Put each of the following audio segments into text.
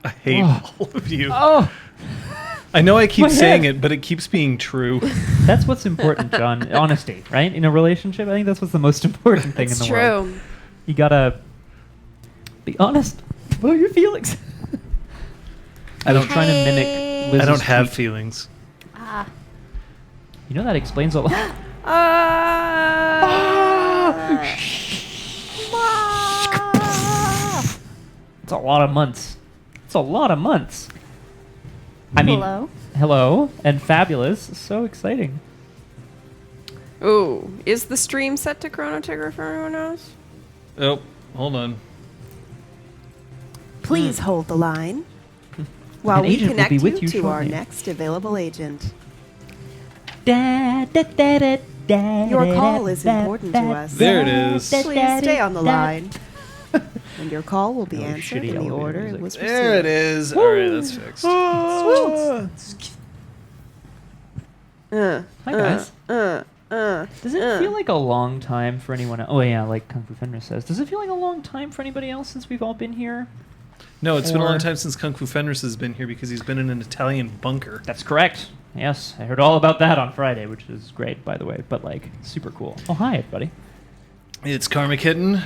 I hate all of you. Oh. I know I keep saying it, but it keeps being true. That's what's important, John. Honesty, right? In a relationship, I think that's what's the most important thing in the world. It's true. You gotta be honest about your feelings. I was trying to mimic Liz's I don't have tweet. feelings. You know that explains a lot. It's a lot of months. It's a lot of months. I mean, hello, and fabulous. So exciting. Ooh, is the stream set to Chrono Trigger for everyone else? Oh, hold on. Please hold the line while we connect you to our next available agent. Your call is important to us. There it is. Please stay on the line. And your call will be answered in the order it was received. There it is. All right, that's fixed. Hi, guys. Does it feel like a long time for anyone else? Oh, yeah, like Kung Fu Fenris says. Does it feel like a long time for anybody else since we've all been here? No, it's been a long time since Kung Fu Fenris has been here because he's been in an Italian bunker. That's correct. Yes, I heard all about that on Friday, which is great, by the way, but, like, super cool. Oh, hi, everybody. It's Karma Kitten.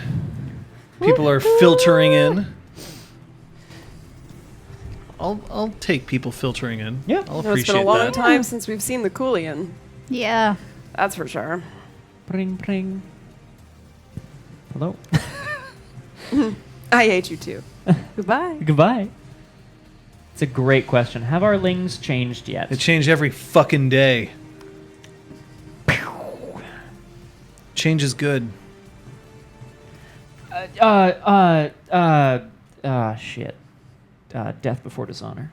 People are filtering in. I'll take people filtering in. Yeah, I'll appreciate that. It's been a long time since we've seen the Coolian. Yeah. That's for sure. Pring, pring. Hello. I hate you too. Goodbye. Goodbye. It's a great question. Have our lings changed yet? They change every fucking day. Change is good. Shit. Death before dishonor.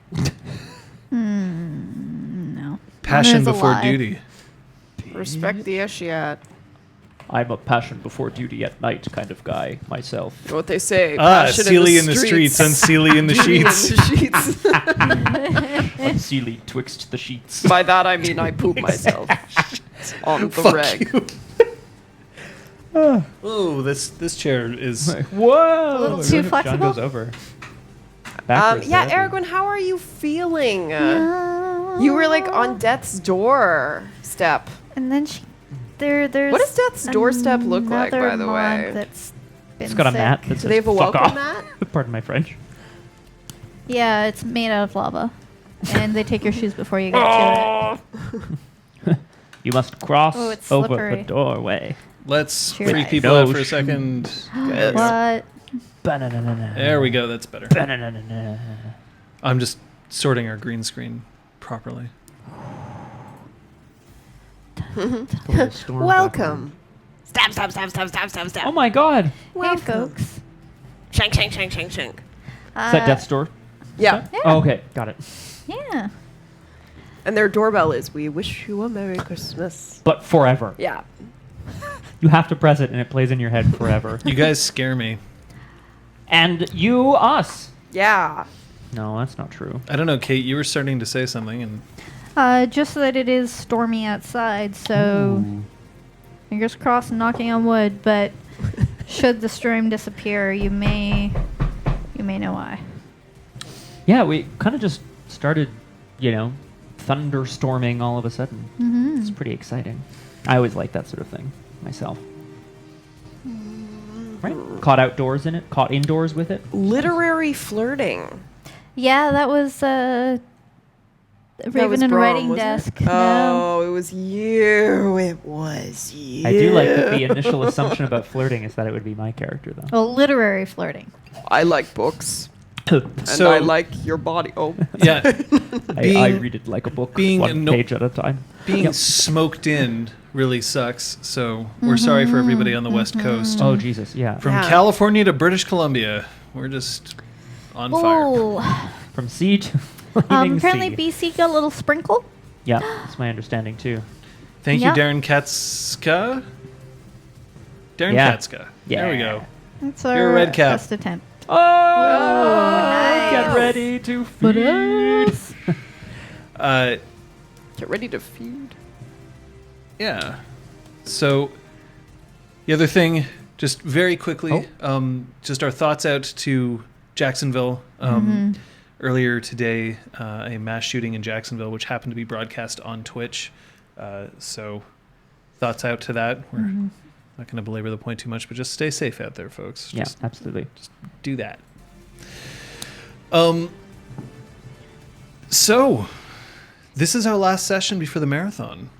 No. Passion before duty. Respect the Eshiat. I'm a passion before duty at night kind of guy myself. You know what they say? Sealy in the streets, unsealy in the sheets. Unsealy twixt the sheets. By that I mean I poop myself on the reg. Oh, this chair is whoa. A little too flexible. John goes over. Backwards yeah, there. Erwin, how are you feeling? You were like on death's doorstep. And then there's what does death's doorstep look like, by the way? That's been it's got a mat that Do says, they have a fuck welcome off. mat? Pardon my French. Yeah, it's made out of lava. And they take your shoes before you get to it. You must cross over slippery. the doorway. Let's Cheers. freak people out for a second. What? There we go. That's better. Ba-na-na-na-na. I'm just sorting our green screen properly. Welcome. Stab, stab, stab, stab, stab, stab, stab. Oh my god. Hey, folks. Shank, shank, shank, shank, shank. Is that Death's door? Yeah. Oh, okay. Got it. Yeah. And their doorbell is, "We wish you a Merry Christmas." But forever. Yeah. You have to press it and it plays in your head forever. You guys scare me. And you, us. Yeah. No, that's not true. I don't know, Kate. You were starting to say something, and Just that it is stormy outside, so fingers crossed, knocking on wood. But should the storm disappear, you may know why. Yeah, we kind of just started, thunderstorming all of a sudden. Mm-hmm. It's pretty exciting. I always like that sort of thing myself. Right? Caught outdoors in it, caught indoors with it. Literary flirting. Yeah, that was Raven and Braum, Writing wasn't Desk. it? No. Oh, it was you. It was you. I do like that the initial assumption about flirting is that it would be my character, though. Well, literary flirting. I like books. And so I like your body. Oh. yeah, I read it like a book, one page at a time. being smoked in really sucks. So we're sorry for everybody on the West Coast. Oh, Jesus, yeah. From California to British Columbia, we're just on fire. From sea to flaming apparently sea. BC got a little sprinkle. Yeah, that's my understanding, too. Thank Yep. you, Darren Katska. Darren Yeah. Katska. Yeah. There we go. That's You're our a red cap. best attempt. Oh, nice. Get ready to feed. Get ready to feed. Yeah. So the other thing, just very quickly, just our thoughts out to Jacksonville. earlier today a mass shooting in Jacksonville, which happened to be broadcast on Twitch. So thoughts out to that. We're not going to belabor the point too much, but just stay safe out there, folks. Yeah, absolutely. Just do that. So this is our last session before the marathon.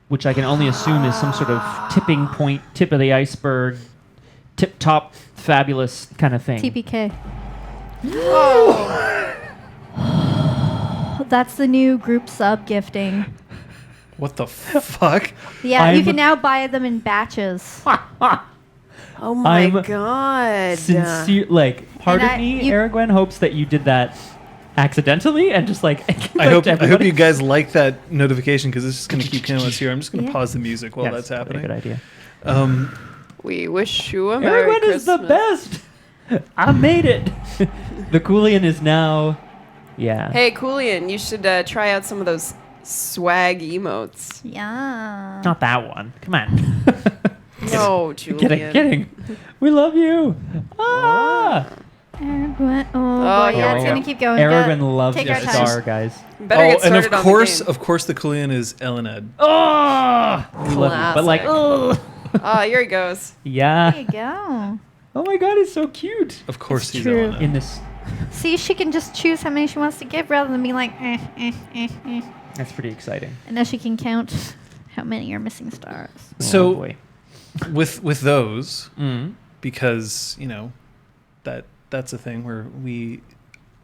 Which I can only assume is some sort of tipping point, tip of the iceberg, tip-top, fabulous kind of thing. TPK. Oh. That's the new group sub gifting. What the fuck? Yeah, you can now buy them in batches. Oh my I'm god. Sincere, part of me, Aragwen, hopes that you did that accidentally and just I hope you guys like that notification because it's just going to keep killing us here. I'm just going to pause the music while that's happening. Good idea. We wish you a Merry Aragwen Christmas. is the best. I made it. The Coolian is now, Hey, Coolian, you should try out some of those swag emotes. Yeah. Not that one. Come on. No, Julian. Kidding. We love you. Ah. Aragwen. Oh, boy, yeah, it's yeah. going to keep going. Aragwen loves Take the our time. star, guys. Better get and started of on course, the Coolian is Elened. Oh, we love you. But Classic. Oh, here he goes. yeah. There you go. Oh my God, he's so cute. Of course, It's he's true. Elened. In this, See, she can just choose how many she wants to give rather than be like, that's pretty exciting. And now she can count how many are missing stars. So- oh boy. with those, Mm. because that's a thing where we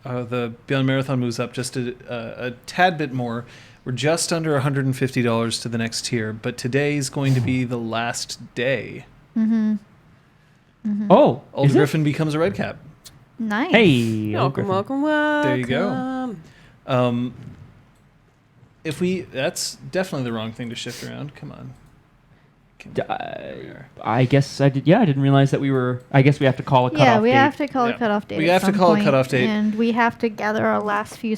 the Beyond Marathon moves up just a tad bit more. We're just under $150 to the next tier, but today is going to be the last day. Oh, Old is it? Griffin becomes a red cap. Nice. Hey, Welcome, welcome, welcome. There you go. That's definitely the wrong thing to shift around. Come on. I guess I did. Yeah, I didn't realize that we were. I guess we have to call a cutoff Yeah, we date. have to call Yeah. a cutoff date. We at have to some call a point, cutoff date. and we have to gather our last few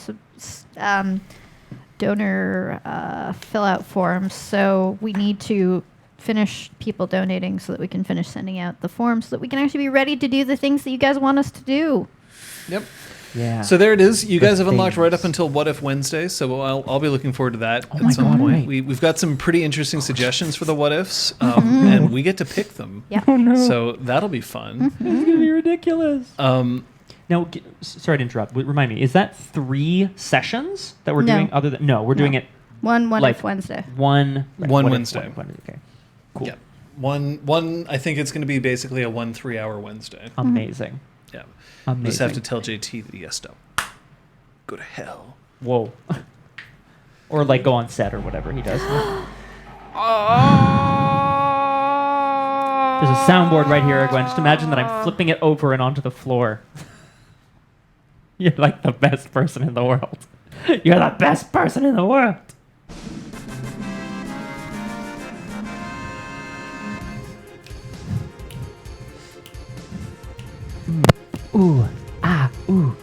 donor fill out forms. So we need to finish people donating so that we can finish sending out the forms so that we can actually be ready to do the things that you guys want us to do. Yep. Yeah. So there it is. You The guys have unlocked right things. up until What If Wednesday, so I'll be looking forward to that Oh my at some God, point. right. We've got some pretty interesting suggestions for the What Ifs, and we get to pick them. Yeah. oh no. So that'll be fun. It's gonna be ridiculous. Now, sorry to interrupt. Remind me, is that 3 sessions that we're No. doing? Other than we're doing it One Like- if Wednesday. one One what if- Wednesday. Okay, cool, Yeah. One. I think it's going to be basically a 3-hour Wednesday. amazing, Yeah. amazing. Just have to tell JT that he has to go to hell. Whoa. Or go on set or whatever he does. There's a soundboard right here, Gwen. Just imagine that I'm flipping it over and onto the floor. You're like the best person in the world. You're the best person in the world. Ooh, ah, ooh,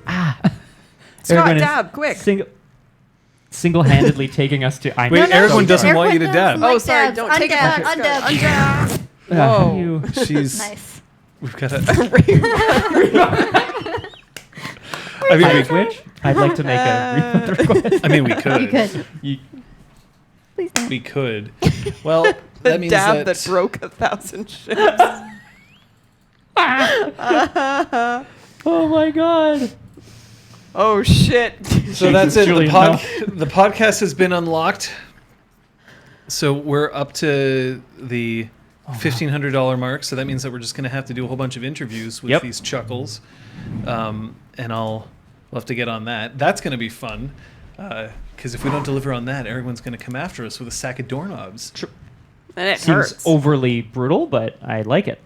ah. Scott, Aragwen is dab, quick. Single-handedly taking us to. Wait, No, Aragwen doesn't want you to Aragwen dab. doesn't Oh, like sorry, dabs. don't take it Undab, back. undab. Whoa. You. She's. Nice. We've got a. I Hi, mean, Twitch. I'd like to make a refund request. I mean, we could. You could. You- Please don't. We could. Well, The that means dab that. that broke 1,000 ships. Oh my god. Oh, shit. So that's it. Julian, The podcast has been unlocked. So we're up to the $1,500 mark. So that means that we're just going to have to do a whole bunch of interviews with these chuckles. And we'll have to get on that. That's going to be fun. Because if we don't deliver on that, everyone's going to come after us with a sack of doorknobs. And it Seems hurts. overly brutal, but I like it.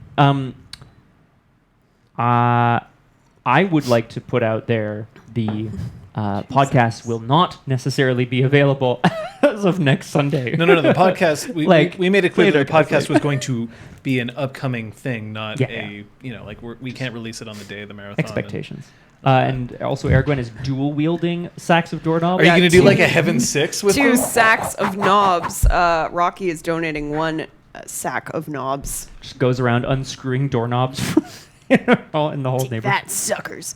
I would like to put out there the podcast will not necessarily be available as of next Sunday. No. The podcast, we made it clear that the podcast was going to be an upcoming thing, not we can't release it on the day of the marathon. Expectations. And also, Aragwen is dual wielding sacks of doorknobs. Are you going to do two- like a Heaven 6 with 2 them? sacks of knobs. Rocky is donating 1 sack of knobs. Just goes around unscrewing doorknobs all in the whole neighborhood. Fat suckers.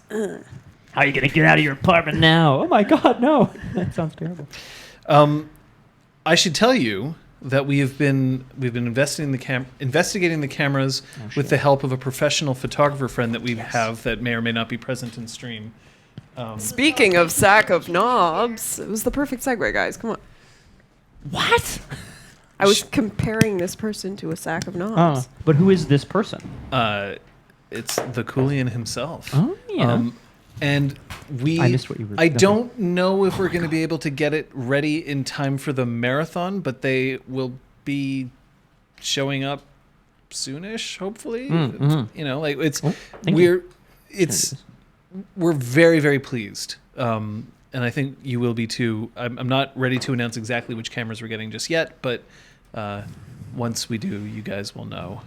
How are you going to get out of your apartment now? Oh my God, no. That sounds terrible. I should tell you that we've been investigating the cameras with the help of a professional photographer friend that we have that may or may not be present in stream. Speaking of sack of knobs, it was the perfect segue, guys. Come on. What? I was comparing this person to a sack of knobs. But who is this person? It's the Coolian himself. Oh, yeah. And I missed what you were. I don't know if we're going to be able to get it ready in time for the marathon, but they will be showing up soonish, hopefully. You know, like we're very, very pleased. And I think you will be too. I'm not ready to announce exactly which cameras we're getting just yet, but once we do, you guys will know.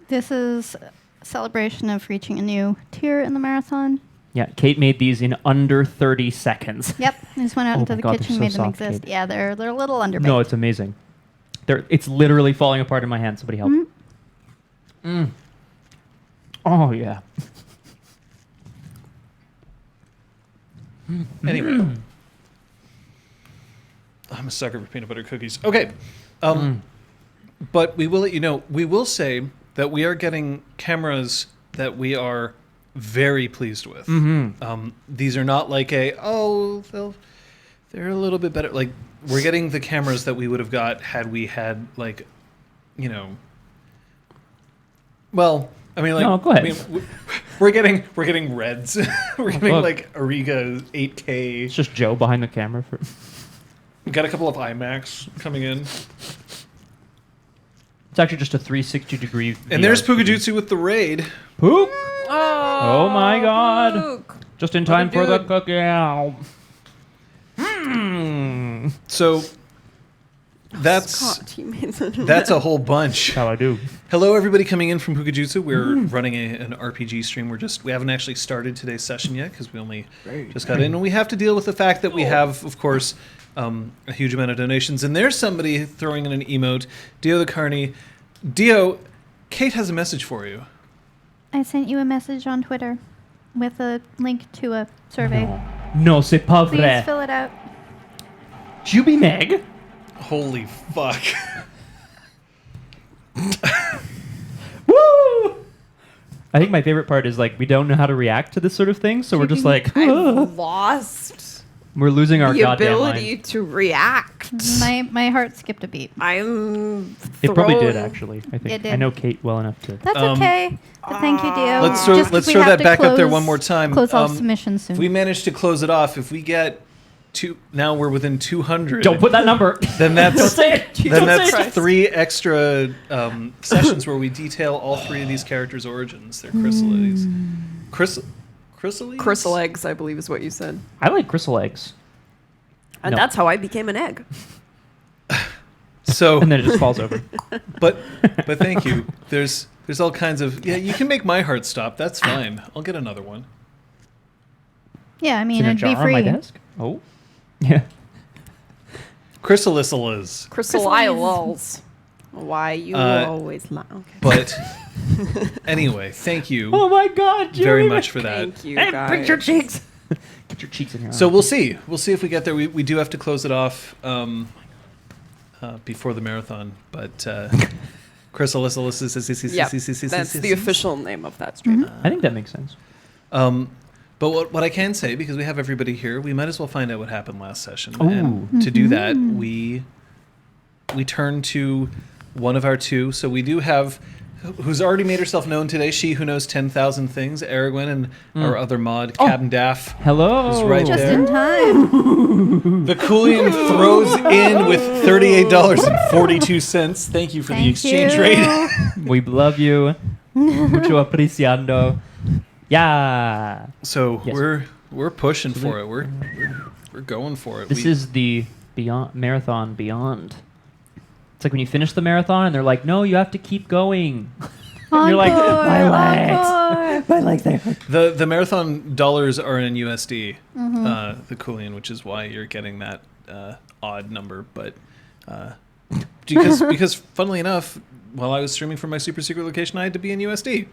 This is a celebration of reaching a new tier in the marathon. Yeah, Kate made these in under 30 seconds. Yep, I just went out into the kitchen, so made them soft, exist. Kate. Yeah, they're a little underbaked. No, it's amazing. It's literally falling apart in my hand. Somebody help. Oh, yeah. Anyway. I'm a sucker for peanut butter cookies. Okay. But we will let you know. We will say that we are getting cameras that we are very pleased with. These are not like they're a little bit better. Like, we're getting the cameras that we would have got had we had, like, you know. Well, I mean, like, no, go ahead. I mean, we're getting reds. We're getting like Ariga 8K. It's just Joe behind the camera. We got a couple of IMAX coming in. It's actually just a 360-degree. And there's Pukajutsu with the raid. Pook! Oh my God! Luke. Just in time for the dude. cookout. So that's Scott, you made such a that's a whole bunch. How I do. Hello, everybody coming in from Pukajutsu. We're running an RPG stream. We haven't actually started today's session yet because we only just got in, and we have to deal with the fact that we have, of course, a huge amount of donations. And there's somebody throwing in an emote, Dio the Carney. Dio, Kate has a message for you. I sent you a message on Twitter with a link to a survey. No, c'est pas Please vrai. fill it out. Juby Meg. Holy fuck. Woo! I think my favorite part is, like, we don't know how to react to this sort of thing, so we're just like, I've lost we're losing our the goddamn ability mind. to react. My heart skipped a beat. I'm It probably did, thrown- actually. I think It did. I know Kate well enough to. That's okay. But thank you, Dio. Let's Just we throw have that to back up there close- one more time. Close all submissions soon. If we manage to close it off, if we get now we're within 200. Don't put that number. Then that's Don't say it. then Don't that's say it. 3 extra sessions where we detail all 3 of these characters' origins. Their chrysalides. Chrysalides? Crystal eggs, I believe, is what you said. I like crystal eggs. And No. that's how I became an egg. So, And then it just falls over. but thank you. There's all kinds of you can make my heart stop. That's fine. I'll get another one. Yeah, I It's mean, in a it'd jar be on my free. desk. Oh. Yeah. Chrysalises. Crystallises. Why you always lie. Okay. But anyway, thank you Oh my God, Jerry. very much for that. Thank you, And guys. bring your cheeks. Get your cheeks in here. So we'll see. We'll see if we get there. We do have to close it off before the marathon, but Chrysalises. Yeah, that's the official name of that stream. I think that makes sense. But what I can say, because we have everybody here, we might as well find out what happened last session. Ooh. And to do that, we turn to one of our 2. So we do have, who's already made herself known today, she who knows 10,000 things, Aragwen, and our other mod, Captain Daff. Hello. Who's right Just there. in time. The Coolian throws in with $38.42. Thank you for the Thank exchange you. rate. We love you. Mucho apreciando. Yeah. So Yes. we're pushing for it. We're going for it. This is the beyond marathon beyond. It's like when you finish the marathon and they're like, "No, you have to keep going." And you're like, Encore, "My legs, encore. my legs." There. the marathon dollars are in USD. The Coolian, which is why you're getting that odd number, but because funnily enough, while I was streaming from my super secret location, I had to be in USD.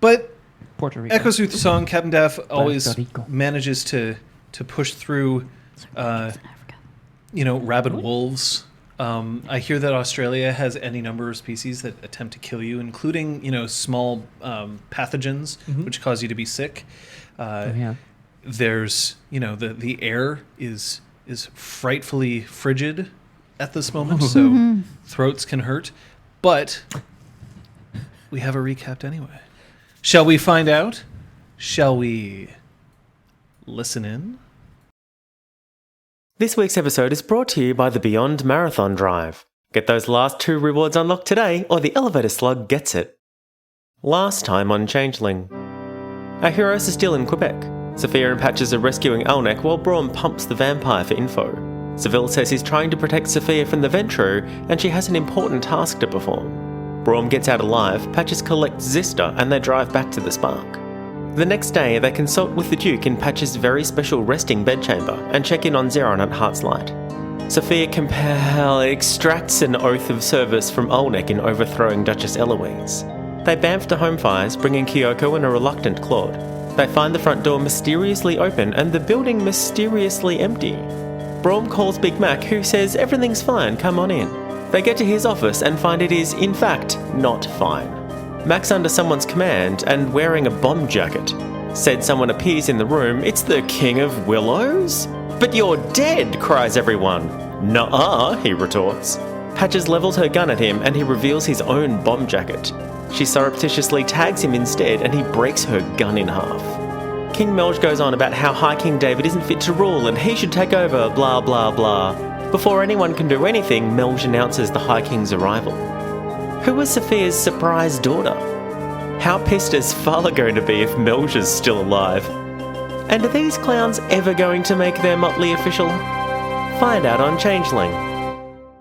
But Puerto Rico. echoes through the song. Captain Daff always manages to push through, rabid wolves. I hear that Australia has any number of species that attempt to kill you, including, small pathogens which cause you to be sick. There's, the air is frightfully frigid at this moment, so throats can hurt. But we have a recap anyway. Shall we find out? Shall we listen in? This week's episode is brought to you by the Beyond Marathon Drive. Get those last 2 rewards unlocked today, or the elevator slug gets it. Last time on Changeling. Our heroes are still in Quebec. Sophia and Patches are rescuing Alnek while Braum pumps the vampire for info. Seville says he's trying to protect Sophia from the Ventru, and she has an important task to perform. Braum gets out alive, Patches collects Zista, and they drive back to the Spark. The next day, they consult with the Duke in Patch's very special resting bedchamber and check in on Zeron at Heart's Light. Sophia extracts an oath of service from Olnek in overthrowing Duchess Eloise. They bamf to home fires, bringing Kyoko and a reluctant Claude. They find the front door mysteriously open and the building mysteriously empty. Braum calls Big Mac, who says everything's fine, come on in. They get to his office and find it is, in fact, not fine. Mac's under someone's command and wearing a bomb jacket. Said someone appears in the room, it's the King of Willows? But you're dead, cries everyone. Nuh-uh, he retorts. Patches levels her gun at him and he reveals his own bomb jacket. She surreptitiously tags him instead and he breaks her gun in half. King Melge goes on about how High King David isn't fit to rule and he should take over, blah blah blah. Before anyone can do anything, Melge announces the High King's arrival. Who was Sophia's surprise daughter? How pissed is Fala going to be if Melge is still alive? And are these clowns ever going to make their motley official? Find out on Changeling.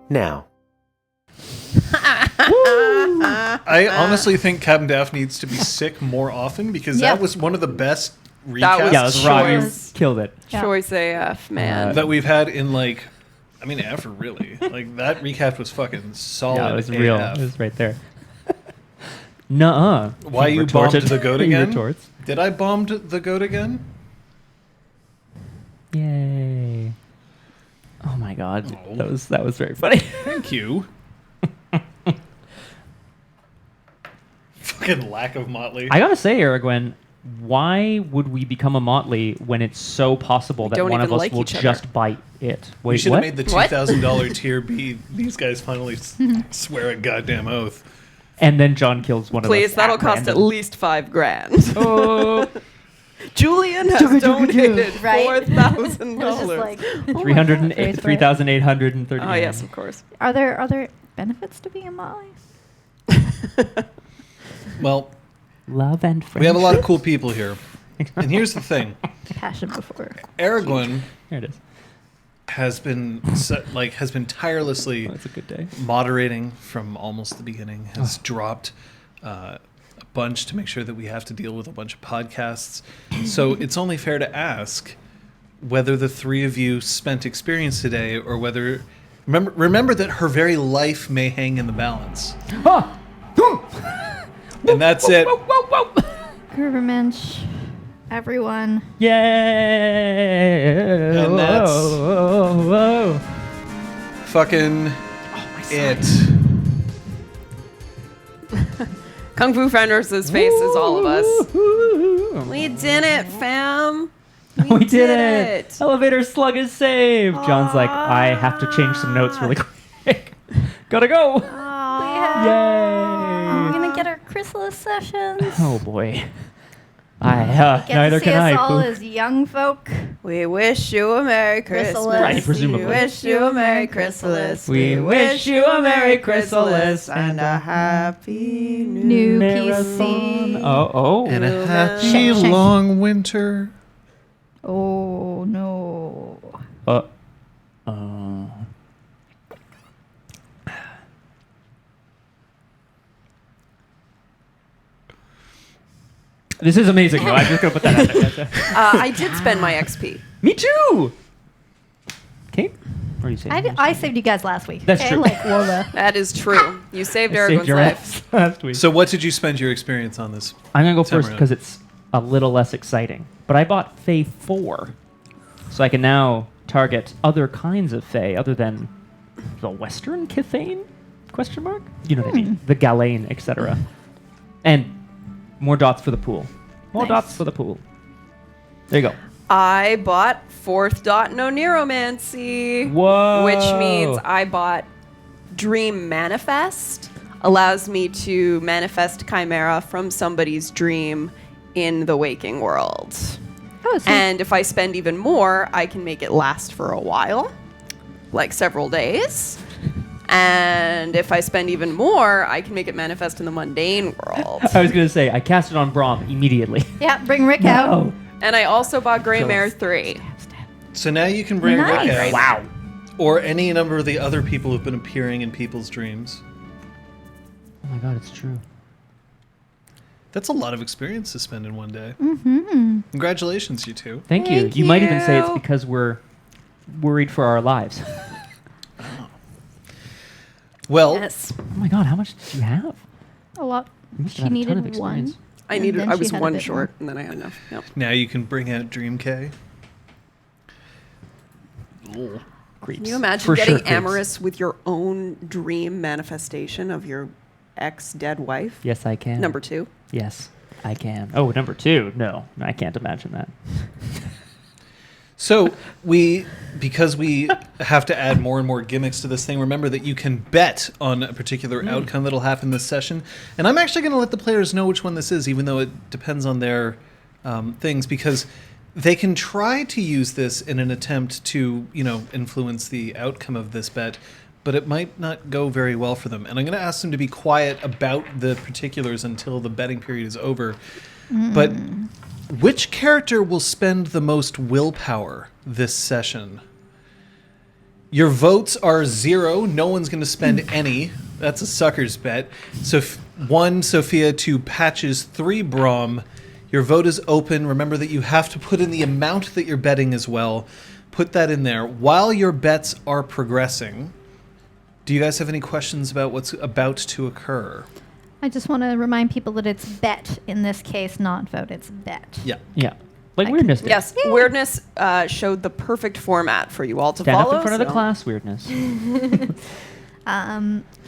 Now. I honestly think Captain Daff needs to be sick more often because that was one of the best recaps that was raw. You killed it. Choice AF, man. that we've had in ever really. That recap was fucking solid. Yeah, it was AF. real. It was right there. Nuh-uh. Why you bombed the goat He again? retorts. Did I bomb the goat again? Yay. Oh my god. Oh. That was very funny. Thank you. Fucking lack of motley. I gotta say, Aragwen, why would we become a motley when it's so possible that one of us will just bite it? Wait, we should what? have made the $2,000 tier be these guys finally swear a goddamn oath. And then John kills one of us. Please, that'll cost at least $5,000. Oh. Julian has donated $4,000. Like, 3,830. Oh yes, of course. Are there benefits to being a motley? Well, love and friendship. we have a lot of cool people here. And here's the thing. Passion before. Aragwen Here it is. has been tirelessly It's a good day. moderating from almost the beginning, has dropped a bunch to make sure that we have to deal with a bunch of podcasts. So it's only fair to ask whether the three of you spent experience today or whether... Remember that her very life may hang in the balance. And that's it. Gurmensch, everyone. Yay! And that's fucking it. Kung Fu Fenris' face is all of us. We did it, fam. We did it. Elevator slug is saved. John's like, I have to change some notes really quick. Gotta go. Yay. We're gonna get our chrysalis sessions. Oh boy. Neither can I. Get to see us all as young folk. We wish you a Merry Christmas. Right, presumably. We wish you a Merry Chrysalis. We wish you a Merry Chrysalis and a happy New marathon. PC. Oh. And a happy Shake, shake. long winter. Oh no. This is amazing, though. I'm just going to put that out there. I did spend my XP. Me too! Okay. Or you saved I saved you guys last week. That's true. Like Lola. That is true. You saved I saved Aragorn's your life. ass last week. So what did you spend your experience on this? I'm going to go Time first around. because it's a little less exciting. But I bought Fae 4, so I can now target other kinds of Fae other than the Western Kithane? Question mark? You know what I mean? The Galain, etc. And more dots for the pool. More dots for the pool. There you go. I bought 4th dot no Neuromancy. Whoa. Which means I bought Dream Manifest. Allows me to manifest Chimera from somebody's dream in the waking world. Oh, so And if I spend even more, I can make it last for a while, like several days. And if I spend even more, I can make it manifest in the mundane world. I was going to say, I cast it on Braum immediately. yeah, bring Rick out. And I also bought Greymare 3. So now you can bring Nice. Rick out. Wow. Or any number of the other people who've been appearing in people's dreams. Oh my god, it's true. That's a lot of experience to spend in one day. Mm-hmm. Congratulations, you two. Thank you. Thank You might even say it's you. because we're worried for our lives. Well, Yes. Oh my god, how much did you have? A lot. You must She have had a ton of needed one. experience. And then I she was had a one bit short, and then I had enough. Yep. now you can bring out Dream K. Creeps. Can you imagine For getting sure, creeps. amorous with your own dream manifestation of your ex-dead wife? Yes, I can. Number 2. Yes, I can. Oh, number 2. No, I can't imagine that. So because we have to add more and more gimmicks to this thing, remember that you can bet on a particular outcome that'll happen this session. And I'm actually going to let the players know which one this is, even though it depends on their things, because they can try to use this in an attempt to, influence the outcome of this bet, but it might not go very well for them. And I'm going to ask them to be quiet about the particulars until the betting period is over. But which character will spend the most willpower this session? Your votes are 0. No one's going to spend any. That's a sucker's bet. So 1, Sophia. 2, Patches. 3, Braum. Your vote is open. Remember that you have to put in the amount that you're betting as well. Put that in there. While your bets are progressing, do you guys have any questions about what's about to occur? I just want to remind people that it's bet in this case, not vote. It's bet. Yeah. Yeah. Like I weirdness. can- did. Yes, Weirdness showed the perfect format for you all to Stand follow. up in front of the so- class, weirdness.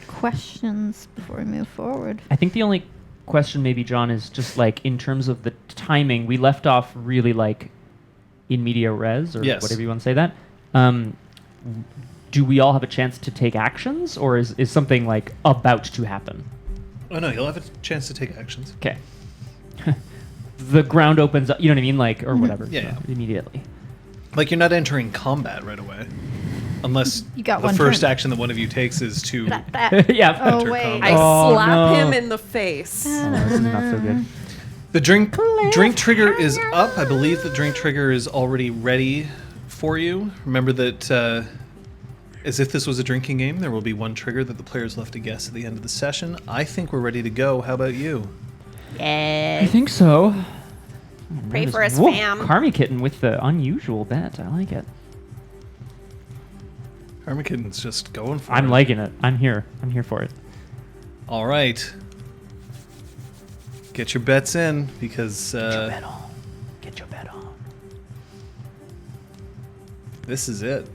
Questions before we move forward. I think the only question maybe, John, is just like in terms of the timing, we left off really like in media res or Yes. whatever you want to say that. Do we all have a chance to take actions or is something like about to happen? Oh, no, you'll have a chance to take actions. Okay. The ground opens up, you know what I mean? Like, or whatever. Yeah, so immediately. Like, you're not entering combat right away. Unless You got the one first turn. action that one of you takes is to... Yeah. Oh, Enter wait. combat. I Oh, slap no. him in the face. Oh, this is not so good. The drink trigger is up. I believe the drink trigger is already ready for you. Remember that as if this was a drinking game, there will be one trigger that the players will have to guess at the end of the session. I think we're ready to go. How about you? I think so. Pray for us, Whoa, fam. Carmy Kitten with the unusual bet. I like it. Armageddon's just going for I'm it. liking it. I'm here. I'm here for it. All right. Get your bets in because Get your bet on. Get your bet on. this is it.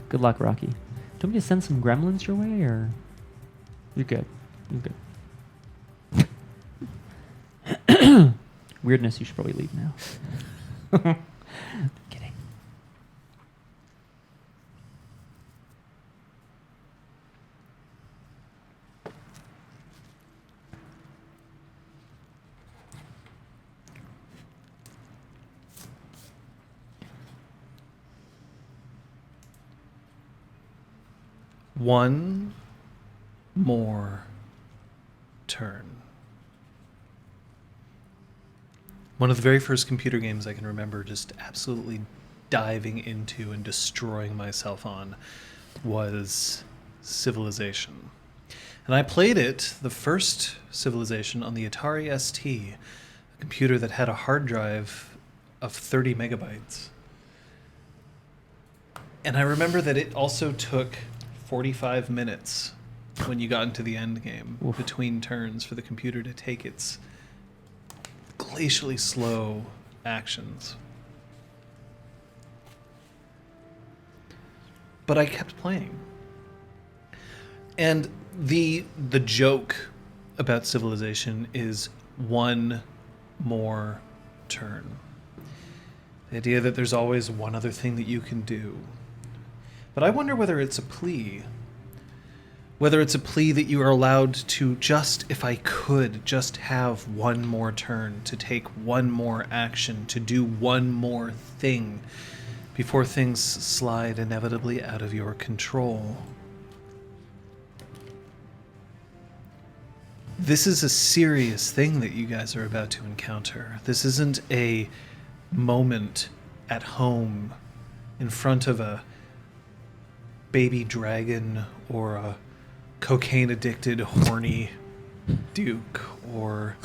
Good luck, Rocky. Do you want me to send some gremlins your way, or you're good? You're good. Weirdness, you should probably leave now. Kidding. One more turn. One of the very first computer games I can remember just absolutely diving into and destroying myself on was Civilization. And I played it, the first Civilization, on the Atari ST, a computer that had a hard drive of 30 megabytes. And I remember that it also took 45 minutes when you got into the end game between turns for the computer to take its glacially slow actions. But I kept playing. And the joke about Civilization is one more turn. The idea that there's always one other thing that you can do. But I wonder whether it's a plea. Whether it's a plea that you are allowed to just, if I could, just have one more turn, to take one more action, to do one more thing before things slide inevitably out of your control. This is a serious thing that you guys are about to encounter. This isn't a moment at home in front of a baby dragon or a cocaine-addicted, horny duke, or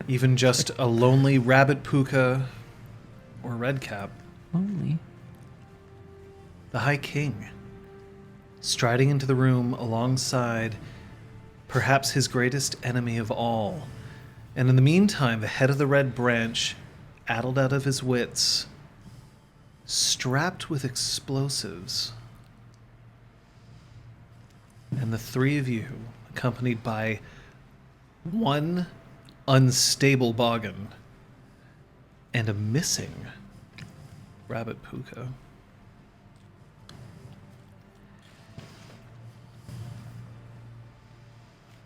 even just a lonely rabbit puka or redcap. Lonely? The High King, striding into the room alongside perhaps his greatest enemy of all. And in the meantime, the head of the Red Branch, addled out of his wits, strapped with explosives. And the three of you, accompanied by one unstable Boggin and a missing rabbit puka.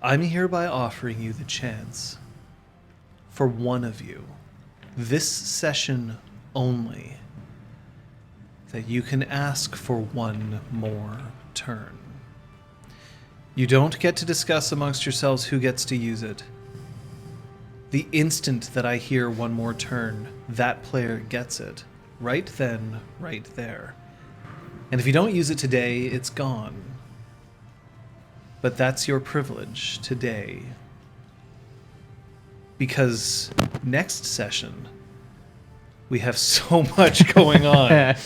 I'm hereby offering you the chance for one of you, this session only, that you can ask for one more turn. You don't get to discuss amongst yourselves who gets to use it. The instant that I hear one more turn, that player gets it. Right then, right there. And if you don't use it today, it's gone. But that's your privilege today. Because next session, we have so much going on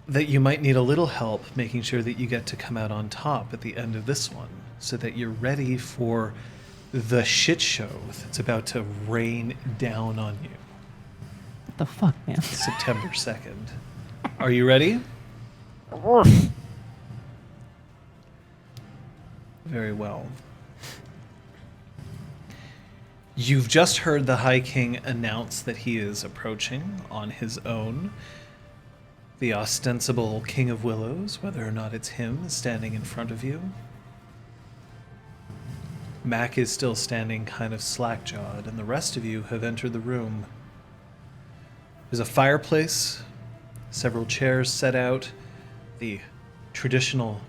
that you might need a little help making sure that you get to come out on top at the end of this one, so that you're ready for the shit show that's about to rain down on you. What the fuck, man? September 2nd. Are you ready? Very well. You've just heard the High King announce that he is approaching on his own. The ostensible King of Willows, whether or not it's him, is standing in front of you. Mac is still standing kind of slack-jawed, and the rest of you have entered the room. There's a fireplace, several chairs set out, the traditional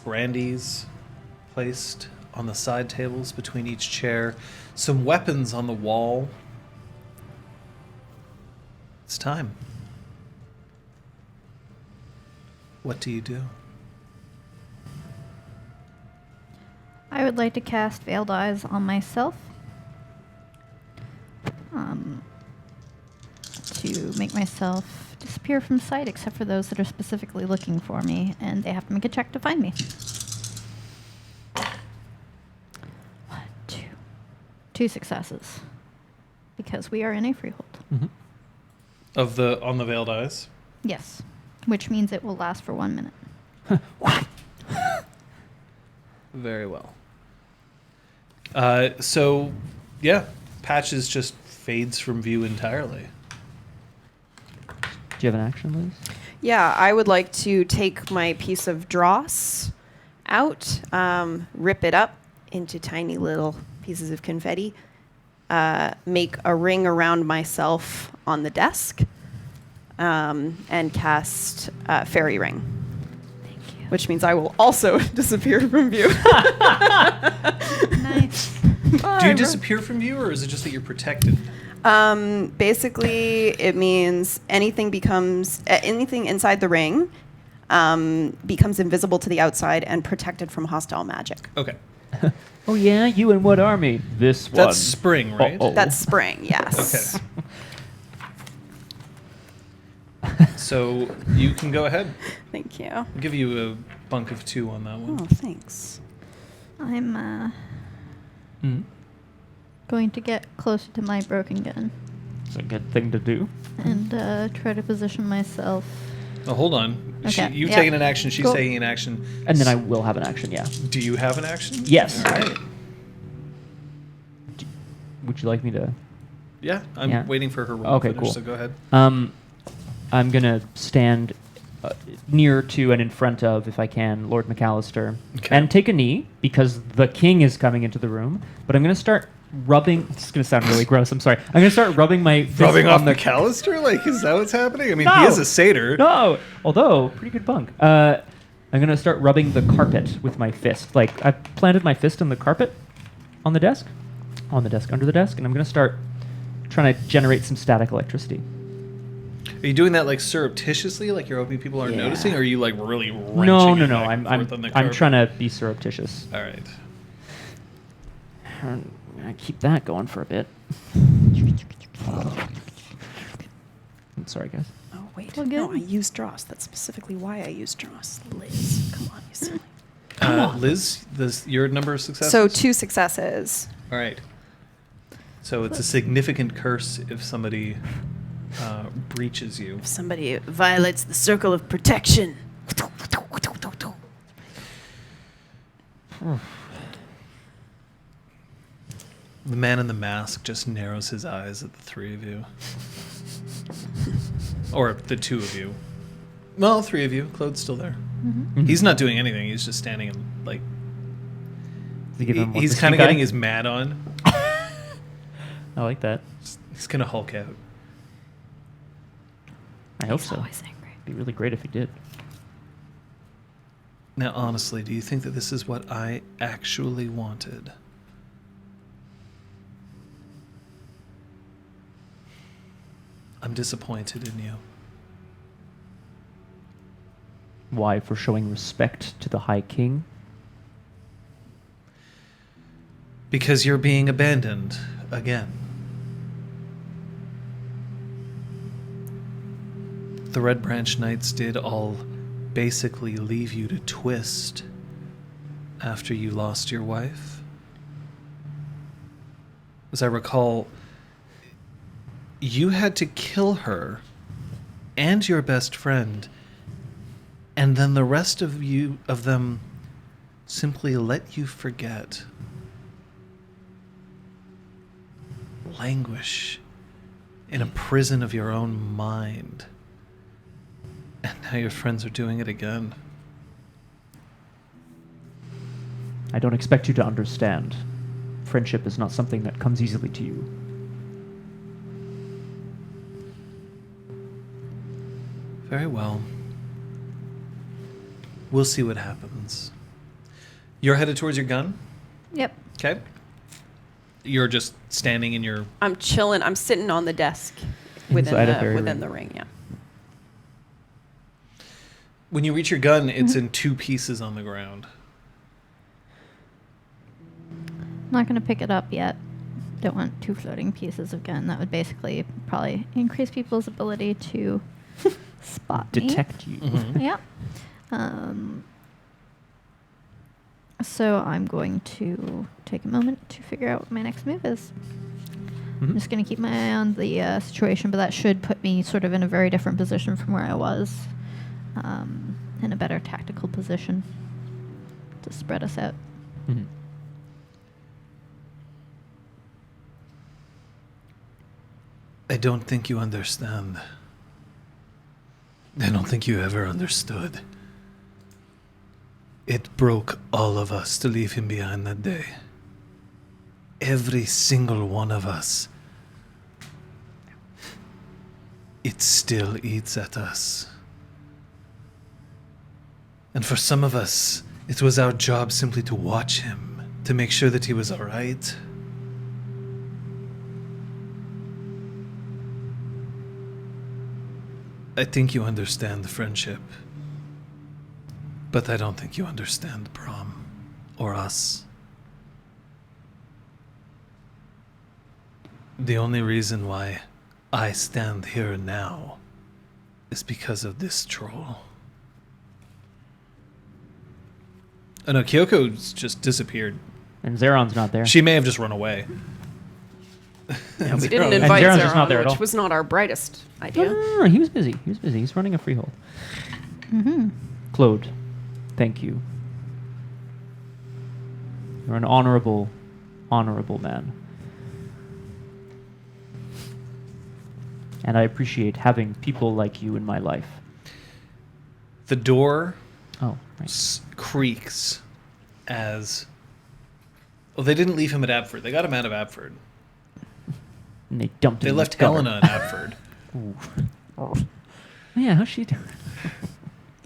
brandies placed on the side tables between each chair, some weapons on the wall. It's time. What do you do? I would like to cast Veiled Eyes on myself. To make myself disappear from sight, except for those that are specifically looking for me, and they have to make a check to find me. 1, 2. 2 successes. Because we are in a freehold. Mm-hmm. On the Veiled Eyes? Yes. Which means it will last for 1 minute. Very well. So, yeah, Patches just fades from view entirely. Do you have an action, Liz? Yeah, I would like to take my piece of dross out, rip it up into tiny little pieces of confetti, make a ring around myself on the desk, and cast Fairy Ring. Thank you. Which means I will also disappear from view. Nice. Do you disappear from view, or is it just that you're protected? Basically, it means anything inside the ring becomes invisible to the outside and protected from hostile magic. Okay. Oh yeah, you and what army? This one. That's spring, right? Uh-oh. That's spring, yes. Okay. So you can go ahead. Thank you. I'll give you bunk of 2 on that one. Oh, thanks. I'm going to get closer to my broken gun It's a good thing to do. and try to position myself. Oh, hold on. Okay, You've yeah. taken an action. She's Cool. taking an action. And then I will have an action, yeah. Do you have an action? Yes. All right. Would you like me to... Yeah, I'm Yeah. waiting for her roll Okay, to finish, cool. so go ahead. I'm going to stand near to and in front of, if I can, Lord McAllister. Okay. And take a knee, because the king is coming into the room. But I'm going to start rubbing... It's going to sound really gross, I'm sorry. I'm going to start rubbing my fist Rubbing on off the... McAllister? Like, is that what's happening? I mean, No. he is a satyr. No! Although, pretty good bunk. I'm going to start rubbing the carpet with my fist. Like, I've planted my fist on the carpet on the desk, under the desk, and I'm going to start trying to generate some static electricity. Are you doing that, like, surreptitiously? Like, you're hoping people aren't Yeah. noticing? Or are you, like, really wrenching No. it back I'm and forth on the I'm carpet? trying to be surreptitious. All right. I'm gonna keep that going for a bit. I'm sorry, guys. Oh, wait. Well, No, good. I used dross. That's specifically why I used dross. Liz, come on, you silly. Liz, your number of successes? So 2 successes. All right. So it's a significant curse if somebody breaches you. If somebody violates the circle of protection. The man in the mask just narrows his eyes at the 3 of you. Or the 2 of you. Well, 3 of you. Claude's still there. He's not doing anything. He's just standing and, like... He's kind of getting his mad on. I like that. He's going to Hulk out. I hope He's so. always angry. It'd be really great if he did. Now, honestly, do you think that this is what I actually wanted? I'm disappointed in you. Why? For showing respect to the High King? Because you're being abandoned again. The Red Branch Knights did all basically leave you to twist after you lost your wife. As I recall, you had to kill her and your best friend, and then the rest of them simply let you forget. Languish in a prison of your own mind. And now your friends are doing it again. I don't expect you to understand. Friendship is not something that comes easily to you. Very well. We'll see what happens. You're headed towards your gun? Yep. Okay. You're just standing in your... I'm chilling. I'm sitting on the desk Inside a faerie within ring. the ring, yeah. When you reach your gun, it's in 2 pieces on the ground. I'm not going to pick it up yet. Don't want 2 floating pieces of gun. That would basically probably increase people's ability to spot me. Detect you. Mhm. Yeah. So I'm going to take a moment to figure out what my next move is. I'm just going to keep my eye on the situation, but that should put me sort of in a very different position from where I was, in a better tactical position to spread us out. Mhm. I don't think you understand. I don't think you ever understood. It broke all of us to leave him behind that day. Every single one of us. It still eats at us. And for some of us, it was our job simply to watch him, to make sure that he was all right. I think you understand the friendship, but I don't think you understand Braum or us. The only reason why I stand here now is because of this troll. Oh no, Kyoko's just disappeared. And Zeron's not there. She may have just run away. Yeah, we didn't invite Zeron's just not there Zeron, at all. which was not our brightest idea. No, he was busy. He was busy. He's running a freehold. Mm-hmm. Claude, thank you. You're an honorable man. And I appreciate having people like you in my life. The door Right. creaks as... Well, they didn't leave him at Abford. They got him out of Abford. And they dumped him. They in left the gutter. Helena in Abford. Ooh. Oh. Yeah, how's she doing?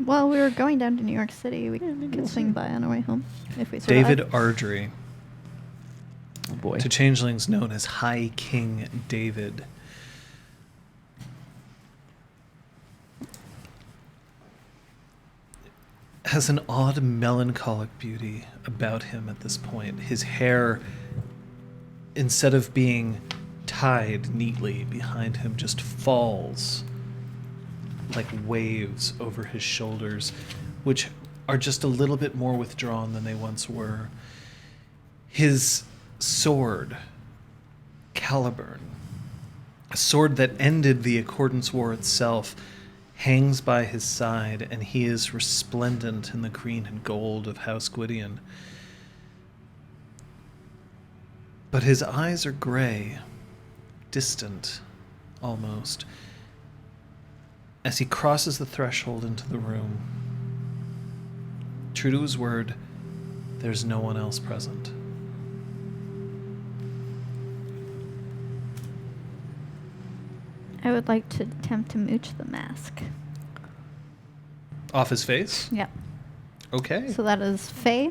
Well, we were going down to New York City. We could swing by on our way home if we survive. David Ardry, Oh boy. to changelings known as High King David. Has an odd melancholic beauty about him at this point. His hair, instead of being tied neatly behind him, just falls like waves over his shoulders, which are just a little bit more withdrawn than they once were. His sword, Caliburn, a sword that ended the Accordance War itself, hangs by his side, and he is resplendent in the green and gold of House Gwydion. But his eyes are gray, distant, almost, as he crosses the threshold into the room. True to his word, there's no one else present. I would like to attempt to mooch the mask. Off his face? Yeah. Okay. So that is Faye.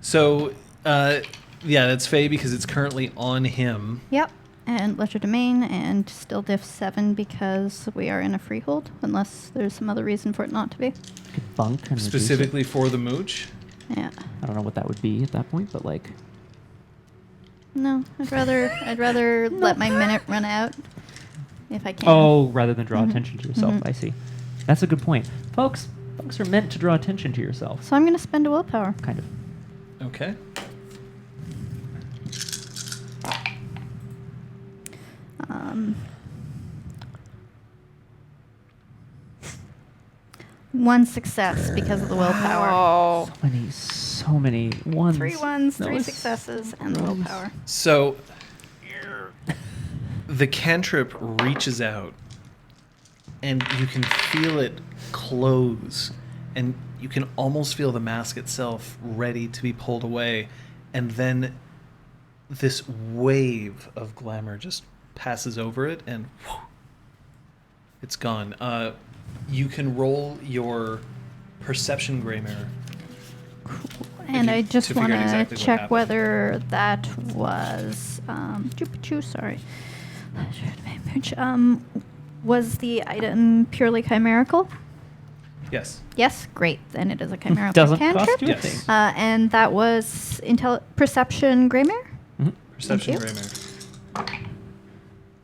So, yeah, that's Faye because it's currently on him. Yep. And legerdemain and still diff 7 because we are in a freehold, unless there's some other reason for it not to be. Could bunk and reduce it. Specifically for the mooch? Yeah. I don't know what that would be at that point, but like. No, I'd rather let my minute run out if I can. Oh, rather than draw Mhm. attention to yourself. Mhm. I see. That's a good point. Folks are meant to draw attention to yourself. So I'm going to spend a willpower. Kind of. Okay. One success because of the willpower. Oh. So many ones. 3 ones, That 3 was- successes, and the willpower. So, the cantrip reaches out, and you can feel it close, and you can almost feel the mask itself ready to be pulled away, and then this wave of glamour just passes over it, and whew, it's gone. You can roll your perception gray mirror. And I just to want figure out to exactly what check happened. whether that was sorry. Was the item purely chimerical? Yes. Yes, great. Then it is a chimerical Doesn't cantrip. cost you a Yes. thing. And that was perception gray mirror? Mhm. Perception you. gray mirror.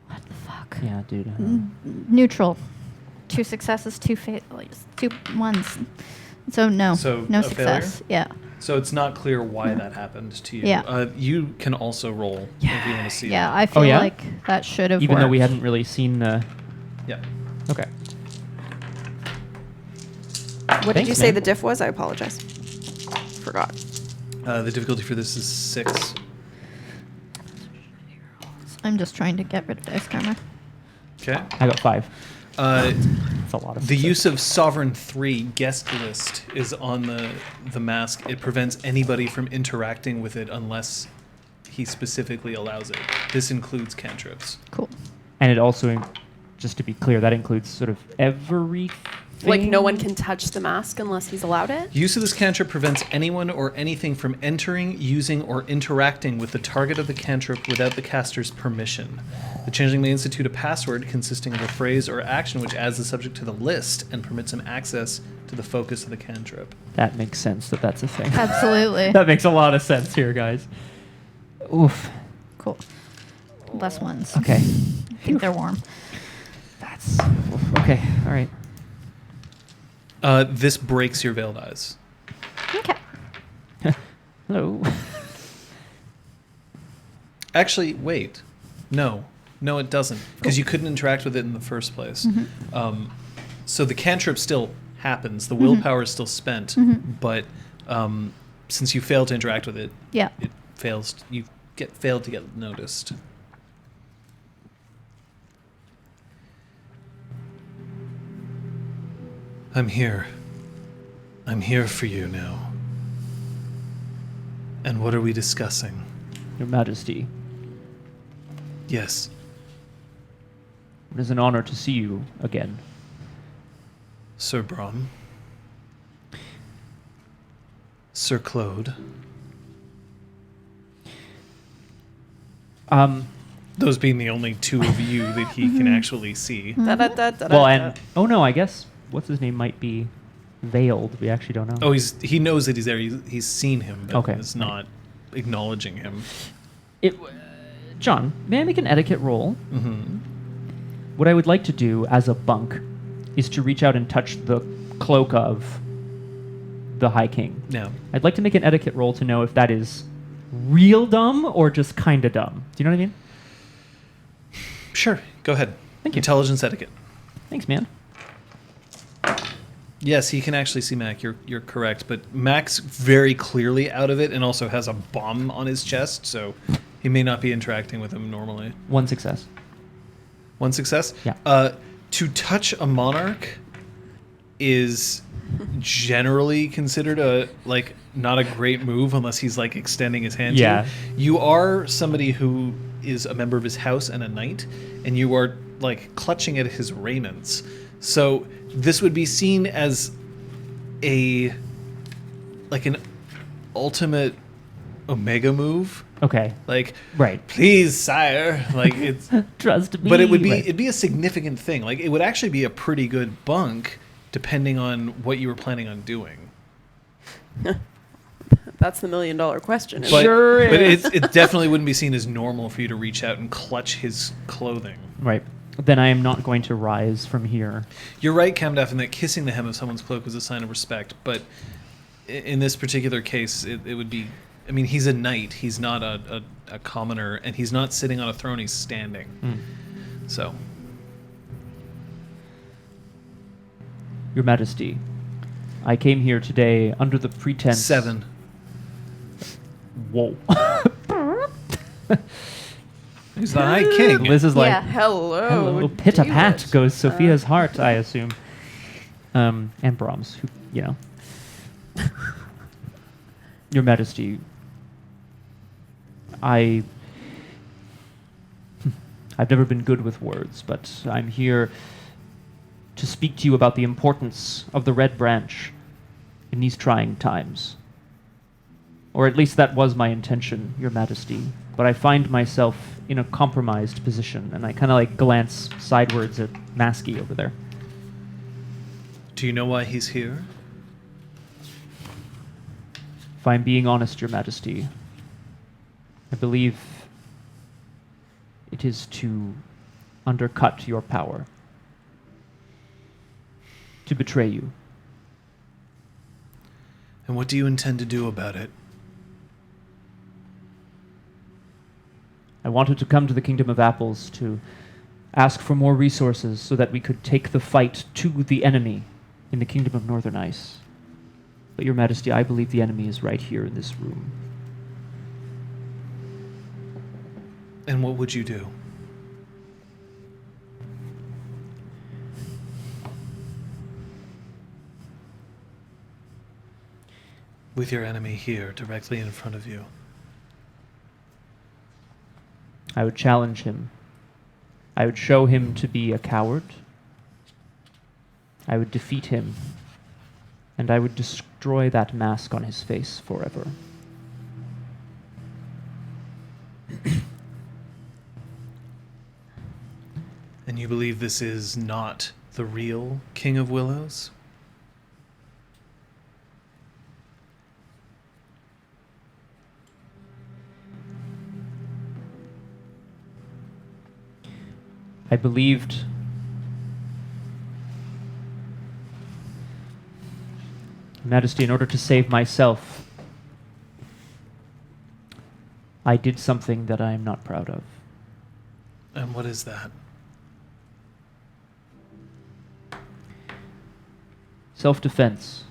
What the fuck? Yeah, dude. Neutral. 2 successes, 2 failures, 2 ones. So no, So no a success. Yeah. So it's not clear why that happened to you. Yeah. You can also roll if you want to see Yeah, that. I feel yeah? like that should have Even though we worked. hadn't really seen the. Yeah. Okay. What did Thanks, you say man. the diff was? I apologize. Forgot. The difficulty for this is 6. I'm just trying to get rid of dice karma. Okay. I got 5. The It's a lot of use of Sovereign 3 guest list is on the mask. It prevents anybody from interacting with it unless he specifically allows it. This includes cantrips. Cool. And it also, just to be clear, that includes sort of everything. Like no one can touch the mask unless he's allowed it? Use of this cantrip prevents anyone or anything from entering, using, or interacting with the target of the cantrip without the caster's permission. The changeling may institute a password consisting of a phrase or action which adds the subject to the list and permits him access to the focus of the cantrip. That makes sense that that's a thing. Absolutely. That makes a lot of sense here, guys. Oof. Cool. Less ones. Okay. I think they're warm. That's. Okay, all right. This breaks your veiled eyes. Okay. Hello. Actually, wait. No, it doesn't, because you couldn't interact with it in the first place. So the cantrip still happens. The willpower is still spent, but since you fail to interact with it, Yeah. it fails. You failed to get noticed. I'm here. I'm here for you now. And what are we discussing? Your Majesty, Yes. it is an honor to see you again. Sir Braum. Sir Claude. Those being the only two of you that he can actually see. Well, and oh no, I guess what's his name might be veiled. We actually don't know. Oh, he knows that he's there. He's seen him, but Okay. is not acknowledging him. John, may I make an etiquette roll? Mm-hmm. What I would like to do as a bunk is to reach out and touch the cloak of the High King. Yeah. I'd like to make an etiquette roll to know if that is real dumb or just kind of dumb. Do you know what I mean? Sure. Go ahead. Thank you. Intelligence etiquette. Thanks, man. Yes, he can actually see Mac. You're correct, but Mac's very clearly out of it and also has a bomb on his chest, so he may not be interacting with him normally. One success. One success? Yeah. To touch a monarch is generally considered not a great move unless he's like extending his hand Yeah. to you. You are somebody who is a member of his house and a knight, and you are like clutching at his raiments. So this would be seen as an ultimate Omega move. Okay. Like, Right. please, sire. Like it's Trust me. but it'd Right. be a significant thing. Like it would actually be a pretty good bunk depending on what you were planning on doing. That's the $1 million question. But, Sure but is. it definitely wouldn't be seen as normal for you to reach out and clutch his clothing. Right. Then I am not going to rise from here. You're right, Camdaf, in that kissing the hem of someone's cloak is a sign of respect. But in this particular case, it would be... I mean, he's a knight. He's not a commoner, and he's not sitting on a throne. He's standing. So... Your Majesty, I came here today under the pretense... 7. Whoa. He's the High King. This is like... yeah, hello. Hello, pit-a-pat David. goes Sophia's heart, I assume. And Braum's, who, you know. Your Majesty, I've never been good with words, but I'm here to speak to you about the importance of the Red Branch in these trying times. Or at least that was my intention, Your Majesty. But I find myself in a compromised position, and I kind of like glance sidewards at Maskey over there. Do you know why he's here? If I'm being honest, Your Majesty, I believe it is to undercut your power, to betray you. And what do you intend to do about it? I wanted to come to the Kingdom of Apples to ask for more resources so that we could take the fight to the enemy in the Kingdom of Northern Ice. But, Your Majesty, I believe the enemy is right here in this room. And what would you do? With your enemy here, directly in front of you. I would challenge him. I would show him to be a coward. I would defeat him. And I would destroy that mask on his face forever. And you believe this is not the real King of Willows? I believed Majesty, in order to save myself, I did something that I am not proud of. And what is that? Self-defense.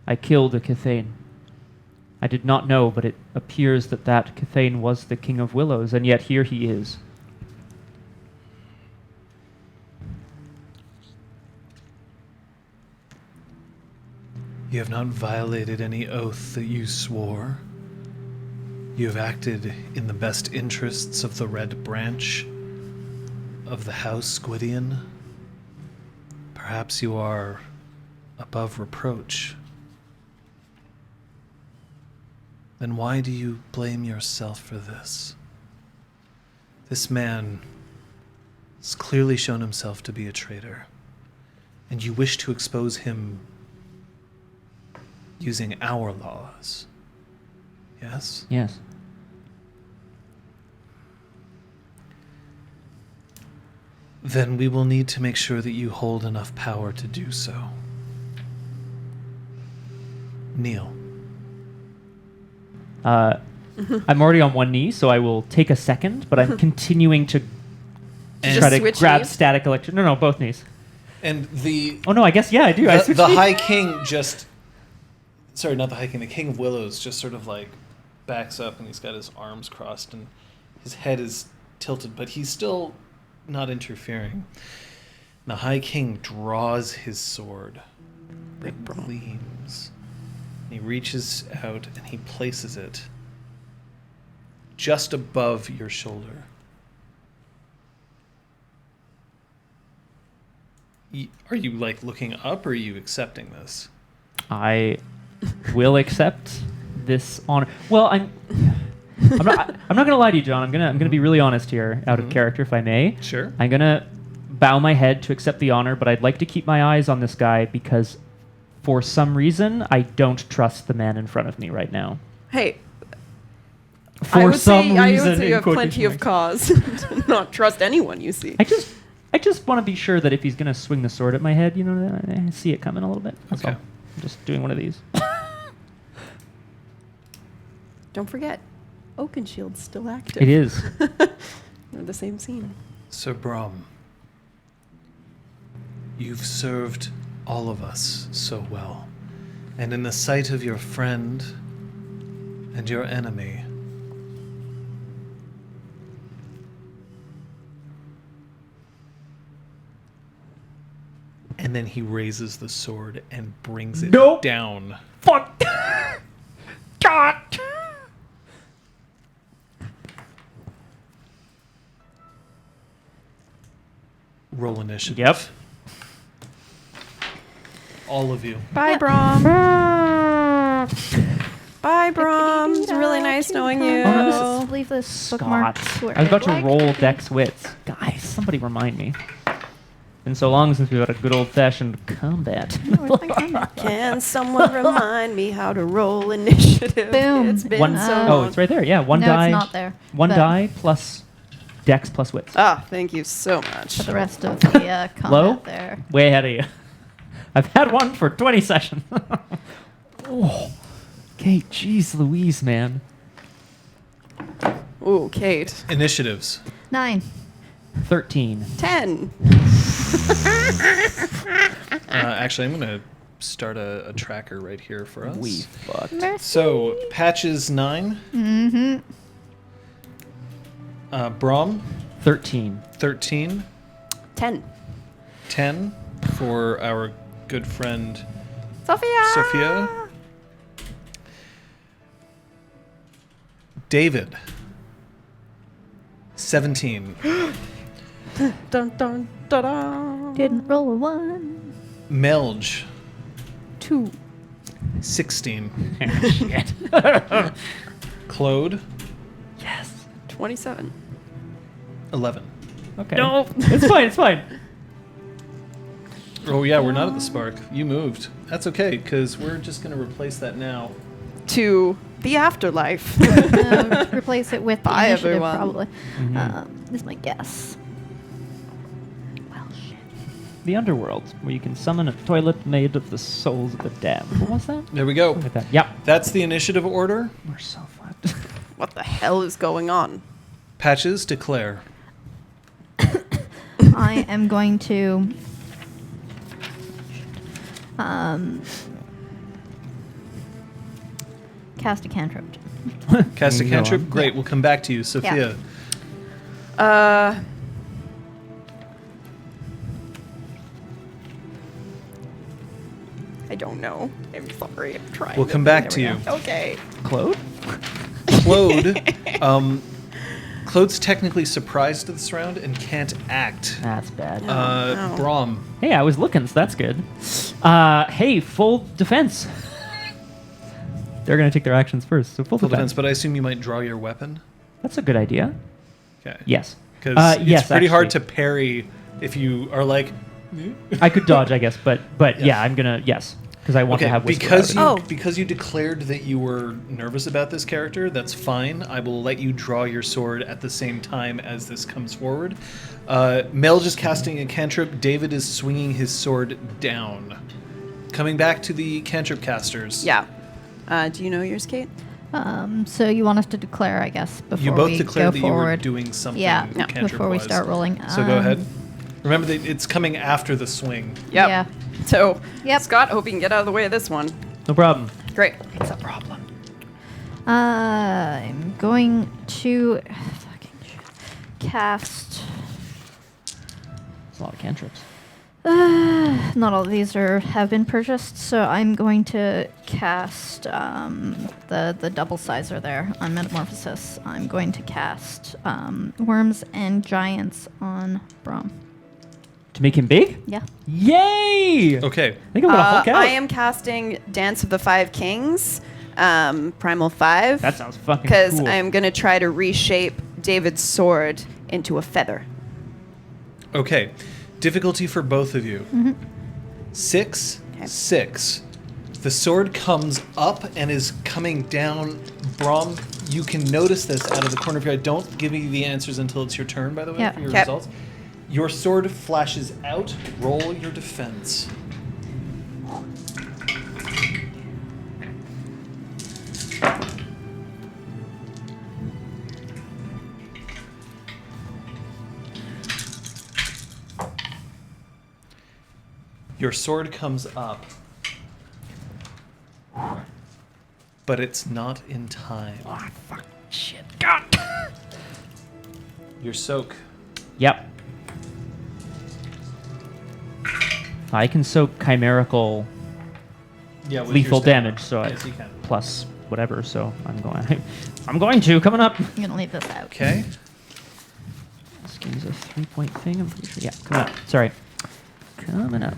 I killed a Cathane. I did not know, but it appears that Cathane was the King of Willows, and yet here he is. You have not violated any oath that you swore. You have acted in the best interests of the Red Branch of the House Squidian. Perhaps you are above reproach. Then why do you blame yourself for this? This man has clearly shown himself to be a traitor, and you wish to expose him using our laws. Yes? Yes. Then we will need to make sure that you hold enough power to do so. Neale. I'm already on one knee, so I will take a second, but I'm continuing to try to grab knees? static electric. No, both knees. And the Oh no, I guess I do. I switched the knees. High King just... Sorry, not the High King. The King of Willows just sort of like backs up and he's got his arms crossed and his head is tilted, but he's still not interfering. The High King draws his sword. It gleams. He reaches out and he places it just above your shoulder. Are you like looking up or are you accepting this? I will accept this honor. Well, I'm not gonna lie to you, John. I'm gonna be really honest here, out of character, if I may. Sure. I'm gonna bow my head to accept the honor, but I'd like to keep my eyes on this guy because, for some reason, I don't trust the man in front of me right now. Hey, For I would some say reason, you have in plenty of quotation cause to not trust anyone you see. I just want to be sure that if he's gonna swing the sword at my head, I see it coming a little bit. That's Okay. all. I'm just doing one of these. Don't forget, Oakenshield's still active. It is. They're the same scene. Sir Braum, you've served all of us so well, and in the sight of your friend and your enemy, and then he raises the sword and brings it Nope. down. Fuck. God. Roll initiative. Yep. All of you. Bye, Braum. Bye, Braum. It's really nice knowing you. Oh, no, Just leave this bookmark. Scott. I was about to roll Dex Wits. Guys, somebody remind me. Been so long since we've had a good old-fashioned combat. Can someone remind me how to roll initiative? Boom. It's been One, so oh, long. it's right there. Yeah, one No, die. it's not there. One but die plus Dex plus Wits. Ah, thank you so much. For the rest of the combat Low? there. Way ahead of you. I've had one for 20 sessions. Oh, Kate, jeez Louise, man. Ooh, Kate. Initiatives. 9. 13. 10. Actually, I'm going to start a tracker right here for us. We fucked. So, Patches 9. Mm-hmm. Braum, 13. 13. 10. 10 for our good friend Sophia. David, 17. Dun, dun, da, da. Didn't roll a 1. Melge, 2. 16. Shit. Claude, Yes. 27. 11. Okay. No. It's fine, it's fine. Oh, yeah, we're not at the spark. You moved. That's okay, because we're just going to replace that now. To the afterlife. Replace it with the Bye, initiative, everyone. probably. Mhm. Is my guess. Well, shit. The underworld, where you can summon a toilet made of the souls of the damned. What was that? There we go. Look at that. Yep. That's the initiative order. We're so fucked. What the hell is going on? Patches, declare. I am going to cast a cantrip. Cast a You can go cantrip. on. Great. We'll come back to you, Sophia. I don't know. I'm sorry. I'm trying. We'll come back to There you. we go. Okay. Claude? Claude. Claude's technically surprised this round and can't act. That's bad. no. Braum. Hey, I was looking, so that's good. Hey, full defense. They're going to take their actions first, so full Full defense. defense, but I assume you might draw your weapon. That's a good idea. Okay. Yes. Because it's yes, pretty hard actually. to parry if you are like. I could dodge, I guess, but Yeah. yeah, I'm going to, yes. Because I want to have Whisper because out. because you declared that you were nervous about this character, that's fine. I will let you draw your sword at the same time as this comes forward. Melge is casting a cantrip. David is swinging his sword down. Coming back to the cantrip casters. Yeah. Do you know yours, Kate? So you want us to declare, I guess, before You both we declared go that you were forward. doing something. Yeah, cantrip-wise. before we start rolling. So go ahead. Remember that it's coming after the swing. Yep. Yeah. So, Yep. Scott, hope you can get out of the way of this one. No problem. Great. It's a problem. I'm going to cast. It's a lot of cantrips. Not all of these have been purchased, so I'm going to cast the double sizer there on Metamorphosis. I'm going to cast Worms and Giants on Braum. To make him big? Yeah. Yay! Okay. I think I'm going to Hulk out. I am casting Dance of the Five Kings, Primal 5. That sounds fucking Because cool. I'm going to try to reshape David's sword into a feather. Okay. Difficulty for both of you. 6, Okay. 6. The sword comes up and is coming down. Braum, you can notice this out of the corner of your eye. Don't give me the answers until it's your turn, by the way, Yeah. for your Okay. results. Your sword flashes out. Roll your defense. Your sword comes up, but it's not in time. Oh, fuck. Shit. God. Your soak. Yep. I can soak chimerical Yeah, with lethal your stamina. damage, so Yes, you can. plus whatever. So I'm going to coming up. I'm going to leave this out. Okay. This game's a 3-point thing. I'm pretty sure. Yeah, coming up. Sorry, coming up.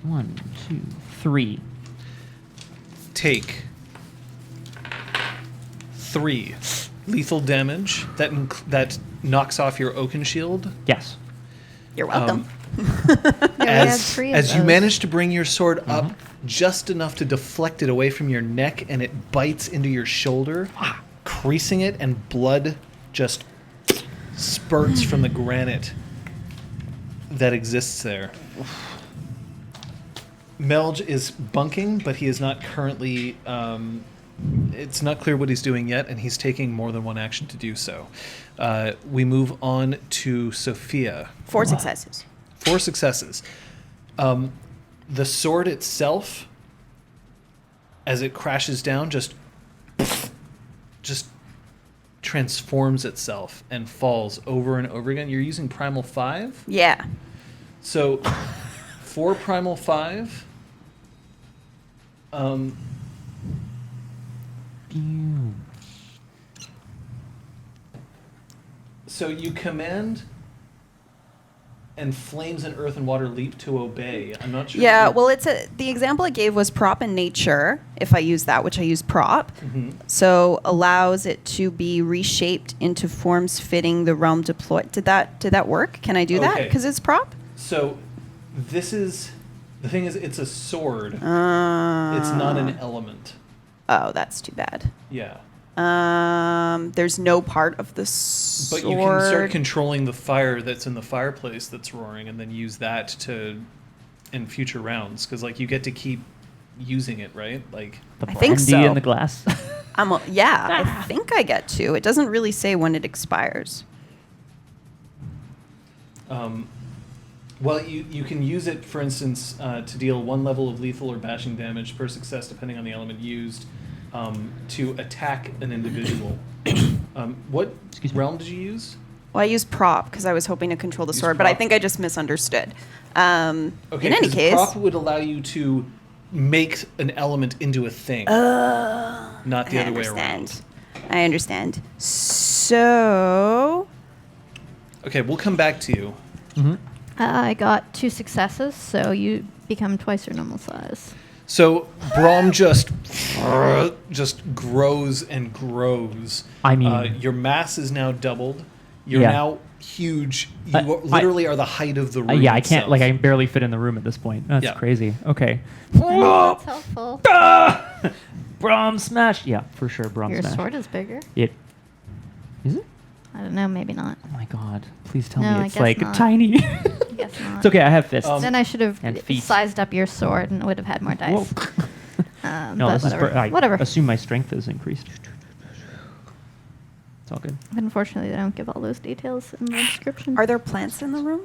One, 2, 3. Take 3 lethal damage that knocks off your Oaken Shield. Yes. You're welcome. Yeah, we had As 3 of you those. manage to bring your sword up just enough to deflect it away from your neck, and it bites into your shoulder, creasing it, and blood just spurts from the granite that exists there. Melge is bunking, but he is not currently. It's not clear what he's doing yet, and he's taking more than one action to do so. We move on to Sophia. 4 successes. 4 successes. The sword itself, as it crashes down, just transforms itself and falls over and over again. You're using Primal 5? Yeah. So, for Primal 5, so you command, and flames and earth and water leap to obey. I'm not sure. Yeah, well, the example I gave was prop in nature, if I use that, which I use prop. So allows it to be reshaped into forms fitting the realm deployed. Did that work? Can I do that? Okay. Because it's prop? So, this is the thing. Is it's a sword. It's not an element. Oh, that's too bad. Yeah. There's no part of the sword. But you can start controlling the fire that's in the fireplace that's roaring, and then use that to in future rounds because like you get to keep using it, right? Like The I think brandy so. in the glass. I think I get to. It doesn't really say when it expires. Well, you can use it, for instance, to deal 1 level of lethal or bashing damage per success, depending on the element used, to attack an individual. What realm did you use? Well, I used prop because I was hoping to control the Use sword, but I prop. think I just misunderstood. Okay, in any 'cause case, prop would allow you to make an element into a thing, not the other way around. I understand. So, Okay, we'll come back to you. I got 2 successes, so you become twice your normal size. So Braum just grows and grows. I mean, your mass is now doubled. You're Yeah. now huge. You literally are the height of the room. yeah, I itself. can't. Like, I barely fit in the room at this point. That's Yeah. crazy. Okay. That's helpful. Braum smash. Yeah, for sure. Braum Your smash. sword is bigger. It is it? I don't know, maybe not. Oh my god! Please tell No, me I it's guess like not. tiny. I guess not. It's okay. I have fists. Then I should have And feet. sized up your sword and would have had more dice. Whoa. But No, this whatever. is. I Whatever. assume my strength is increased. It's all good. Unfortunately, they don't give all those details in the description. are there plants in the room?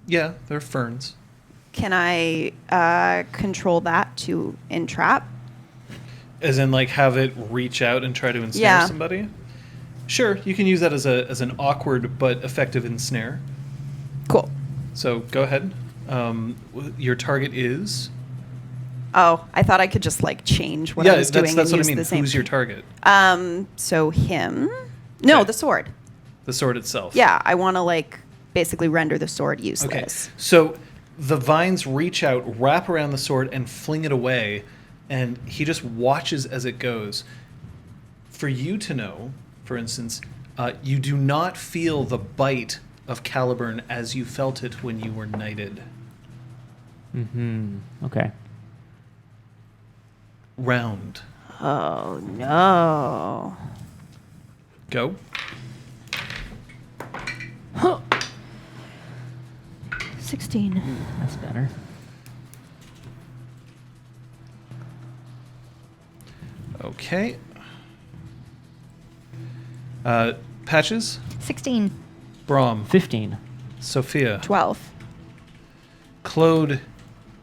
Yeah, they're ferns. Can I control that to entrap? As in, like, have it reach out and try to ensnare Yeah. somebody? Sure, you can use that as an awkward but effective ensnare. Cool. So go ahead. Your target is... Oh, I thought I could just like change what I was doing that's and what use I mean. the same. Who's your target? So him? No, Okay. the sword. The sword itself. Yeah, I want to like basically render the sword useless. Okay. So the vines reach out, wrap around the sword, and fling it away, and he just watches as it goes. For you to know, for instance, you do not feel the bite of Caliburn as you felt it when you were knighted. Okay. Round. Oh no. Go. 16. That's better. Okay. Patches. 16. Braum. 15. Sophia. 12. Claude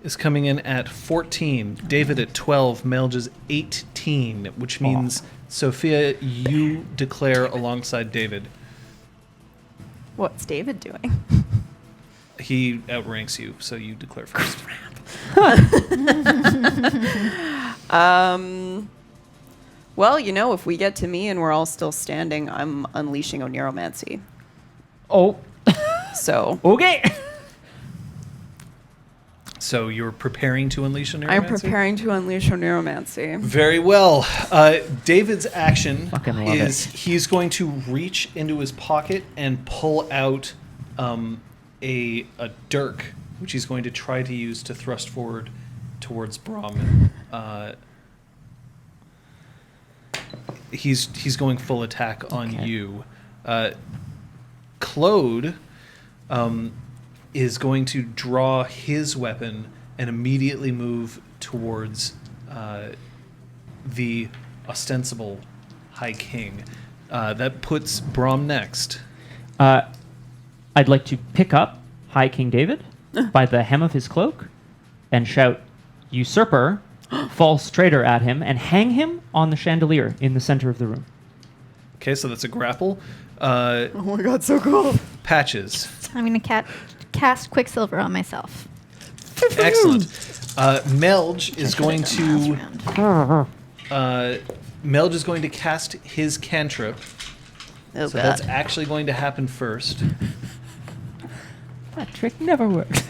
is coming in at 14. David at 12. Melge is 18, which means, Sophia, you declare alongside David. What's David doing? He outranks you, so you declare first. Well, you know, if we get to me and we're all still standing, I'm unleashing on neuromancy. Oh. So Okay. So you're preparing to unleash a neuromancy? I'm preparing to unleash on neuromancy. Very well. David's action Fucking love is it. he's going to reach into his pocket and pull out a dirk, which he's going to try to use to thrust forward towards Braum. He's going full attack on Okay. you. Claude is going to draw his weapon and immediately move towards the ostensible High King. That puts Braum next. I'd like to pick up High King David by the hem of his cloak and shout, "Usurper, false traitor," at him and hang him on the chandelier in the center of the room. Okay, so that's a grapple. Oh my god, so cool. Patches. I'm going to cast Quicksilver on myself. Excellent. Melge is going Should've done last to round. Melge is going to cast his cantrip. Oh So god. that's actually going to happen first. That trick never works.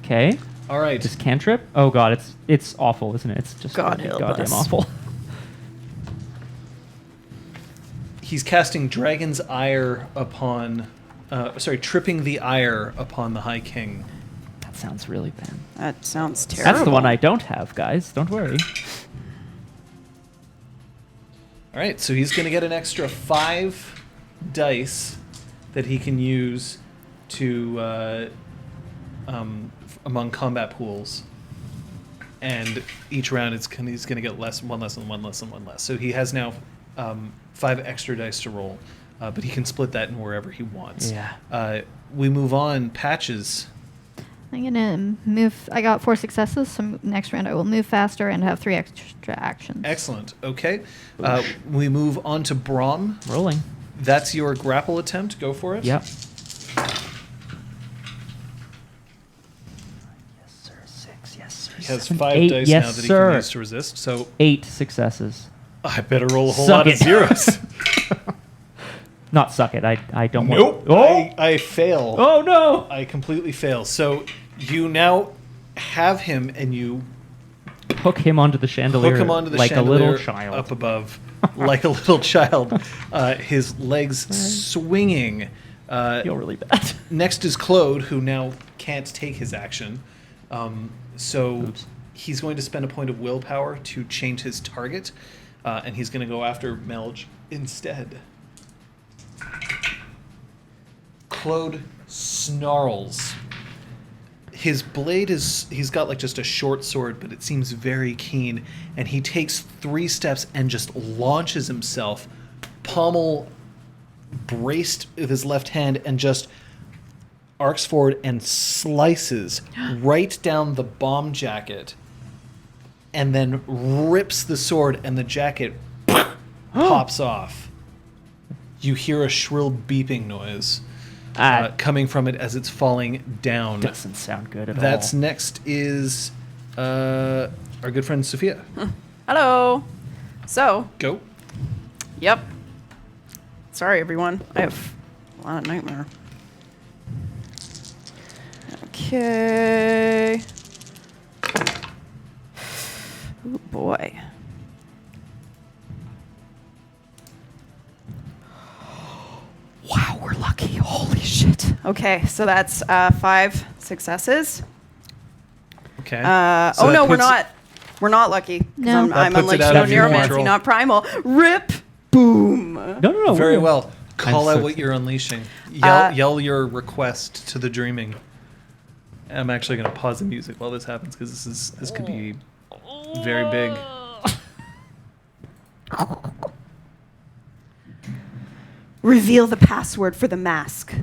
Okay. All right. This cantrip. Oh god, it's awful, isn't it? It's just God goddamn help us. awful. He's casting Dragon's Ire upon... tripping the ire upon the High King. That sounds really bad. That sounds terrible. That's the one I don't have, guys. Don't worry. All right, so he's going to get an extra 5 dice that he can use to among combat pools. And each round he's going to get one less. So he has now 5 extra dice to roll, but he can split that in wherever he wants. Yeah. We move on. Patches. I'm gonna move. I got 4 successes, so next round I will move faster and have 3 extra actions. Excellent. Okay. We move on to Braum. Rolling. That's your grapple attempt. Go for it. Yep. He has 5 8, dice yes, now that he sir. can use to resist. So 8 successes. I better roll a whole Suck lot of it. zeros. Not suck it. I don't Nope. want. I fail. Oh no! I completely fail. So you now have him, and you Hook him onto the chandelier. hook him onto the like chandelier a little child. up above, like a little child. His legs swinging. I feel really bad. Next is Claude, who now can't take his action. So Oops. he's going to spend a point of willpower to change his target, and he's going to go after Melge instead. Claude snarls. His blade he's got like just a short sword, but it seems very keen, and he takes 3 steps and just launches himself, pommel braced with his left hand, and just arcs forward and slices right down the bomb jacket, and then rips the sword, and the jacket pops off. You hear a shrill beeping noise coming from it as it's falling down. Doesn't sound good at all. That's next is our good friend Sophia. Hello. So, Go. yep. Sorry, everyone. I have a lot of nightmare. Okay. Oh boy. Wow, we're lucky. Holy shit. Okay, so that's 5 successes. Okay. Oh no, we're not. We're not lucky. 'Cause No. That I'm puts it unleashed out no of your neuromancy, control. not primal. Rip. Boom. No. Very we're- well. Call I'm out so what you're unleashing. Uh, Yell your request to the dreaming. I'm actually going to pause the music while this happens because this could be very big. Reveal the password for the mask.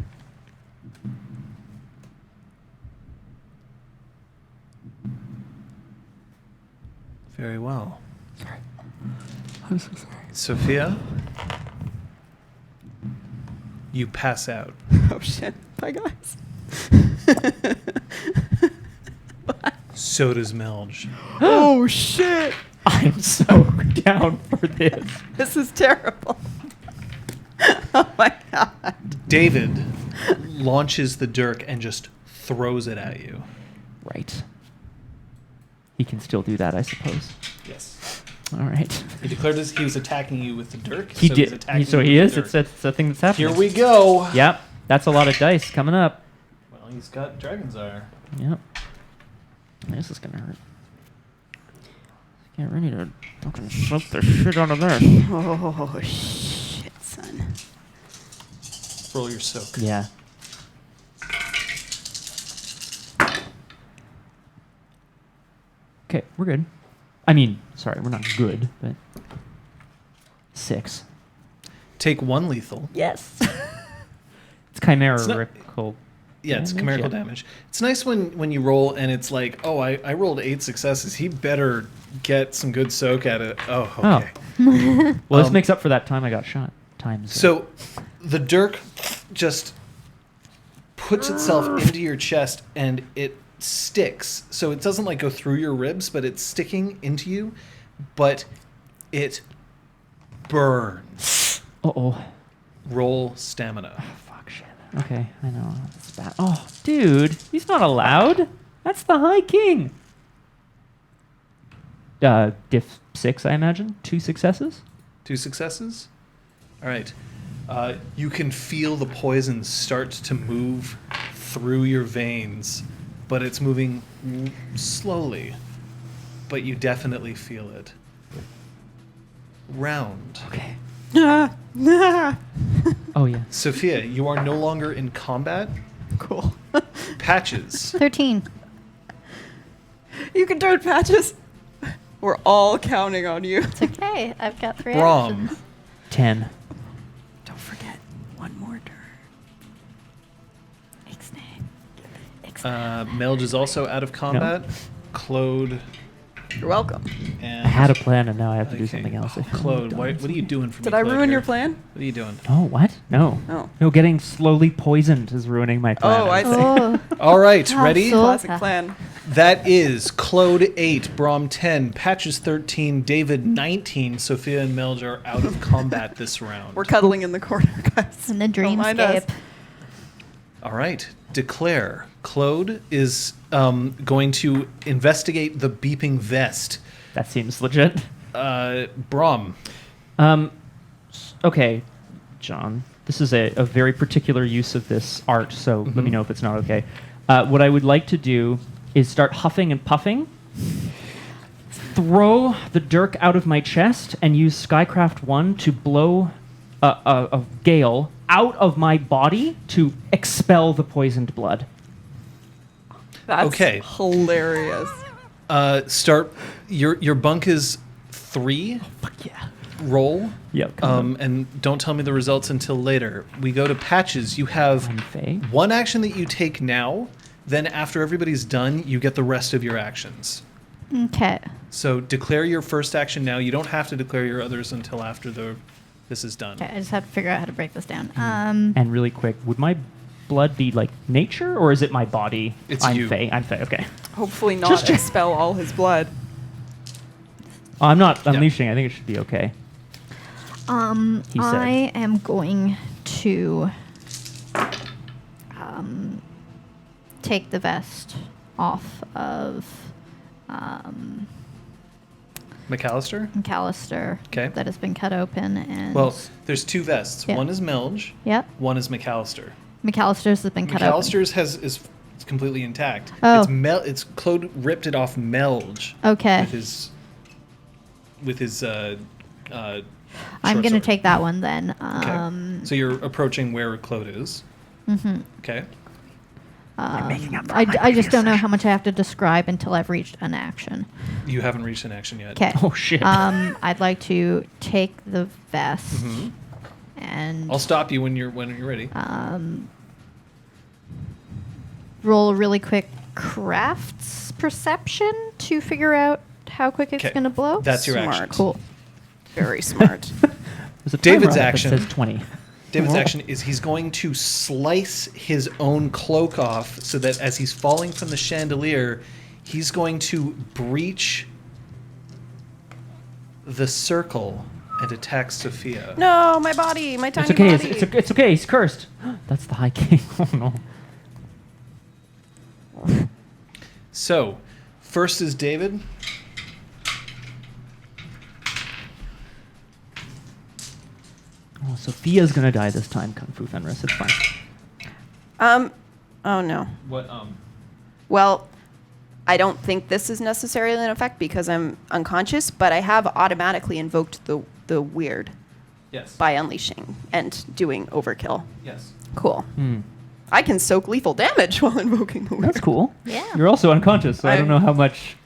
Very well. I'm so sorry. Sophia, you pass out. Oh shit. Bye guys. So does Melge. Oh shit. I'm so down for this. This is terrible. Oh my god. David launches the dirk and just throws it at you. Right. He can still do that, I suppose. Yes. All right. He declared he was attacking you with the dirk. He so did. He's attacking So you he with is. the dirk. It's a thing that's happening. Here we go. Yep. That's a lot of dice coming up. Well, he's got Dragon's Ire. Yep. This is gonna hurt. Get ready to fucking slip the shit out of this. Oh shit, son. Roll your soak. Yeah. Okay, we're good. I mean, sorry, we're not good, but 6. Take 1 lethal. Yes. It's chimerical. Yeah, it's Damage, chimerical yeah. damage. It's nice when you roll and it's like, oh, I rolled 8 successes. He better get some good soak at it. Oh, okay. Well, this makes up for that time I got shot. Times. So the dirk just puts itself into your chest and it sticks. So it doesn't like go through your ribs, but it's sticking into you, but it burns. Uh-oh. Roll stamina. Fuck shit. Okay, I know. That's bad. Oh, dude. He's not allowed. That's the High King. Diff 6, I imagine. 2 successes. 2 successes? All right. You can feel the poison start to move through your veins, but it's moving slowly. But you definitely feel it. Round. Okay. Oh, yeah. Sophia, you are no longer in combat. Cool. Patches. 13. You can do it, Patches. We're all counting on you. It's okay. I've got 3 Braum. actions. 10. Don't forget, one more turn. Melge is also out of combat. Claude. You're welcome. And I had a plan, and now I have to do Okay. something else. Claude, what are you doing for me? Did I Claude, ruin here? your plan? What are you doing? Oh, what? No. Oh. No, getting slowly poisoned is ruining my plan. Oh, I see. Oh, All right, How ready? so- Classic plan. That is Claude 8, Braum 10, Patches 13, David 19. Sophia and Melge are out of combat this round. We're cuddling in the corner, guys. in the Don't mind us. dreamscape. All right, declare. Claude is going to investigate the beeping vest. That seems legit. Braum. Okay, John. This is a very particular use of this art, so let me know if it's not okay. What I would like to do is start huffing and puffing, throw the dirk out of my chest, and use Skycraft 1 to blow a gale out of my body to expel the poisoned blood. That's Okay. hilarious. Start. Your bunk is 3. Fuck yeah. Roll. Yep. And don't tell me the results until later. We go to Patches. You have Unfey. one action that you take now. Then after everybody's done, you get the rest of your actions. Okay. So declare your first action now. You don't have to declare your others until after this is done. Okay, I just have to figure out how to break this down. And really quick, would my blood be like nature, or is it my body? It's I'm you. Fey. I'm Fey. Okay. Hopefully not Just check. expel all his blood. Oh, I'm not unleashing. I think it should be okay. He said. I am going to take the vest off of McAllister? McAllister 'Kay. that has been cut open, and Well, there's 2 vests. Yeah. One is Melge. yep, One is McAllister. McAllister's has been cut open. McAllister's is completely intact. Oh. It's Claude ripped it off Melge Okay, with his I'm short going to sword. take that one then. Okay. So you're approaching where Claude is. Mhm. Okay. I just don't know how much I have to describe until I've reached an action. You haven't reached an action yet. Okay. Oh shit. I'd like to take the vest Mhm. and I'll stop you when you're ready. roll a really quick crafts perception to figure out how quick it's 'Kay. going to blow. That's your Smart. action. Cool. Very smart. There's a David's timer that action. says 20. David's action is he's going to slice his own cloak off so that as he's falling from the chandelier, he's going to breach the circle and attack Sophia. No, my body, my tiny It's okay. body. It's okay. He's cursed. That's the High King. Oh no. So, first is David. Oh, Sophia's gonna die this time, Kung Fu Fenris. It's fine. Oh no. What? Well, I don't think this is necessarily in effect because I'm unconscious, but I have automatically invoked the weird Yes. by unleashing and doing overkill. Yes. Cool. Hmm. I can soak lethal damage while invoking the weird. That's cool. Yeah. You're also unconscious, so I don't I- know how much.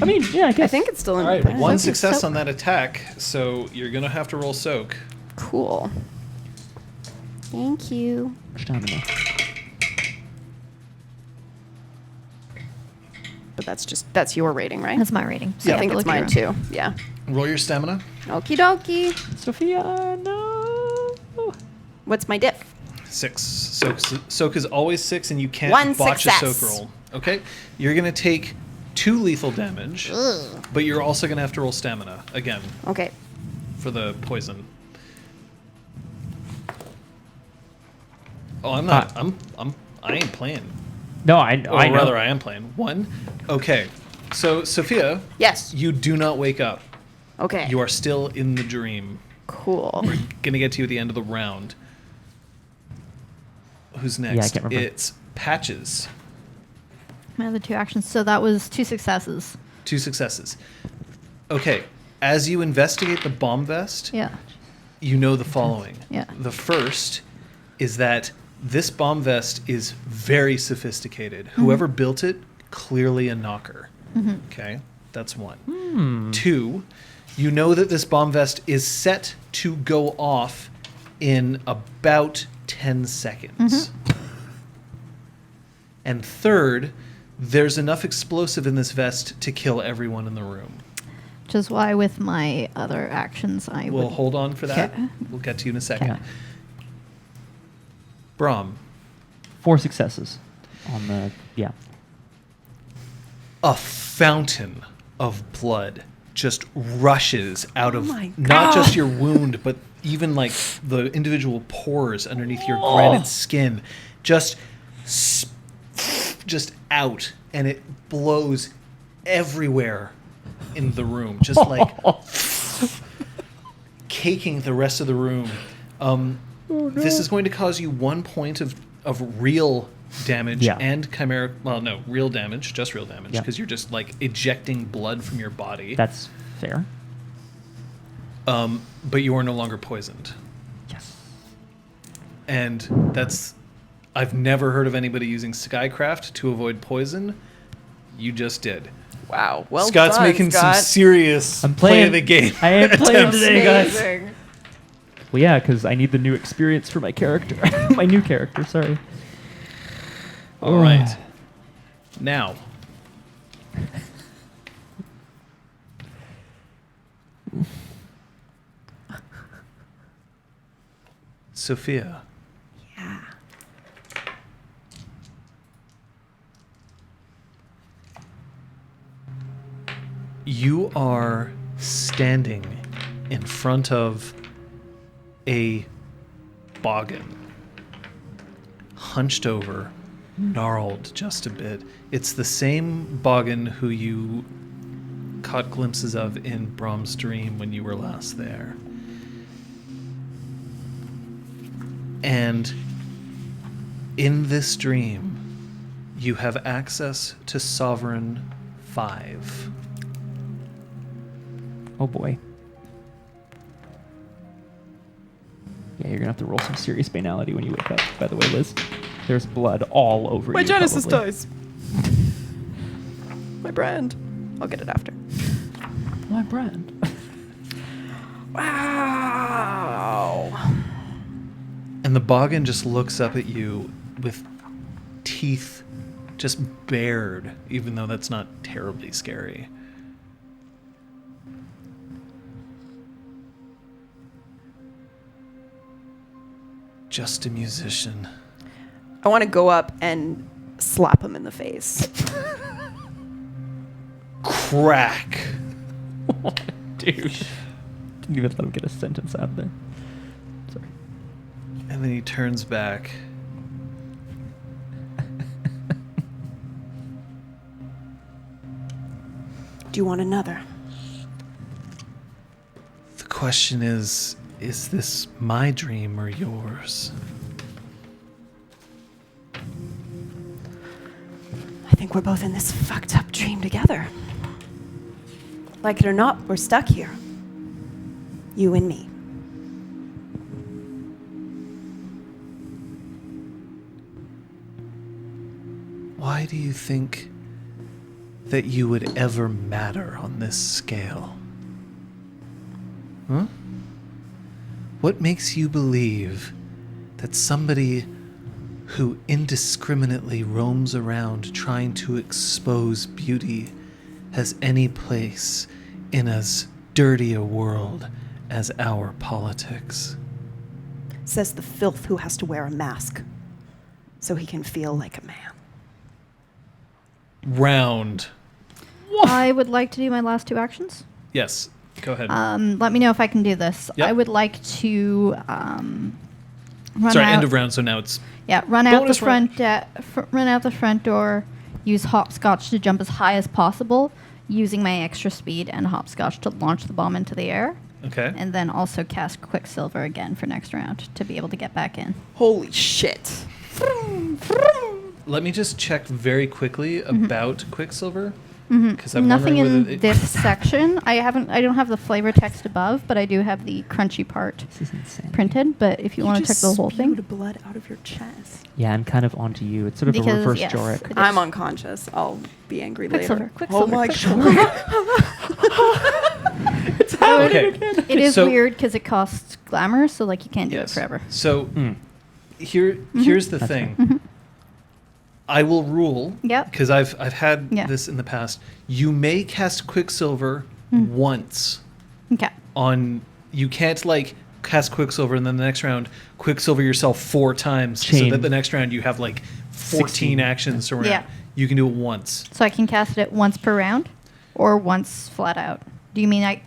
I mean, yeah, I guess. I think it's still in All right. effect. One Soak is success soak. on that attack, so you're gonna have to roll soak. Cool. Thank you. Stamina. But that's your rating, right? That's my rating. I you think have it's to look mine at your too. Yeah. Roll your stamina. Okie dokie. Sophia, no. What's my diff? 6. Soak is always 6, and you can't One botch a success. soak roll. Okay. You're gonna take 2 lethal damage, but you're also gonna have to roll stamina again Okay. for the poison. Oh, I'm not. I ain't playing. No, I Or know. rather, I am playing. 1. Okay. So, Sophia, Yes. you do not wake up. Okay. You are still in the dream. cool. Gonna get to you at the end of the round. Who's next? I can't remember. It's Patches. My other 2 actions. So that was 2 successes. 2 successes. Okay. As you investigate the bomb vest, Yeah. you know the following. Yeah. The first is that this bomb vest is very sophisticated. Whoever built it, clearly a knocker. Okay, that's one. 2, you know that this bomb vest is set to go off in about 10 seconds. And 3rd, there's enough explosive in this vest to kill everyone in the room. Which is why with my other actions We'll hold on for that. Okay. We'll get to you in a second. Okay. Braum. 4 successes on the, A fountain of blood just rushes out of my not just your wound, but even like the individual pores underneath your granite skin. Just out, and it blows everywhere in the room, just like caking the rest of the room. This is going to cause you 1 point of real damage and chimeric. Well, no, real damage, just real damage, because you're just like ejecting blood from your body. That's fair. But you are no longer poisoned. Yes. And that's. I've never heard of anybody using Skycraft to avoid poison. You just did. Wow. Well Scott's done, making Scott. some serious I'm play playing of the game. I am playing attempts. today, guys. Amazing. Well, yeah, because I need the new experience for my character. My new character, sorry. All right. Now. Sophia. Yeah. You are standing in front of a boggin, hunched over, gnarled just a bit. It's the same boggin who you caught glimpses of in Braum's dream when you were last there. And in this dream, you have access to Sovereign 5. Oh boy. Yeah, you're gonna have to roll some serious banality when you wake up, by the way, Liz. There's blood all over My you. Genesis probably. dies. My brand. I'll get it after. My brand. Wow. And the boggin just looks up at you with teeth just bared, even though that's not terribly scary. Just a musician. I want to go up and slap him in the face. Crack. Dude. Didn't even let him get a sentence out there. Sorry. And then he turns back. Do you want another? The question is this my dream or yours? I think we're both in this fucked up dream together. Like it or not, we're stuck here. You and me. Why do you think that you would ever matter on this scale? Huh? What makes you believe that somebody who indiscriminately roams around trying to expose beauty has any place in as dirty a world as our politics? Says the filth who has to wear a mask so he can feel like a man. Round. I would like to do my last 2 actions. Yes, go ahead. Let me know if I can do this. Yep. I would like to run Sorry, out. end of round, so now it's... Run out the bonus round. run out the front door. Use hopscotch to jump as high as possible, using my extra speed and hopscotch to launch the bomb into the air. Okay. And then also cast Quicksilver again for next round to be able to get back in. Holy shit. Let me just check very quickly about Quicksilver. Because I'm Nothing wondering in whether this section. I don't have the flavor text above, but I do have the crunchy part This is insane. printed. But if you want to check the whole thing, blood out of your chest. Yeah, and kind of onto you. It's sort of a Because, reverse yes, Jorik. it is. I'm unconscious. I'll be angry later. Quicksilver. Oh my Quicksilver. god. Okay. It is So- weird because it costs glamour, so like you can't do it Yes. forever. So Mm. here's the thing. I will rule. Yep. Because I've had Yeah. this in the past. You may cast Quicksilver once Okay. on. You can't like cast Quicksilver and then the next round Quicksilver yourself 4 times so Chain. that the next round you have like 14 16. actions around. Yeah. You can do it once. So I can cast it once per round, or once flat out. Do you mean I?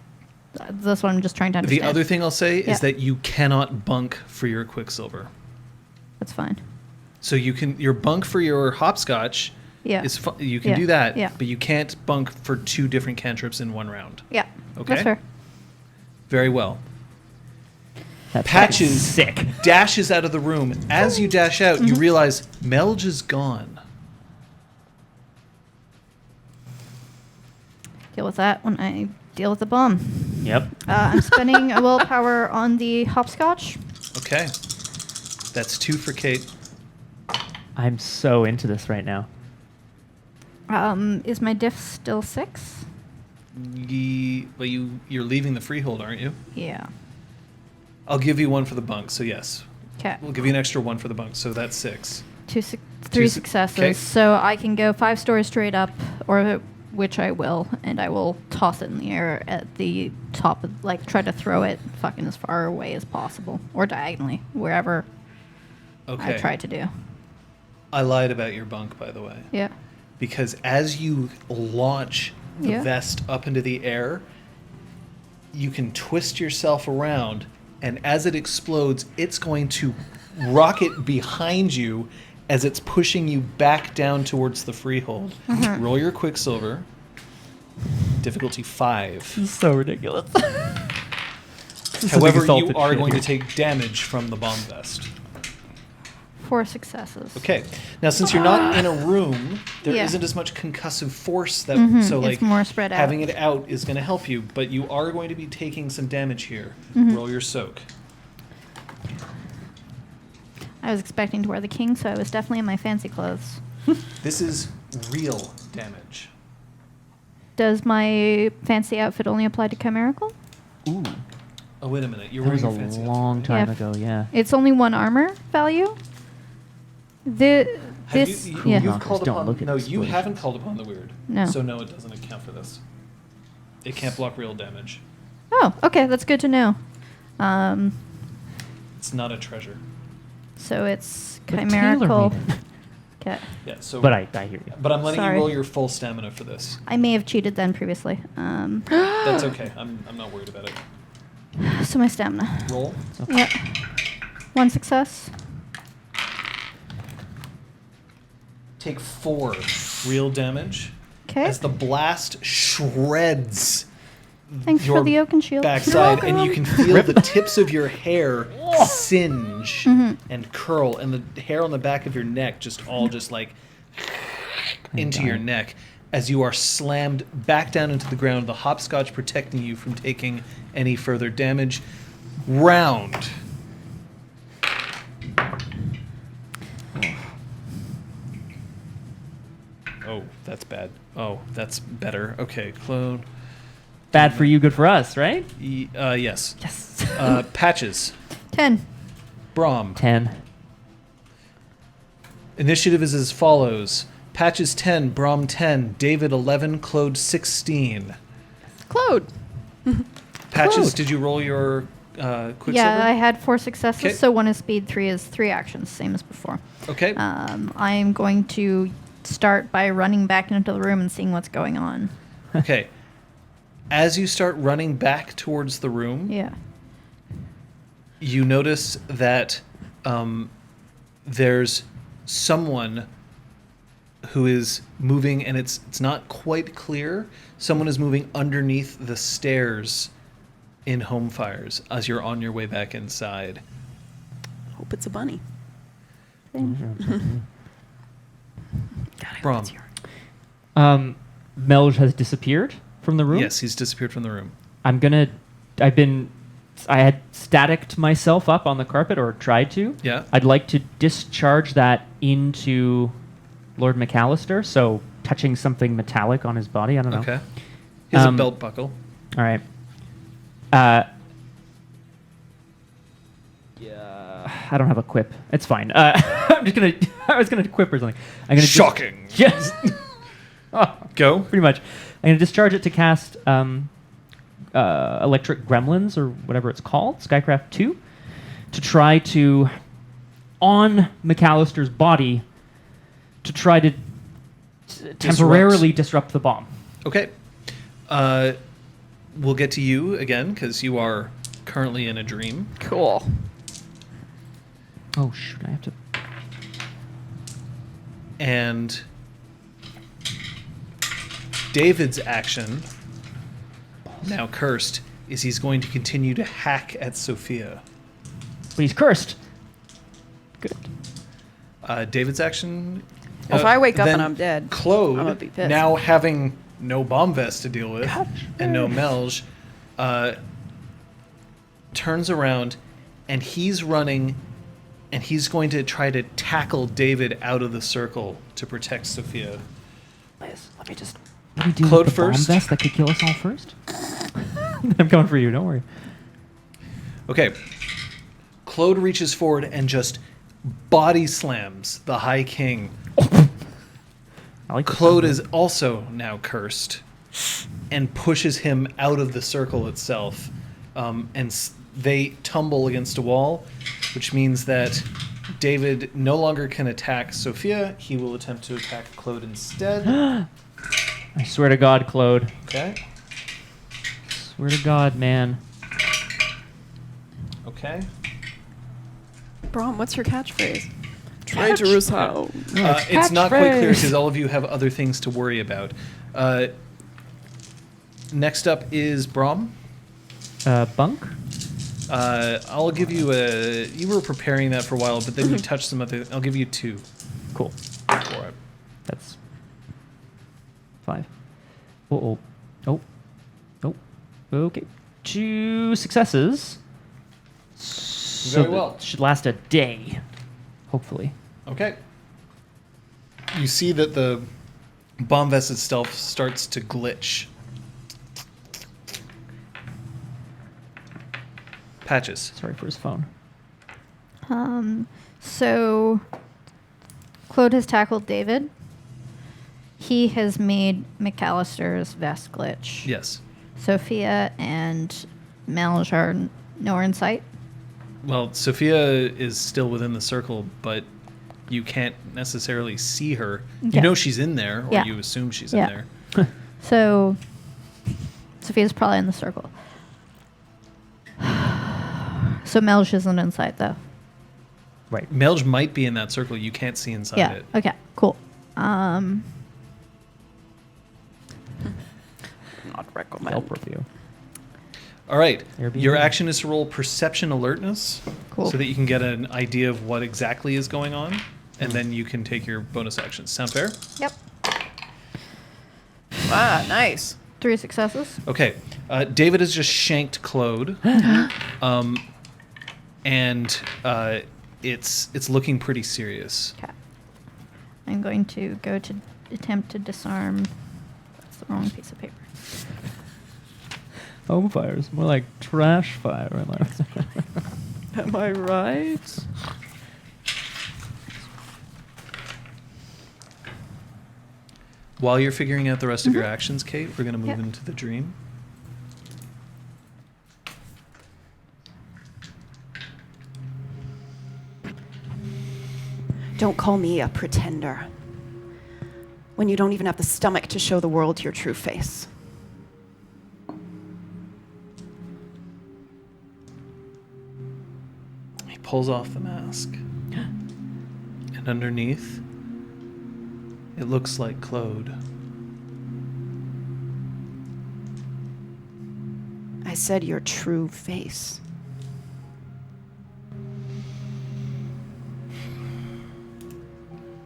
That's what I'm just trying to understand. The other thing I'll say Yeah. is that you cannot bunk for your Quicksilver. That's fine. So you can your bunk for your hopscotch Yeah. is you can Yeah. do that, Yeah. but you can't bunk for 2 different cantrips in 1 round. Yeah. Okay. That's fair. Very well. That's Patches sick. dashes out of the room. As you dash out, you realize Melge is gone. Deal with that when I deal with the bomb. Yep. I'm spending a willpower on the hopscotch. Okay. That's 2 for Kate. I'm so into this right now. Is my diff still 6? But you're leaving the freehold, aren't you? Yeah. I'll give you 1 for the bunk, so yes. Okay. We'll give you an extra 1 for the bunk, so that's 6. 3 successes. okay. So I can go 5 stories straight up, or which I will, and I will toss it in the air at the top of, like, try to throw it fucking as far away as possible, or diagonally, wherever Okay. I try to do. I lied about your bunk, by the way. Yeah. Because as you launch the Yeah. vest up into the air, you can twist yourself around, and as it explodes, it's going to rocket behind you as it's pushing you back down towards the freehold. Roll your Quicksilver. Difficulty 5. This is so ridiculous. However, you are going to take damage from the bomb vest. 4 successes. Okay. Now, since you're not in a room, there Yeah. not as much concussive force that so It's like more spread out. having it out is going to help you, but you are going to be taking some damage here. Roll your soak. I was expecting to wear the king, so I was definitely in my fancy clothes. This is real damage. Does my fancy outfit only apply to Chimerical? Ooh. Oh, wait a minute. You're That was a wearing fancy. long time Yeah. ago, yeah. It's only 1 armor value? Have This, you, yeah. You've Knockers called don't upon. look at No, you explosion. haven't called upon the weird. No. So no, it doesn't account for this. It can't block real damage. Oh, okay, that's good to know. It's not a treasure. So it's But Chimerical. tailor-made it. Okay. Yeah. So. But I hear you. But I'm letting Sorry. you roll your full stamina for this. I may have cheated then previously. That's okay. I'm not worried about it. So my stamina. Roll. Yep. 1 success. Take 4 real damage. Okay. As the blast shreds Thanks your for the Oaken Shield. backside, and you can feel the tips of your hair singe and curl, and the hair on the back of your neck just all just like into your neck as you are slammed back down into the ground, the hopscotch protecting you from taking any further damage. Round. Oh, that's bad. Oh, that's better. Okay, clone. Bad for you, good for us, right? Yes. Yes. Patches. 10. Braum. 10. Initiative is as follows. Patches 10, Braum 10, David 11, Claude 16. Claude. Patches, Claude. did you roll your Quicksilver? Yeah, I had 4 successes, Okay. so 1 is speed, 3 is 3 actions, same as before. Okay. I am going to start by running back into the room and seeing what's going on. Okay. As you start running back towards the room, Yeah. you notice that there's someone who is moving, and it's not quite clear. Someone is moving underneath the stairs in Home Fires as you're on your way back inside. Hope it's a bunny. Braum. Melge has disappeared from the room? Yes, he's disappeared from the room. I had staticked myself up on the carpet, or tried to. Yeah. I'd like to discharge that into Lord McAllister, so touching something metallic on his body. I don't know. Okay. He has a belt buckle. All right. I don't have a quip. It's fine. I was gonna quip or something. I'm gonna Shocking. Yes. Go. Pretty much. I'm gonna discharge it to cast Electric Gremlins, or whatever it's called, Skycraft 2, to try to, on McAllister's body, to try to temporarily disrupt the bomb. Okay. We'll get to you again, because you are currently in a dream. Cool. Oh, shoot, I have to... And David's action, now cursed, is he's going to continue to hack at Sophia. But he's cursed. Good. David's action... If I wake up then and I'm dead, Claude, I'm gonna be pissed. now having no bomb vest to deal with and no Melge, turns around and he's running, and he's going to try to tackle David out of the circle to protect Sophia. Liz, let me just... What do we do Claude with the first. bomb vest that could kill us all first? I'm coming for you, don't worry. Okay. Claude reaches forward and just body slams the High King. I like this Claude one. is also now cursed and pushes him out of the circle itself. They tumble against a wall, which means that David no longer can attack Sophia. He will attempt to attack Claude instead. I swear to God, Claude. Okay. Swear to God, man. Okay. Braum, what's your catchphrase? Traitorous hound. It's not quite clear because all of you have other things to worry about. Next up is Braum. Bunk? I'll give you a... You were preparing that for a while, but then you touched some other... I'll give you 2 Cool. for it. That's 5. Oh. Okay. 2 successes. So Very well. that should last a day. Hopefully. Okay. You see that the bomb vest itself starts to glitch. Patches. Sorry for his phone. So Claude has tackled David. He has made McAllister's vest glitch. Yes. Sophia and Melge are nowhere in sight. Well, Sophia is still within the circle, but you can't necessarily see her. Okay. You know she's in there, or Yeah. you assume she's Yeah. in there. So Sophia's probably in the circle. So Melge isn't in sight, though. Right. Melge might be in that circle. You can't see inside Yeah. it. Okay. Cool. Not recommend. Help review. All right. Airbnb. Your action is to roll perception alertness Cool. so that you can get an idea of what exactly is going on, and then you can take your bonus actions. Sound fair? Yep. Ah, nice. 3 successes. Okay. David has just shanked Claude. And it's looking pretty serious. Okay. I'm going to go to attempt to disarm. That's the wrong piece of paper. Home fire is more like trash fire. Am I right? While you're figuring out the rest of your actions, Kate, we're going to move Yep. into the dream. Don't call me a pretender when you don't even have the stomach to show the world your true face. He pulls off the mask. And underneath, it looks like Claude. I said your true face.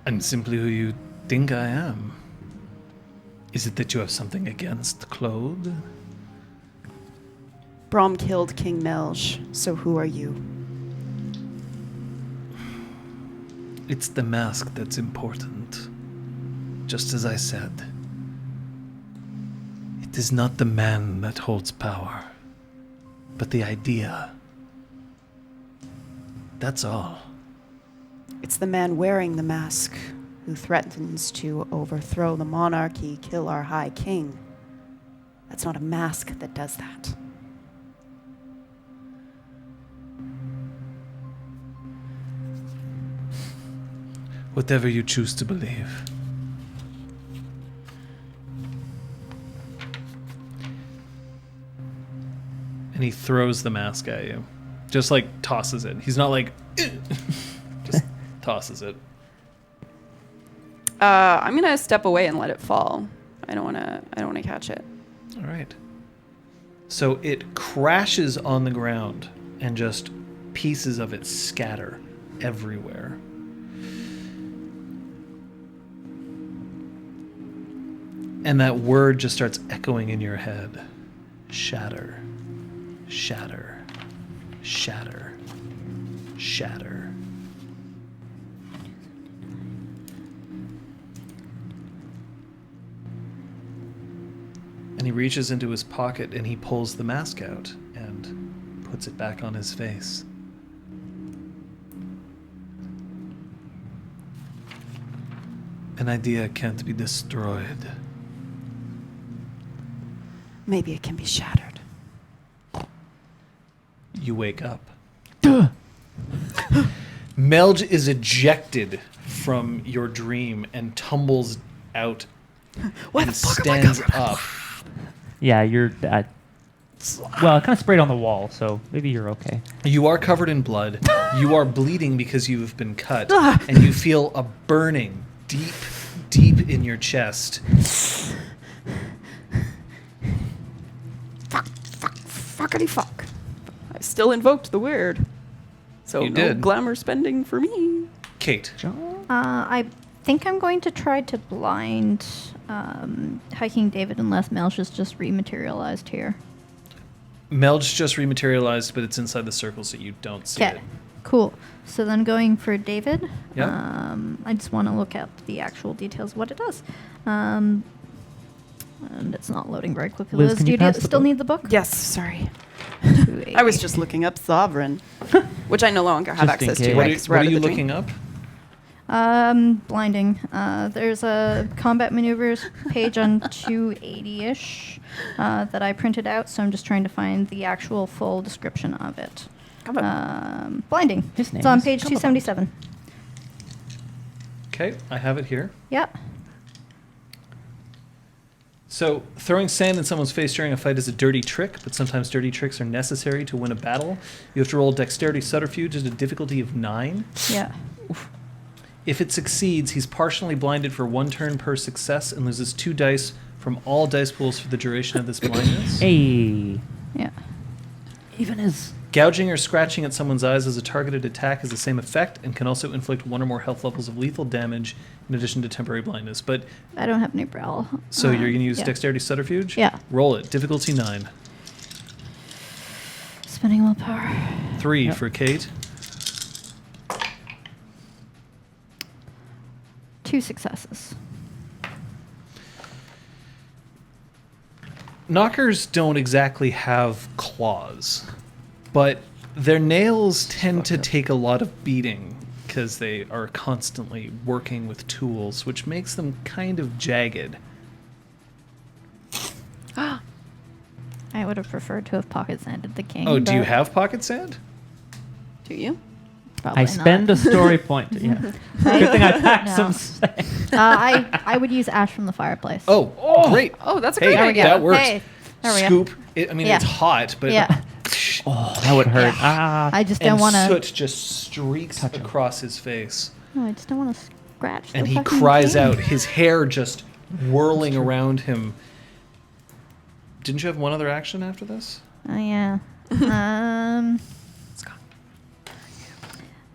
I'm simply who you think I am. Is it that you have something against Claude? Braum killed King Melge, so who are you? It's the mask that's important. Just as I said. It is not the man that holds power, but the idea. That's all. It's the man wearing the mask who threatens to overthrow the monarchy, kill our High King. That's not a mask that does that. Whatever you choose to believe. And he throws the mask at you. Just like tosses it. He's not like just tosses it. I'm gonna step away and let it fall. I don't wanna catch it. All right. So it crashes on the ground and just pieces of it scatter everywhere. And that word just starts echoing in your head. Shatter. Shatter. Shatter. Shatter. And he reaches into his pocket and he pulls the mask out and puts it back on his face. An idea can't be destroyed. Maybe it can be shattered. You wake up. Melge is ejected from your dream and tumbles out Why and the fuck stands am I covered? up. Yeah, you're... well, it kind of sprayed on the wall, so maybe you're okay. You are covered in blood. You are bleeding because you have been cut. And you feel a burning deep, deep in your chest. Fuckity fuck. I still invoked the word. So You no did. glamour spending for me. Kate. I think I'm going to try to blind Hiking David unless Melge is just rematerialized here. Melge just rematerialized, but it's inside the circle, so you don't see it. Okay, cool. So then going for David, Yep. I just want to look at the actual details of what it does. And it's not loading very quickly. Liz, Liz, can do you you pass the still book? need the book? Yes, sorry. 280. I was just looking up Sovereign, which I no longer have Just in access case. to. What right, are, 'cause we're what out are of you the dream. looking up? Blinding. There's a combat maneuvers page on 280-ish that I printed out, so I'm just trying to find the actual full description of it. Blinding. His name It's on is page Cumberbatch. 277. Okay, I have it here. Yep. So, throwing sand in someone's face during a fight is a dirty trick, but sometimes dirty tricks are necessary to win a battle. You have to roll dexterity subterfuge at a difficulty of 9. Yeah. If it succeeds, he's partially blinded for 1 turn per success and loses 2 dice from all dice pools for the duration of this blindness. Hey. Yeah. Even his... Gouging or scratching at someone's eyes as a targeted attack has the same effect and can also inflict 1 or more health levels of lethal damage in addition to temporary blindness. But I don't have any brow. so you're going to use yeah. dexterity subterfuge? Yeah. Roll it. Difficulty 9. Spending willpower. 3 Yep. for Kate. 2 successes. Knockers don't exactly have claws, but their nails tend to take a lot of beating because they are constantly working with tools, which makes them kind of jagged. I would have preferred to have pocket sanded the king. Oh, do you but have pocket sand? Do you? probably I spend not. a story point. Yeah. Good thing I packed No. some sand. I would use ash from the fireplace. Oh, great. Oh, that's a Hey, great There we idea. go. that works. Hey, there we go. Scoop. I mean, Yeah. it's hot, but Yeah. Oh, that would hurt. Yeah. Ah. I just and don't want to. soot just streaks across his face. I just don't want to scratch. And the he fucking cries king. out, his hair just whirling around him. Didn't you have one other action after this? Oh yeah.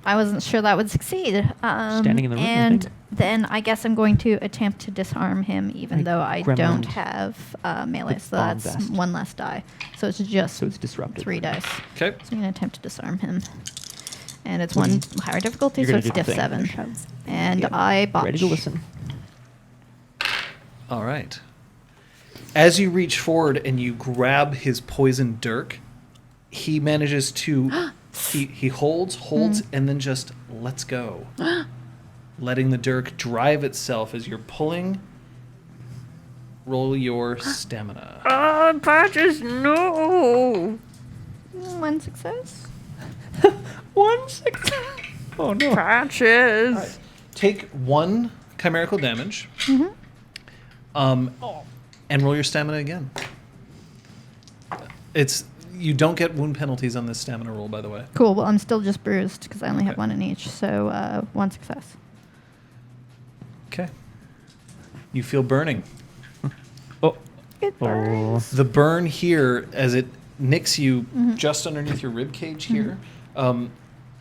I wasn't sure that would succeed. Standing in the room, I and think. then I guess I'm going to attempt to disarm him, even Like though I gremlin. don't have melee. So bomb that's vest. 1 less die. So it's just So it's disrupted. 3 dice. Okay. So I'm going to attempt to disarm him. And it's 1 higher difficulty, You're so gonna it's do the diff thing. 7. And Yep. I botch. Ready to listen. All right. As you reach forward and you grab his poisoned dirk, he manages to he holds, and then just lets go. Letting the dirk drive itself as you're pulling. Roll your stamina. Patches, no. 1 success. 1 success. Oh no. Patches. All right. Take 1 chimerical damage. And roll your stamina again. You don't get wound penalties on this stamina roll, by the way. Cool. Well, I'm still just bruised because I only have Okay. 1 in each. So 1 success. Okay. You feel burning. Oh. It burns. The burn here, as it nicks you just underneath your rib cage here,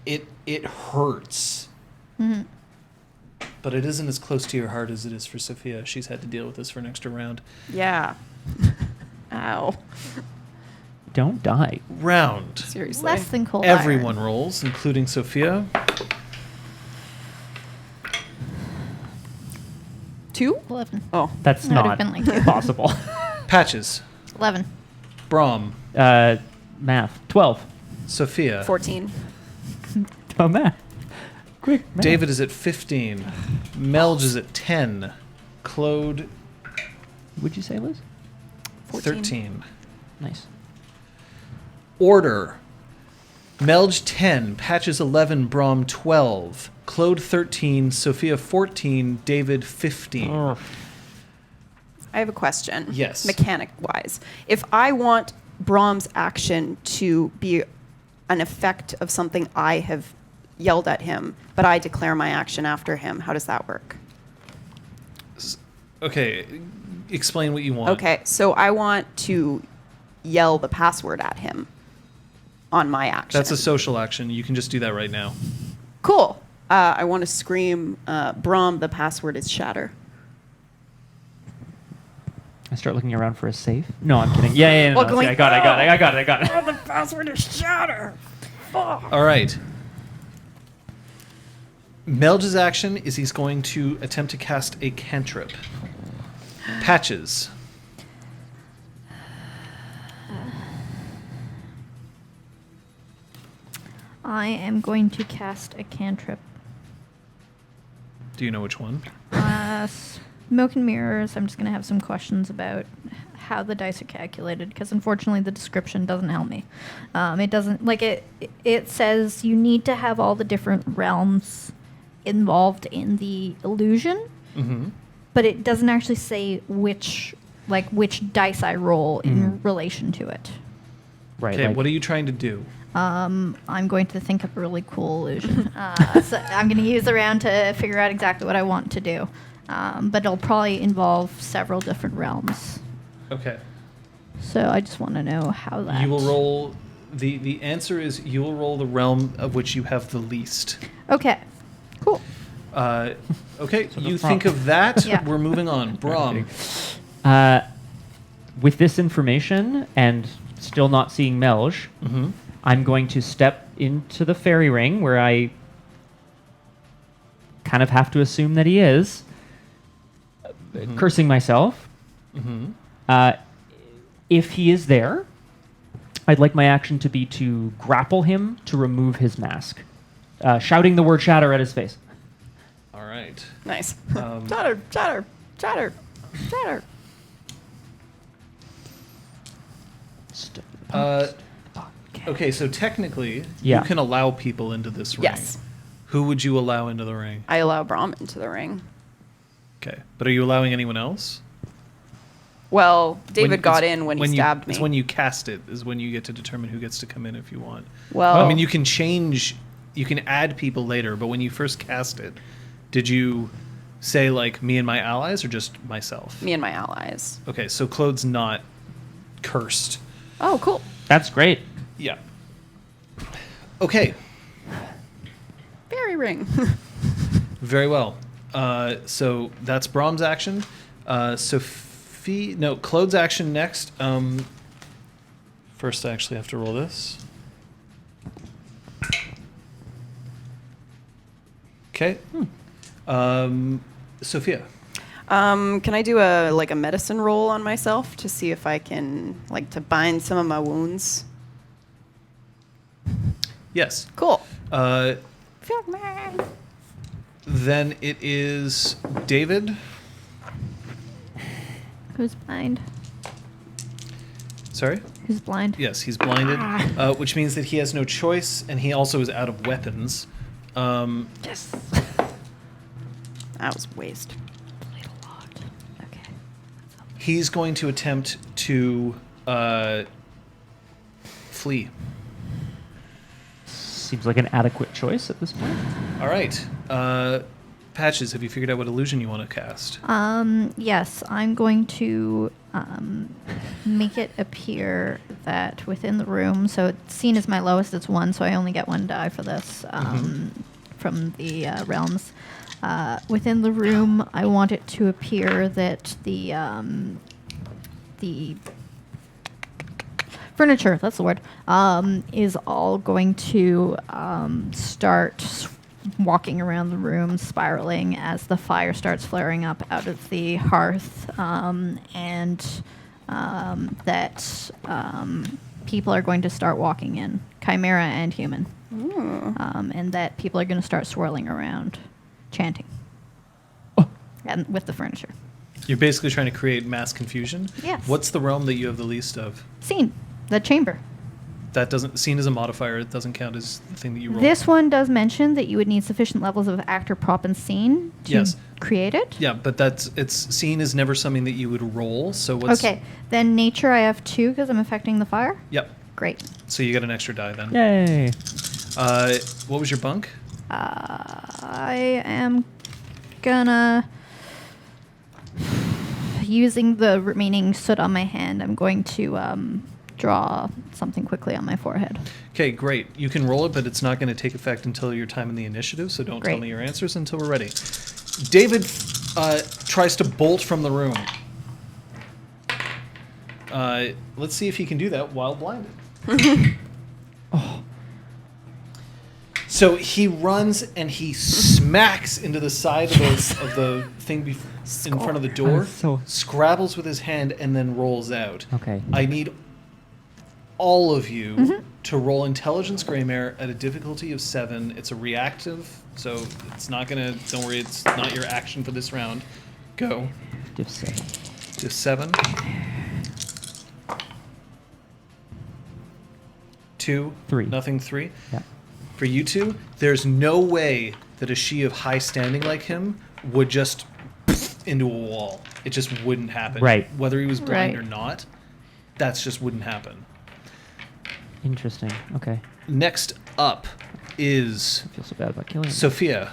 it hurts. But it isn't as close to your heart as it is for Sophia. She's had to deal with this for an extra round. Yeah. Ow. Don't die. Round. Seriously. Less than cold Everyone iron. rolls, including Sophia. 2? 11. Oh. That's That would've not been like 2. possible. Patches. 11. Braum. Math. 12. Sophia. 14. Oh, math. Quick, math. David is at 15. Melge is at 10. Claude, Would you say, Liz? 13. Nice. Order. Melge 10, Patches 11, Braum 12, Claude 13, Sophia 14, David 15. Oh. I have a question. Yes. Mechanic-wise. If I want Braum's action to be an effect of something I have yelled at him, but I declare my action after him, how does that work? Okay, explain what you want. Okay, so I want to yell the password at him on my action. That's a social action. You can just do that right now. Cool. I want to scream, Braum, the password is shatter. I start looking around for a safe. No, I'm kidding. Yeah, no, Well, see, going- I got it. Oh, the password is shatter. All right. Melge's action is he's going to attempt to cast a cantrip. Patches. I am going to cast a cantrip. Do you know which one? Smoke and mirrors. I'm just going to have some questions about how the dice are calculated because unfortunately the description doesn't help me. It doesn't like it. It says you need to have all the different realms involved in the illusion, but it doesn't actually say which dice I roll in relation to it. Right. Okay, like- what are you trying to do? I'm going to think of a really cool illusion. So I'm going to use the round to figure out exactly what I want to do. But it'll probably involve several different realms. Okay. So I just want to know how that... You will roll... The answer is you will roll the realm of which you have the least. Okay. Cool. Okay, So you the think of that. Yeah. We're moving on. Braum. With this information and still not seeing Melge, I'm going to step into the fairy ring where I kind of have to assume that he is, cursing myself. If he is there, I'd like my action to be to grapple him to remove his mask, shouting the word shatter at his face. All right. Nice. Shatter, shatter, shatter, shatter. Okay, so technically, Yeah. you can allow people into this ring. Yes. Who would you allow into the ring? I allow Braum into the ring. Okay, but are you allowing anyone else? Well, David When- got it's- in when he you- stabbed me. It's when you cast it is when you get to determine who gets to come in if you want. Well, I mean, you can change, you can add people later, but when you first cast it, did you say like me and my allies or just myself? me and my allies. Okay, so Claude's not cursed. Oh, cool. That's great. Yeah. Okay. fairy ring. Very well. So that's Braum's action. Claude's action next. First, I actually have to roll this. Okay. Sophia. Can I do a medicine roll on myself to see if I can to bind some of my wounds? Yes. Cool. Then it is David. Who's blind? Sorry? Who's blind? Yes, he's blinded, which means that he has no choice, and he also is out of weapons. Yes. That was a waste. Played a lot. Okay. He's going to attempt to flee. Seems like an adequate choice at this point. All right. Patches, have you figured out what illusion you want to cast? Yes, I'm going to make it appear that within the room, so seen as my lowest, it's 1, so I only get 1 die for this from the realms. Within the room, I want it to appear that the furniture, that's the word, is all going to start walking around the room, spiraling as the fire starts flaring up out of the hearth, and that people are going to start walking in, chimera and human, and that people are going to start swirling around, chanting, and with the furniture. You're basically trying to create mass confusion? Yes. What's the realm that you have the least of? Scene, the chamber. That doesn't, seen as a modifier, it doesn't count as the thing that you roll. This one does mention that you would need sufficient levels of actor, prop, and scene to create it. Yeah, but it's seen as never something that you would roll, so what's... Okay, then nature I have 2 because I'm affecting the fire. Yep. Great. So you get an extra die then. Yay. What was your bunk? I am gonna... Using the remaining soot on my hand, I'm going to draw something quickly on my forehead. Okay, great. You can roll it, but it's not going to take effect until your time in the initiative, so don't tell Great. me your answers until we're ready. David tries to bolt from the room. Let's see if he can do that while blinded. So he runs and he smacks into the side of the thing in front of the door, scrabbles with his hand, and then rolls out. Okay. I need all of you to roll Intelligence Greymare at a difficulty of 7. It's a reactive, so it's not gonna. Don't worry, it's not your action for this round. Go. Div 7. Div 7. 2. 3. Nothing. 3. Yeah. For you two, there's no way that a she of high standing like him would just into a wall. It just wouldn't happen. Right. Whether he was blind Right. or not, that's just wouldn't happen. Interesting. Okay. Next up is I feel so bad about killing him. Sophia.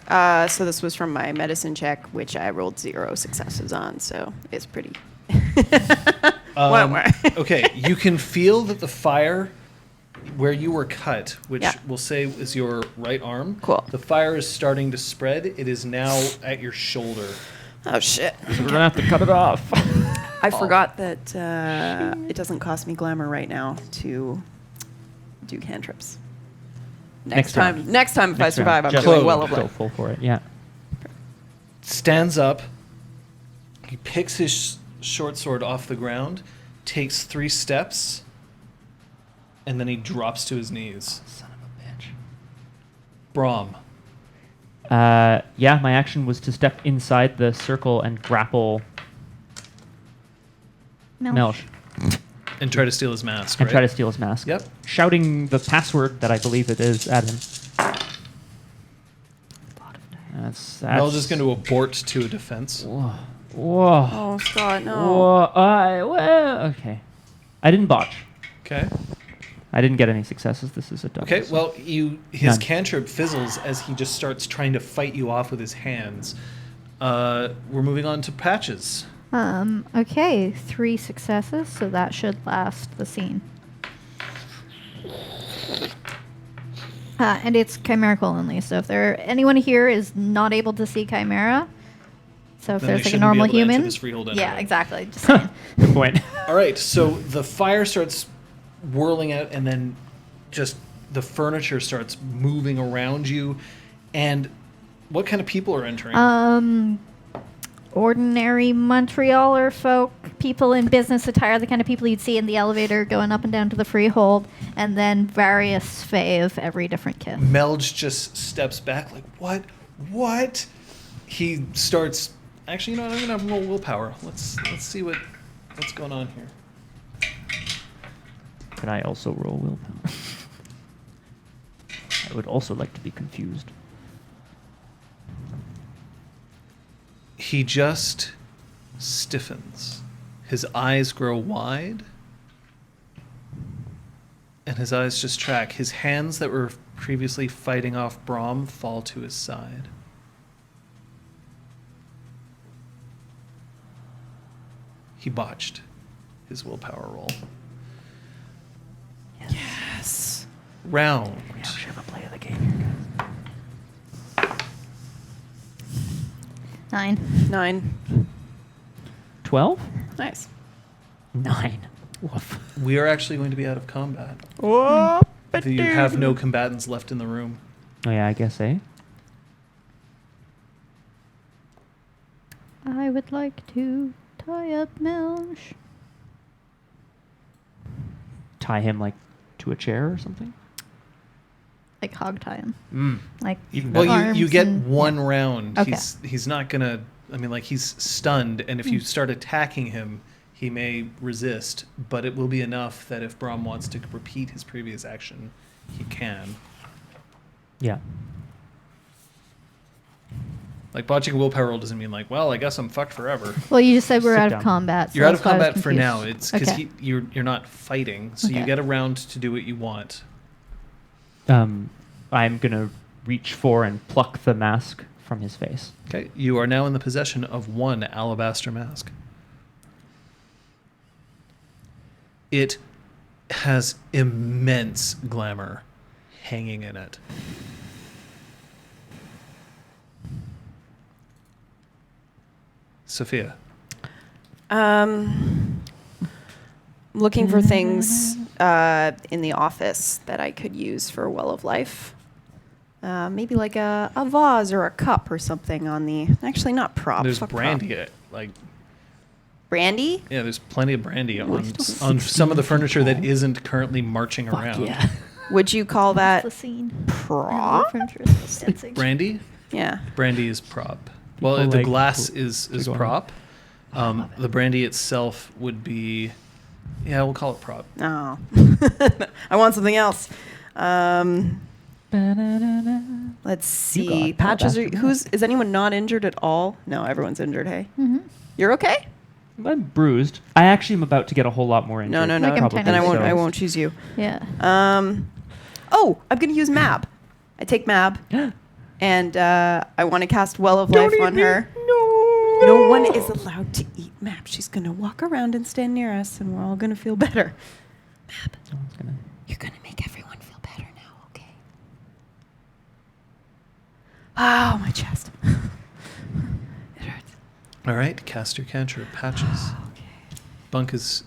So this was from my medicine check, which I rolled 0 successes on, so it's pretty... Okay, you can feel that the fire where you were cut, which we'll say is your right arm. Cool. The fire is starting to spread. It is now at your shoulder. Oh, shit. We're going to have to cut it off. I forgot that it doesn't cost me glamour right now to do cantrips. Next time if I survive, I'm doing well over Go full for it, yeah. Stands up. He picks his short sword off the ground, takes 3 steps, and then he drops to his knees. Son of a bitch. Braum. Yeah, my action was to step inside the circle and grapple Melch. And try to steal his mask, And right? try to steal his mask. Yep. Shouting the password that I believe it is at him. That's Melch is going to abort to a defense. Whoa. Whoa. Oh, Scott, no. Whoa. Well, okay. I didn't botch. Okay. I didn't get any successes. This is a double. Okay, well, his None. cantrip fizzles as he just starts trying to fight you off with his hands. We're moving on to Patches. Okay, 3 successes, so that should last the scene. And it's chimerical only. So if anyone here is not able to see chimera, so if Then there's they like a shouldn't be normal able to enter human, this freehold yeah, anyway. exactly. Just saying. Good point. All right, so the fire starts whirling out, and then just the furniture starts moving around you. And what kind of people are entering? Ordinary Montrealer folk, people in business attire, the kind of people you'd see in the elevator going up and down to the freehold, and then various fae of every different kith. Melge just steps back like, what? He starts, actually, I'm going to roll willpower. Let's see what's going on here. Can I also roll willpower? I would also like to be confused. He just stiffens. His eyes grow wide, and his eyes just track. His hands that were previously fighting off Braum fall to his side. He botched his willpower roll. Yes. Round. We actually have a play of the game here, guys. 9. 12? Nice. 9. Woof. We are actually going to be out of combat. You have no combatants left in the room. Oh yeah, I guess, eh? I would like to tie up Melge. Tie him, like, to a chair or something? Like hog tie him. Like Even Well, better. you get arms and- one round. Okay. He's not gonna. I mean, like, he's stunned, and if you start attacking him, he may resist. But it will be enough that if Braum wants to repeat his previous action, he can. Yeah. Like, botching a willpower roll doesn't mean like, well, I guess I'm fucked forever. Well, you just said we're Sit out down. of combat. So You're out of that's why I was combat for confused. now. It's because Okay. you're not fighting, so you Okay. get a round to do what you want. I'm gonna reach for and pluck the mask from his face. Okay, you are now in the possession of one alabaster mask. It has immense glamour hanging in it. Sophia. Looking for things in the office that I could use for Well of Life. Maybe like a vase or a cup or something on the... Actually, not prop. There's fuck brandy. prop. Like, Brandy? yeah, there's plenty of brandy on some of the furniture that isn't currently marching around. Yeah. Would you call That's that the scene. prop? Brandy? Yeah. Brandy is prop. Well, People the like glass to- is to go on. prop. The brandy itself would be, yeah, we'll call it prop. Oh. I want something else. Let's see. got Patches. alabaster Is anyone not injured at all? No, everyone's injured. Hey, you're okay. I'm bruised. I actually am about to get a whole lot more injured. No. Like I'm probably, tiny. Then I won't. so- I won't choose you. Yeah. Oh, I'm gonna use Mab. I take Mab, and I want to cast Well of Life on her. No one is allowed to eat Mab. She's gonna walk around and stand near us, and we're all gonna feel better. Mab, Someone's gonna- you're gonna make everyone feel better now, okay? Oh, my chest. It hurts. All right, cast your cantrip, Patches. Bunk is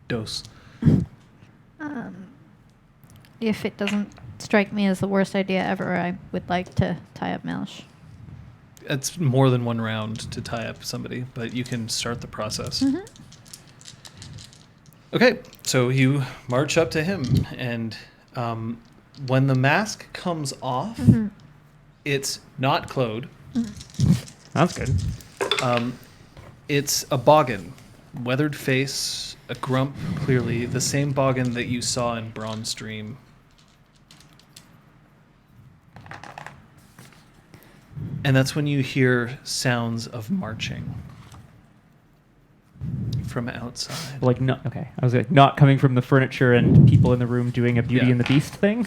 dose. If it doesn't strike me as the worst idea ever, I would like to tie up Melge. It's more than one round to tie up somebody, but you can start the process. Okay, so you march up to him, and when the mask comes off, it's not Claude. That's good. It's a boggin, weathered face, a grump, clearly the same boggin that you saw in Braum's dream. And that's when you hear sounds of marching from outside. Like, no, okay. I was like, not coming from the furniture and people in the room doing a Beauty Yeah. and the Beast thing.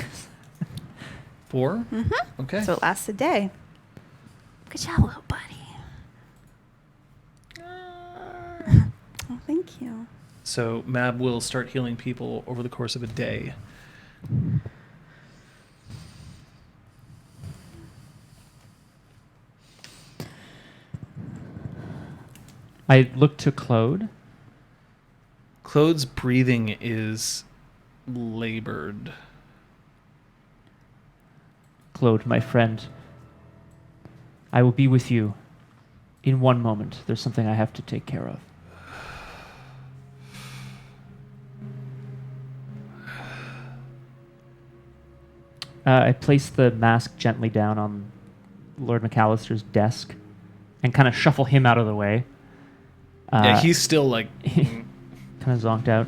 4? Okay. So it lasts a day. Good job, little buddy. Oh, thank you. So Mab will start healing people over the course of a day. I look to Claude. Claude's breathing is labored. Claude, my friend, I will be with you in one moment. There's something I have to take care of. I place the mask gently down on Lord McAllister's desk and kind of shuffle him out of the way. Yeah, he's still like... kind of zonked out.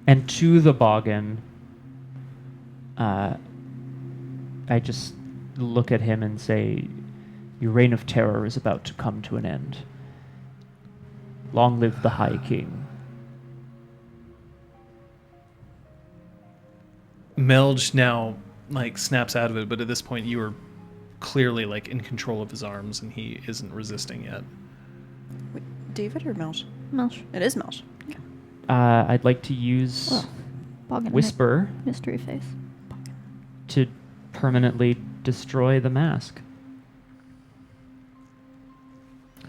And to the Boggin, I just look at him and say, your reign of terror is about to come to an end. Long live the High King. Melge now like snaps out of it, but at this point you are clearly like in control of his arms and he isn't resisting yet. Wait, David or Melge? Melge. It is Melge. Okay. I'd like to use Whisper mystery face to permanently destroy the mask.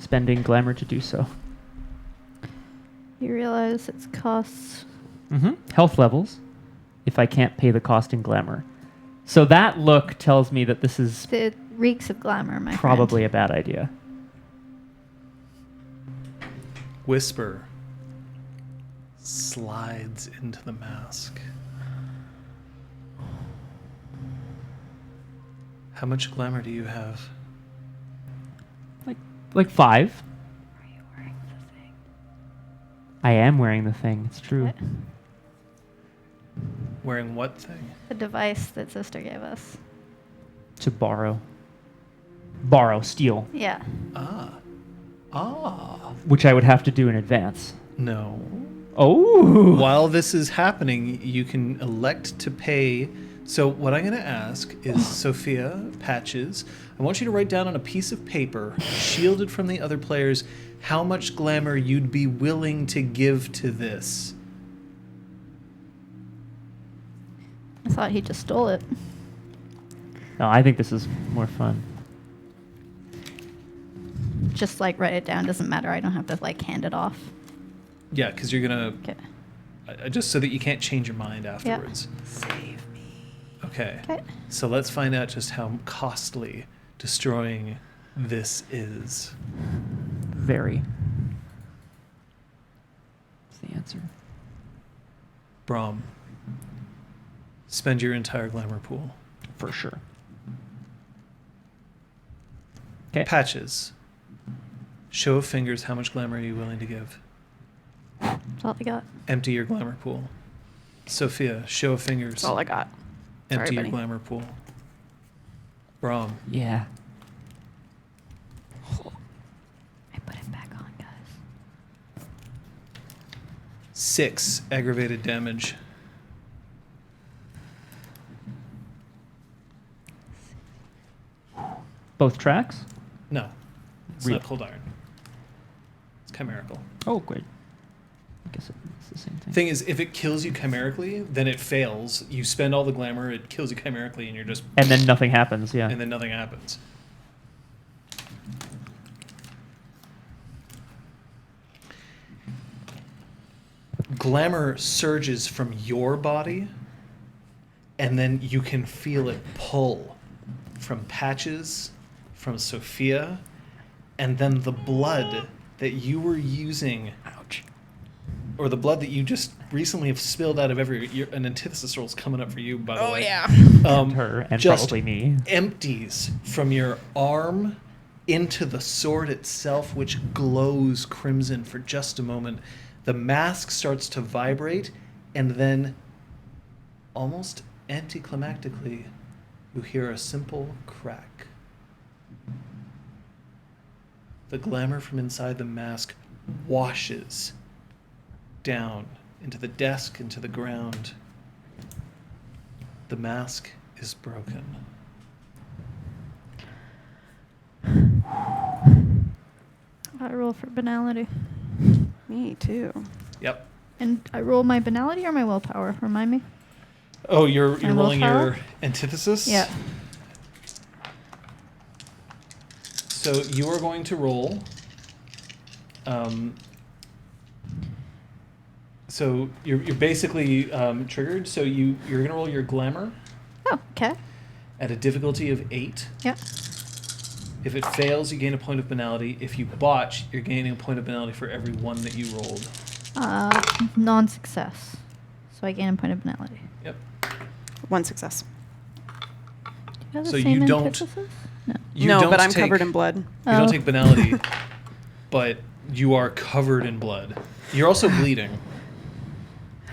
Spending glamour to do so. You realize its costs. Health levels, if I can't pay the cost in glamour. So that look tells me that this is It reeks of glamour, my probably a bad idea. Whisper slides into the mask. How much glamour do you have? Like 5. Are you wearing the thing? I am wearing the thing. It's true. What? Wearing what thing? The device that sister gave us. To borrow, steal, Yeah. which I would have to do in advance. No. Oh. While this is happening, you can elect to pay. So what I'm going to ask is, Sophia, Patches, I want you to write down on a piece of paper, shielded from the other players, how much glamour you'd be willing to give to this. I thought he just stole it. No, I think this is more fun. Just like write it down. Doesn't matter. I don't have to like hand it off. Yeah, because you're going Okay. to... just so that you can't change your mind afterwards. Save me. Okay. Okay. So let's find out just how costly destroying this is. Very. That's the answer. Braum, spend your entire glamour pool. For sure. Okay. Patches, show of fingers, how much glamour are you willing to give? That's all I got. Empty your glamour pool. Sophia, show of fingers. That's all I got. Empty Sorry, your buddy. glamour pool. Braum, Yeah. I put it back on, guys. 6 aggravated damage. Both tracks? No, it's Real. not cold iron. It's chimerical. Oh, great. I guess it's the same thing. Thing is, if it kills you chimerically, then it fails. You spend all the glamour, it kills you chimerically, and you're just... And then nothing happens, yeah. And then nothing happens. Glamour surges from your body, and then you can feel it pull from Patches, from Sophia, and then the blood that you were using... Ouch. Or the blood that you just recently have spilled out of an antithesis roll's coming up for you, by the way. Oh, yeah. And her, and just probably me. empties from your arm into the sword itself, which glows crimson for just a moment. The mask starts to vibrate, and then, almost anticlimactically, you hear a simple crack. The glamour from inside the mask washes down into the desk, into the ground. The mask is broken. I roll for banality. Me too. Yep. And I roll my banality or my willpower? Remind me. Oh, you're My rolling your willpower? antithesis? Yeah. So you are going to roll So you're basically triggered. So you're gonna roll your glamour Oh, okay. at a difficulty of 8. Yep. If it fails, you gain a point of banality. If you botch, you're gaining a point of banality for every 1 that you rolled. Non-success. So I gain a point of banality. Yep. 1 success. Do you have the So same you don't- antithesis? No. You no, don't but I'm take- covered in blood. You Oh. don't take banality, but you are covered in blood. You're also bleeding.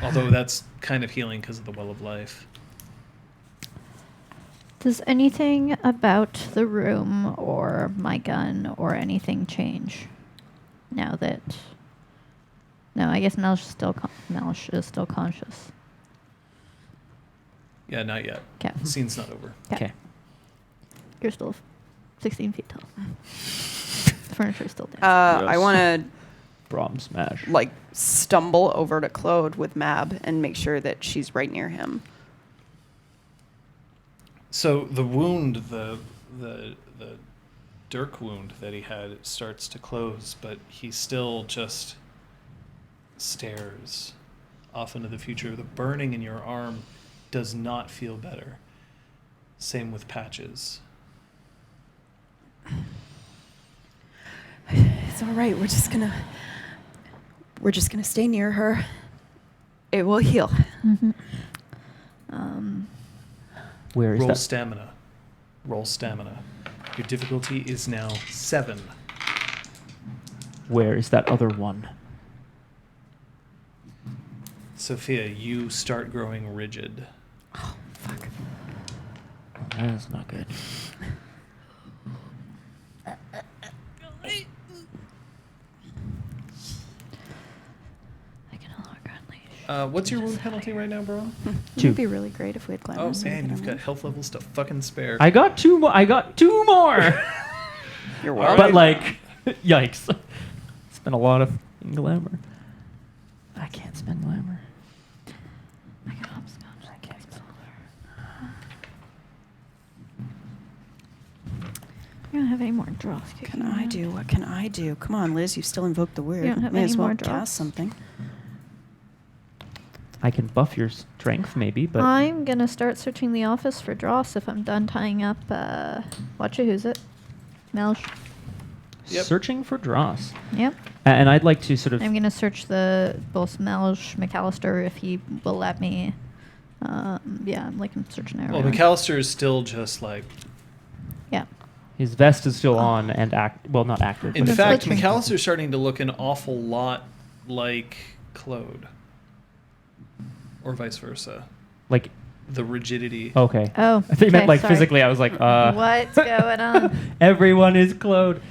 Although that's kind of healing because of the Well of Life. Does anything about the room or my gun or anything change now that? No, I guess Melsh is still conscious. Yeah, not yet. Okay. The scene's not over. Okay. You're still 16 feet tall. The furniture's still down. I want to Braum smash. like stumble over to Claude with Mab and make sure that she's right near him. So the wound, the dirk wound that he had starts to close, but he still just stares off into the future. The burning in your arm does not feel better. Same with Patches. It's all right. We're just gonna stay near her. It will heal. Mm-hmm. Where is Roll that? stamina. Roll stamina. Your difficulty is now 7. Where is that other one? Sophia, you start growing rigid. Oh, fuck. That's not good. I can no longer unleash. What's your wound penalty right now, bro? It 2. would be really great if we had glamour. Oh, man, you've got health levels to fucking spare. I got 2 more. You're All welcome. But like, yikes! Spent a lot of glamour. I can't spend glamour. I can hopscotch. I can't spell You don't have any more draws. What can I do? What can I do? Come on, Liz. You still invoked the weird. You don't have May any as well more draws? cast something. I can buff your strength, maybe, but I'm gonna start searching the office for dross if I'm done tying up. Watch it. Who's it? Melsh. Yep. searching for dross. Yep. And I'd like to sort of. I'm gonna search the both Melsh, McAllister if he will let me. Yeah, I'm searching everyone. Well, McAllister is still just like. Yeah. His vest is still on and not active. In but it's fact, switching. McAllister's starting to look an awful lot like Claude. Or vice versa. like, The rigidity. okay. Oh. I think you meant okay, like sorry. physically. I was like, What's going on? Everyone is Claude.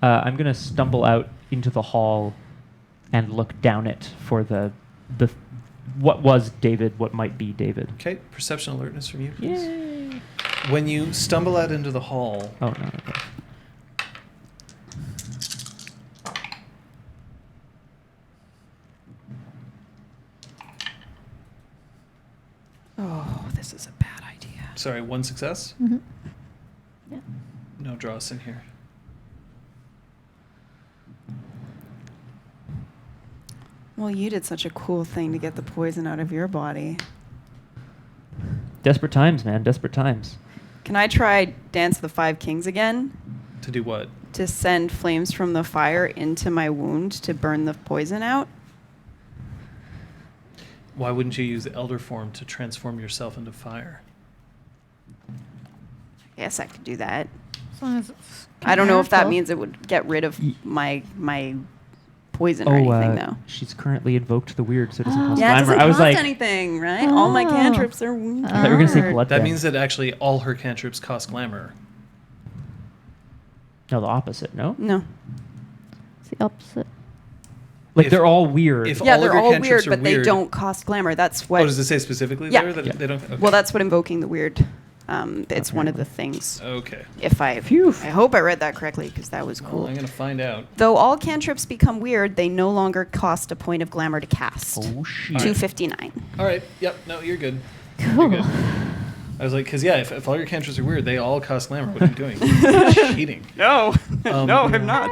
I'm gonna stumble out into the hall and look down it for the what was David, what might be David. Okay, perception alertness from you, please. Yay! When you stumble out into the hall, Oh no. Okay. Oh, this is a bad idea. sorry, 1 success? Mm-hmm. Yeah. No dross in here. Well, you did such a cool thing to get the poison out of your body. Desperate times, man. Desperate times. Can I try Dance of the Five Kings again? To do what? To send flames from the fire into my wound to burn the poison out? Why wouldn't you use the elder form to transform yourself into fire? Yes, I could do that. As long as it's I don't know if that careful. means it would get rid of my poison or Oh, anything, though. she's currently invoked the weird, so it doesn't Oh. cost Yeah, it glamour. doesn't I was cost like, anything, right? All my Oh. cantrips are wound. I thought you were gonna say cured. blood. That death. means that actually all her cantrips cost glamour. No, the opposite. No, No. It's the opposite. like If- they're all weird. if- Yeah, all of they're your all cantrips weird, are but they weird. don't cost glamour. That's what. Oh, does it say specifically Yeah. there that Yeah. they don't? Okay. Well, that's what invoking the weird. It's one of the things. Okay. If I hope I read that correctly because that was Well, cool. I'm going to find out. Though all cantrips become weird, they no longer cost a point of glamour to cast. oh shit! 259. All right. Yep. No, you're good. Cool. You're good. I was like, because, yeah, if all your cantrips are weird, they all cost glamour. What are you doing? You're cheating. No, Um, no, I'm not.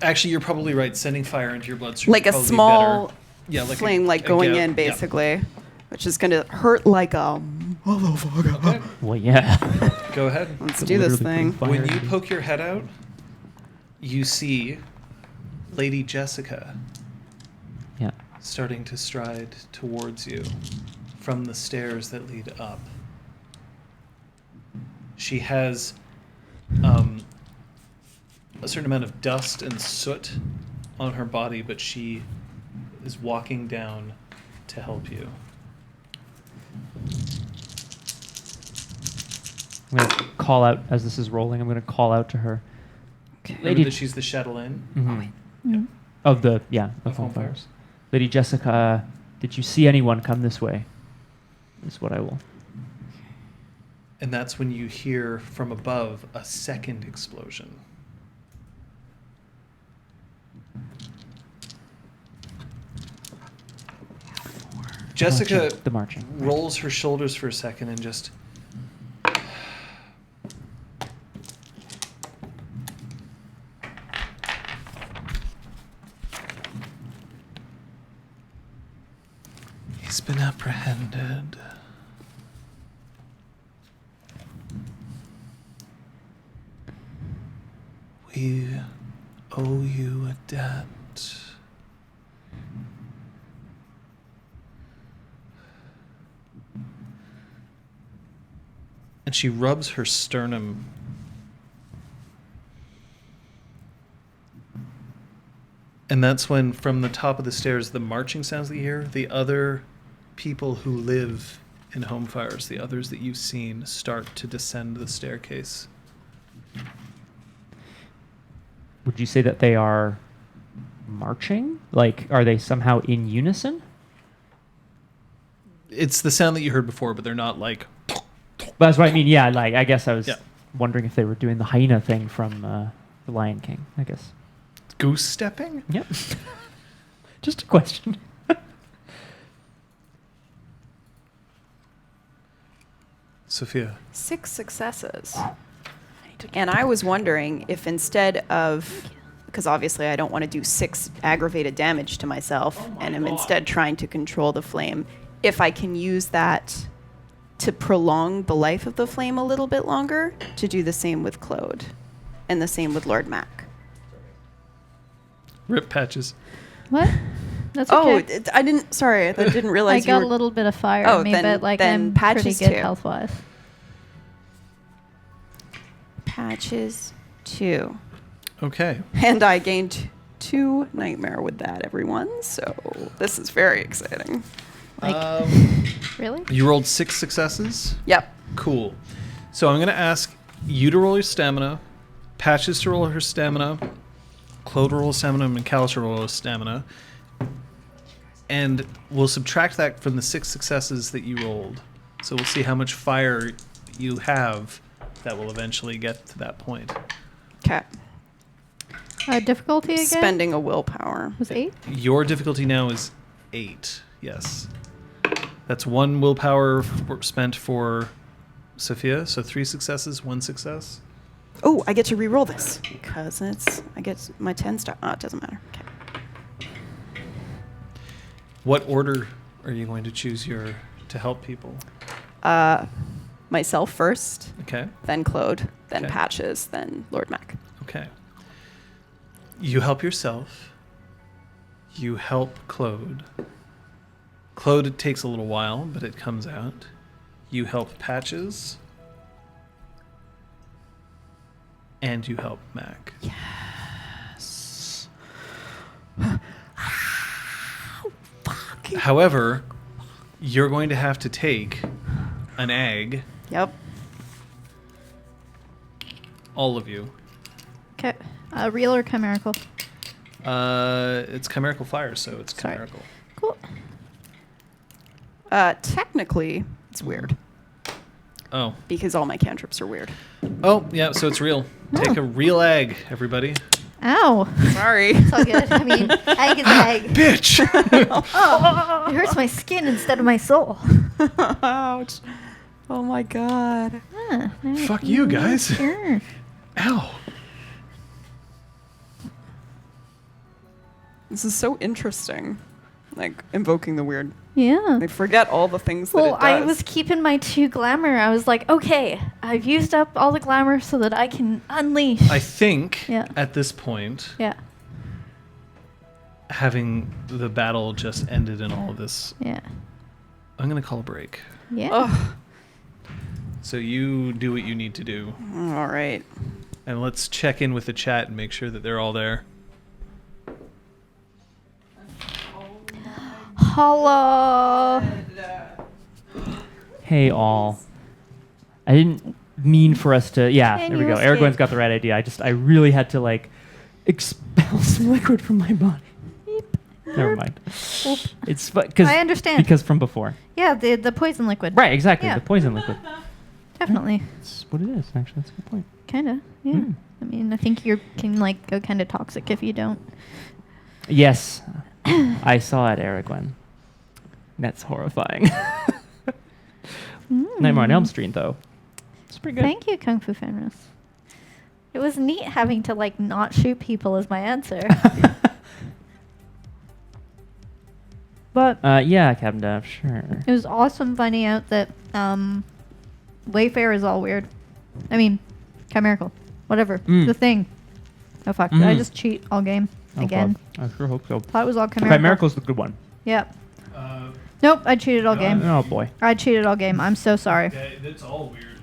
Actually, you're probably right. Sending fire into your bloodstream Like a would probably be small better. flame, like going in, basically, which is going to hurt like a motherfucker. Okay. Well, yeah. Go ahead. Let's do this thing. When you poke your head out, you see Lady Jessica starting to stride towards you from the stairs that lead up. She has a certain amount of dust and soot on her body, but she is walking down to help you. I'm going to call out, as this is rolling, I'm going to call out to her. Remember that she's the chatelaine? Of the Home Homefires. Fires. Lady Jessica, did you see anyone come this way? Is what I will. And that's when you hear from above a second explosion. Jessica The marching. rolls her shoulders for a second and just... He's been apprehended. We owe you a debt. And she rubs her sternum. And that's when, from the top of the stairs, the marching sounds that you hear, the other people who live in home fires, the others that you've seen, start to descend the staircase. Would you say that they are marching? Like, are they somehow in unison? It's the sound that you heard before, but they're not like... But that's what I mean. Yeah, like I guess I was Yeah. wondering if they were doing the hyena thing from The Lion King. I guess. Goose stepping? Yep. Just a question. Sophia. 6 successes. And I was wondering if instead of, because obviously I don't want to do 6 aggravated damage to myself, and I'm instead trying to control the flame, if I can use that to prolong the life of the flame a little bit longer, to do the same with Claude, and the same with Lord Mac. Rip Patches. What? That's okay. I didn't I realize got a little bit of fire in me, but like I'm pretty Patches good 2. health-wise. Patches 2. Okay. And I gained 2 nightmare with that, everyone. So this is very exciting. Like, really? You rolled 6 successes? Yep. Cool. So I'm going to ask you to roll your stamina, Patches to roll her stamina, Claude to roll stamina, and Callus to roll stamina. And we'll subtract that from the 6 successes that you rolled. So we'll see how much fire you have that will eventually get to that point. Okay. Difficulty again? Spending a willpower. Was 8? Your difficulty now is 8. Yes. That's 1 willpower spent for Sophia. So 3 successes, 1 success. Oh, I get to re-roll this because I get my 10 star. Oh, it doesn't matter. Okay. What order are you going to choose to help people? Myself first. Okay. Then Claude. Then Okay. Patches. Then Lord Mac. Okay. You help yourself. You help Claude. Claude, it takes a little while, but it comes out. You help Patches. And you help Mac. Yes. However, you're going to have to take an egg, Yep. all of you. Okay. Real or chimerical? It's chimerical fire, so it's Sorry. chimerical. Cool. Technically, it's weird Oh. because all my cantrips are weird. Oh, yeah, so it's real. Take a real egg, everybody. Ow. Sorry. It's all good. I mean, egg is egg. Bitch! Oh, it hurts my skin instead of my soul. Ouch. Oh my god. Huh, Fuck you, guys. Sure. Ow. This is so interesting. Like, invoking the weird. Yeah. I forget all the things that it Well, does. I was keeping my 2 glamour. I was like, okay, I've used up all the glamour so that I can unleash. I think Yeah. at this point, Yeah. having the battle just ended and all of this, Yeah. I'm going to call a break. Yeah. Ugh. So you do what you need to do. All right. And let's check in with the chat and make sure that they're all there. Hello. Hey, all. I didn't mean for us to... Yeah, Can there we you go. escape? Aragorn's got the right idea. I really had to, like, expel some liquid from my body. Never mind. It's because I understand. Because from before. Yeah, the poison liquid. Right, exactly. Yeah. The poison liquid. Definitely. That's what it is, actually. That's a good point. Kinda. Yeah. Mm. I mean, I think you can like go kind of toxic if you don't. Yes. I saw it, Aragorn. That's horrifying. Nightmare on Elm Street, though. It's pretty good. Thank you, Kung Fu Fenris. It was neat having to like not shoot people as my answer. But Yeah, Captain Duff, sure. it was awesome finding out that Wayfair is all weird. I mean, chimerical, whatever. Mm. The thing. Oh fuck! Did I Mm. just cheat all game Oh, again? God. I sure hope so. Thought it was all chimerical. Chimerical's the good one. Yep. Nope, I cheated all game. Oh, boy. I cheated all game. I'm so sorry. That's all weird.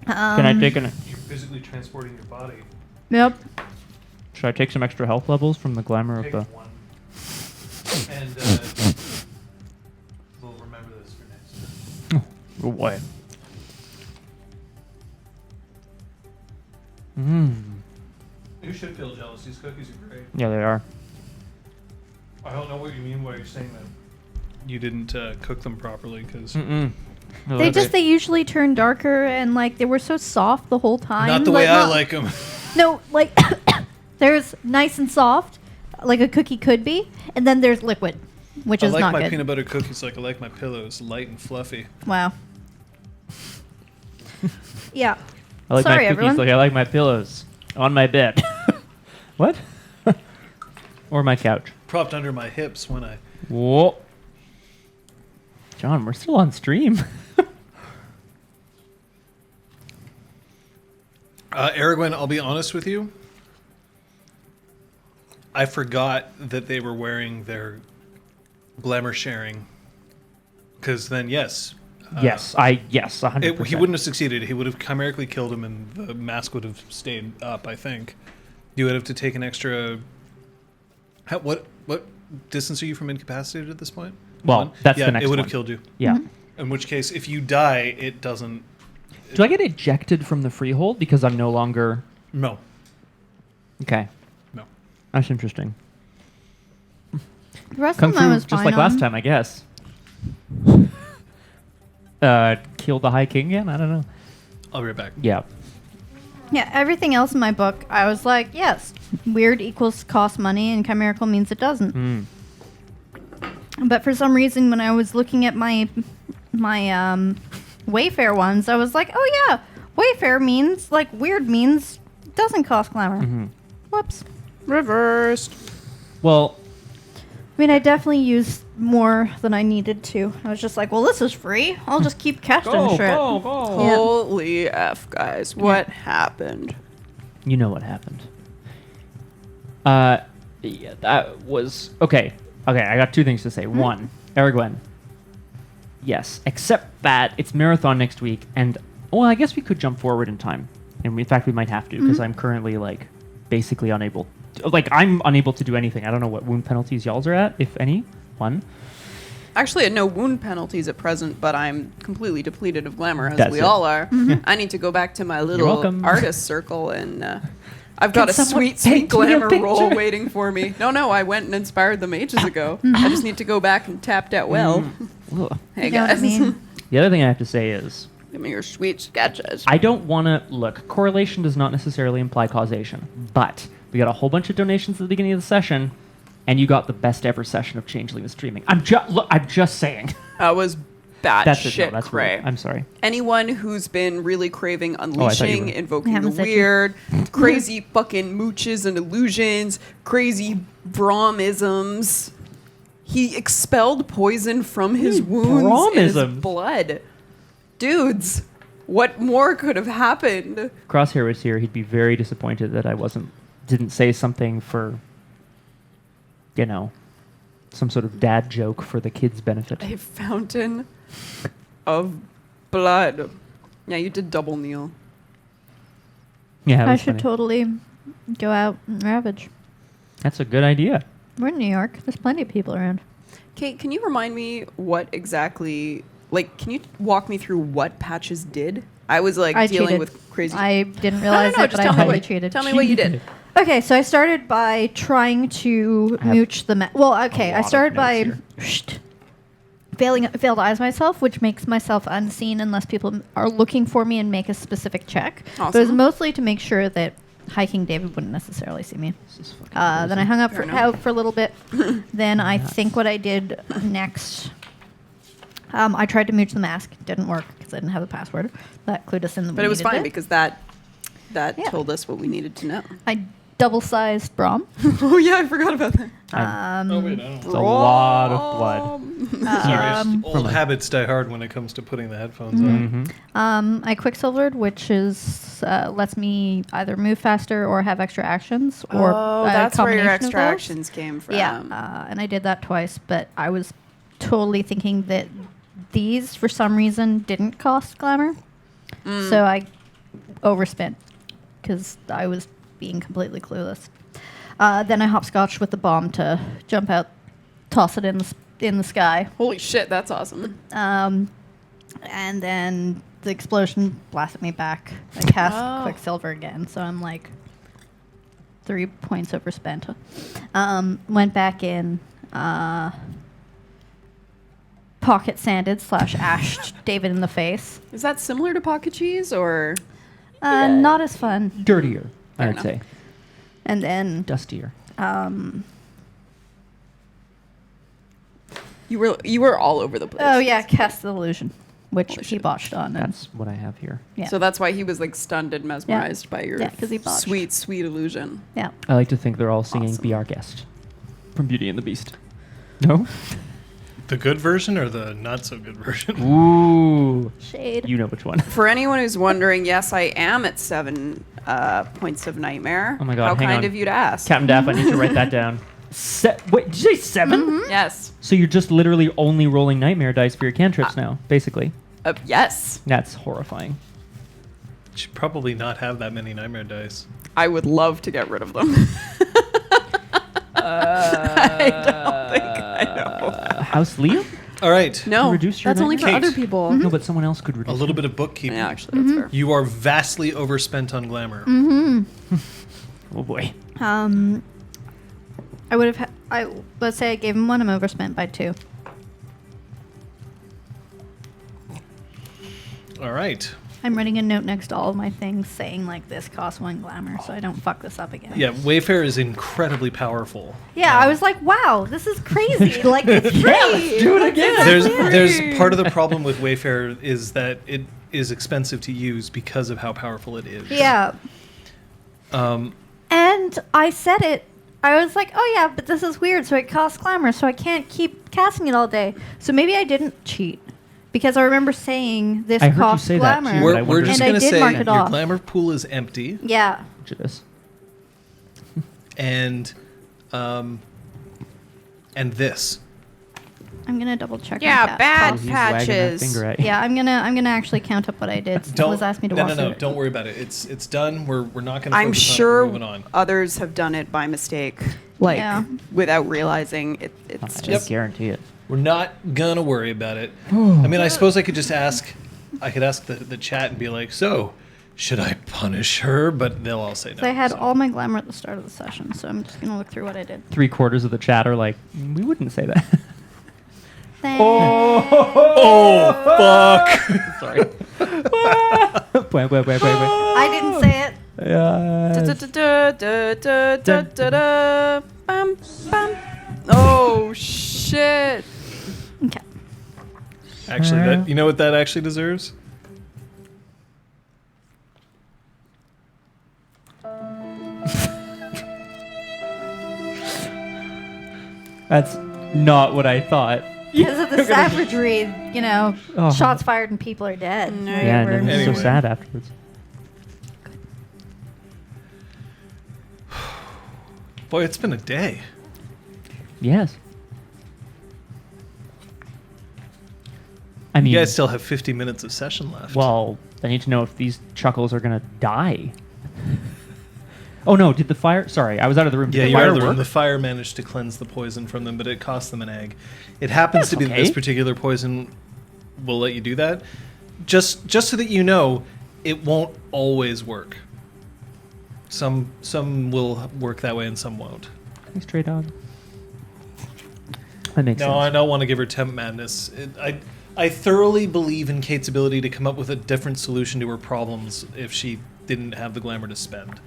Can I take an... You're physically transporting your body. Yep. Should I take some extra health levels from the glamour Take of the... one. And we'll remember this for next time. Oh, boy. Mmm. You should feel jealous. These cookies are great. Yeah, they are. I don't know what you mean by you're saying that. You didn't cook them properly because Mm-mm. They usually turn darker and like they were so soft the whole time. not the way I like them. No, like there's nice and soft, like a cookie could be, and then there's liquid, which I is like not my good. peanut butter cookies like I like my pillows, light and fluffy. Wow. Yeah. I like Sorry, my cookies everyone. like I like my pillows on my bed. What? Or my couch. Propped under my hips when I... Whoa. John, we're still on stream. Aragorn, I'll be honest with you. I forgot that they were wearing their glamour sharing. Because then, yes. Yes, 100%. He wouldn't have succeeded. He would have chimerically killed him and the mask would have stayed up, I think. You would have to take an extra... What distance are you from incapacitated at this point? Well, One? that's yeah, the next it would have one. killed you. Yeah. In which case, if you die, it doesn't... Do I get ejected from the freehold because I'm no longer... No. Okay. No. That's interesting. The rest Kung of them I Fu, was just fine like on. last time, I guess. Kill the High King again? I don't know. I'll be right back. Yeah. Yeah, everything else in my book, I was like, yes, weird equals cost money, and chimerical means it doesn't. Mm. But for some reason, when I was looking at my Wayfair ones, I was like, oh yeah, Wayfair means, like, weird means doesn't cost glamour. Mm-hmm. Whoops. Reversed. Well, I mean, I definitely used more than I needed to. I was just like, well, this is free. I'll just keep casting shit. go. Yeah. Holy F, guys. What happened? You know what happened. Yeah, that was... Okay, I got two things to say. One, Aragorn. Yes, except that it's marathon next week, and... Well, I guess we could jump forward in time. And in fact, we might have to, because I'm currently, like, basically unable... Like, I'm unable to do anything. I don't know what wound penalties y'all's are at, if any. One. Actually, no wound penalties at present, but I'm completely depleted of glamour, as That's we it. all are. I need to go back to my little welcome. artist circle, and I've got a someone sweet paint me a glamour roll picture? waiting for me. No, I went and inspired them ages ago. I just need to go back and tap that well. Ugh. Hey, You know what I guys. mean? The other thing I have to say is... Give me your sweet sketches. I don't want to... Look, correlation does not necessarily imply causation, but we got a whole bunch of donations at the beginning of the session, and you got the best ever session of Changeling with streaming. I'm just saying. That was batshit that's cray. I'm sorry. Anyone who's been really craving unleashing, invoking the Haven't said weird, crazy fucking mooches and illusions, crazy Braumisms. He expelled poison from his wounds in his Braumisms? blood. Dudes, what more could have happened? Crosshair was here. He'd be very disappointed that I didn't say something for, some sort of dad joke for the kids' benefit. A fountain of blood. Yeah, you did double Neale. Yeah, I should totally go out and ravage. That's a good idea. We're in New York. There's plenty of people around. Kate, can you remind me what exactly, can you walk me through what Patches did? I was I dealing cheated. with crazy. I didn't realize it, just but I tell me totally what, cheated. Tell me what you did. Okay, so I started by trying to mooch the I started by failed eyes myself, which makes myself unseen unless people are looking for me and make a specific check. Awesome. But it was mostly to make sure that Hiking David wouldn't necessarily see me. Then I hung out for a little bit. Then I think what I did next, I tried to mooch the mask. Didn't work because I didn't have the password. That clued us in. But it was fine because that told us what we needed to know. I double-sized Braum. Oh yeah, I forgot about that. Oh, wait, I don't. It's a lot of blood. Old habits die hard when it comes to putting the headphones on. I quicksilvered, which is lets me either move faster or have extra actions. Or that's where your combination of extra those. actions came from. Yeah, and I did that twice, but I was totally thinking that these, for some reason, didn't cost glamour. So I overspent because I was being completely clueless. Then I hopscotched with the bomb to jump out, toss it in the sky. Holy shit, that's awesome. And then the explosion blasted me back. I cast Quicksilver again, so I'm like 3 points overspent. Went back in, pocket sanded / ashed David in the face. Is that similar to pocket cheese or? Not as fun. Dirtier, I would enough. say. And then Dustier. You were all over the place. oh yeah, cast the illusion, which Holy he shit. botched on. That's what I have here. Yeah. So that's why he was stunned and mesmerized by your 'cause he botched. sweet, sweet illusion. Yeah. I like to think they're all singing Awesome. Be Our Guest from Beauty and the Beast. No? The good version or the not so good version? Ooh. Shade. You know which one. For anyone who's wondering, yes, I am at 7 points of nightmare. Oh my God, How hang kind on. of you to ask. Captain Daff, I need to write that down. Wait, did you say 7? Yes. So you're just literally only rolling nightmare dice for your cantrips now, basically. Yes. That's horrifying. Should probably not have that many nightmare dice. I would love to get rid of them. I don't think I know. House Liam? All right. No, reduce your that's only for Kate. other people. No, but someone else could A reduce little it. bit of bookkeeping. Yeah, actually, that's fair. You are vastly overspent on glamour. Oh boy. I would have. Let's say I gave him 1. I'm overspent by 2. All right. I'm writing a note next to all of my things saying this costs 1 glamour, so I don't fuck this up again. Yeah, Wayfair is incredibly powerful. Yeah, I was like, wow, this is crazy. It's free. Do it again. There's part of the problem with Wayfair is that it is expensive to use because of how powerful it is. Yeah. And I said it. I was like, oh yeah, but this is weird, so it costs glamour, so I can't keep casting it all day. So maybe I didn't cheat. Because I remember saying this I heard you costs say that, glamour. too. We're, I we're wondered- just And I going to did say mark it your off. glamour pool is empty, Yeah. Prejudice. and this. I'm gonna double check. my Yeah, cat. bad Oh, he's wagging that patches. finger at you. Yeah, I'm gonna actually count up what I did. Liz asked me to walk through No. it. Don't worry about it. It's done. We're not going to. I'm focus sure on it. We're moving on. others have done it by mistake, Yeah. without realizing it. It's I just guarantee it. We're not gonna worry about it. I mean, I suppose I could just ask. I could ask the chat and be like, "So, should I punish her?" But they'll all say no. So I had so. all my glamour at the start of the session, so I'm just gonna look through what I did. 3/4 of the chat are like, we wouldn't say that. Thanks. Oh fuck! Sorry. Wait. I didn't say it. Bam, bam. Oh shit! Okay. Actually, that, you know what that actually deserves? That's not what I thought. Because of the savagery, shots fired and people are dead. Yeah, and then it's so sad afterwards. Boy, it's been a day. Yes. I mean, you guys still have 50 minutes of session left. Well, I need to know if these chuckles are going to die. Oh no, did the fire... Sorry, I was out of the room. Did the fire work? The fire managed to cleanse the poison from them, but it cost them an egg. It happens to be that this particular poison will let you do that. Just so that you know, it won't always work. Some will work that way and some won't. Thanks, Stray Dog. That makes sense. No, I don't want to give her temp madness. I thoroughly believe in Kate's ability to come up with a different solution to her problems if she didn't have the glamour to spend.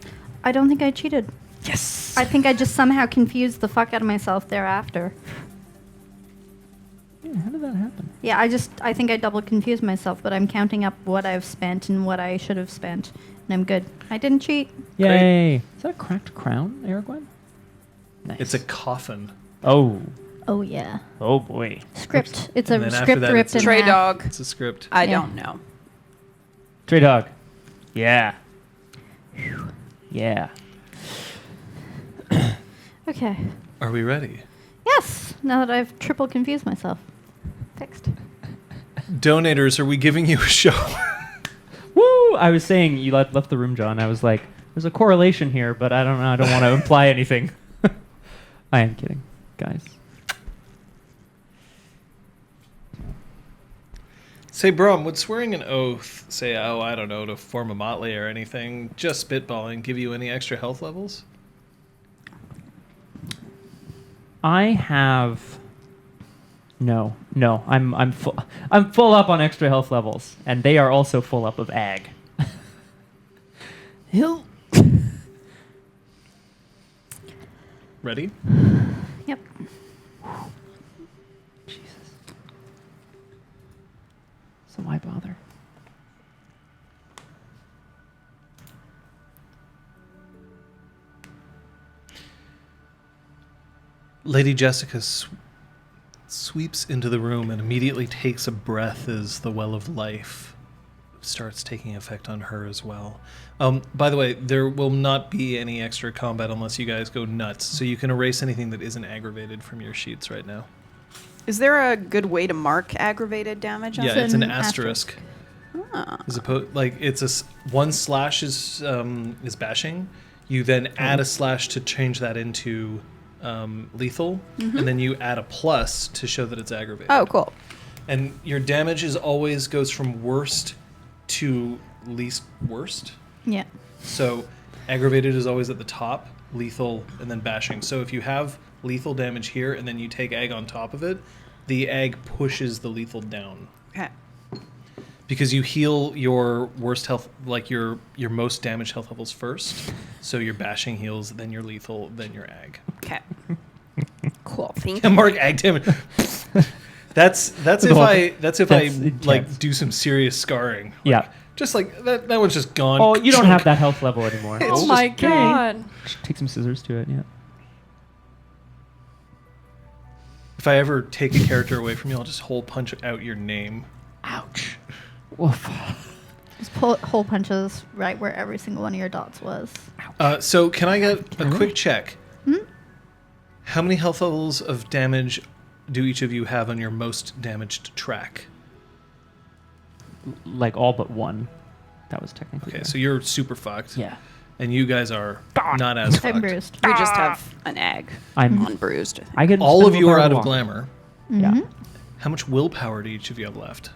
I don't think I cheated. Yes! I think I just somehow confused the fuck out of myself thereafter. Yeah, how did that happen? Yeah, I think I double confused myself, but I'm counting up what I've spent and what I should have spent, and I'm good. I didn't cheat. Yay! Great. Is that a cracked crown, Aragorn? Nice. It's a coffin. Oh. Oh, yeah. Oh, boy. Script. It's a script ripped in Stray half. Dog. It's a script. I don't know. Stray Dog. Yeah. Yeah. Okay. Are we ready? Yes, now that I've triple confused myself. Fixed. Donators, are we giving you a show? Woo! I was saying you left the room, John. I was like, there's a correlation here, but I don't know. I don't want to imply anything. I am kidding, guys. Say, Braum, would swearing an oath, say, I don't know, to form a motley or anything, just spitballing, give you any extra health levels? I have... No. I'm full up on extra health levels, and they are also full up of ag. Hill. Ready? Yep. Jesus. So why bother? Lady Jessica sweeps into the room and immediately takes a breath as the well of life starts taking effect on her as well. By the way, there will not be any extra combat unless you guys go nuts, so you can erase anything that isn't aggravated from your sheets right now. Is there a good way to mark aggravated damage? Yeah, it's an asterisk. As opposed, like it's one slash is bashing. You then add a slash to change that into lethal, and then you add a plus to show that it's aggravated. Oh, cool. And your damage always goes from worst to least worst. Yeah. So aggravated is always at the top, lethal, and then bashing. So if you have lethal damage here and then you take ag on top of it, the ag pushes the lethal down. Okay. Because you heal your worst health, like your most damaged health levels first. So your bashing heals, then your lethal, then your ag. Okay. Cool. Thank And you. mark ag damage. That's if I like do some serious scarring. Like, Yeah. Just like that one's just gone. Oh, you don't have that health level anymore. Oh my god. Just take some scissors to it, yeah. If I ever take a character away from you, I'll just hole punch out your name. Ouch. Woof. Just pull hole punches right where every single one of your dots was. So can I get a quick check? How many health levels of damage do each of you have on your most damaged track? Like all but one. That was technically Okay, there. so you're super fucked. Yeah. And you guys are not as I'm fucked. bruised. We just have an egg. I'm Unbruised. I get All of you are out of walk. glamour. Yeah. How much willpower do each of you have left?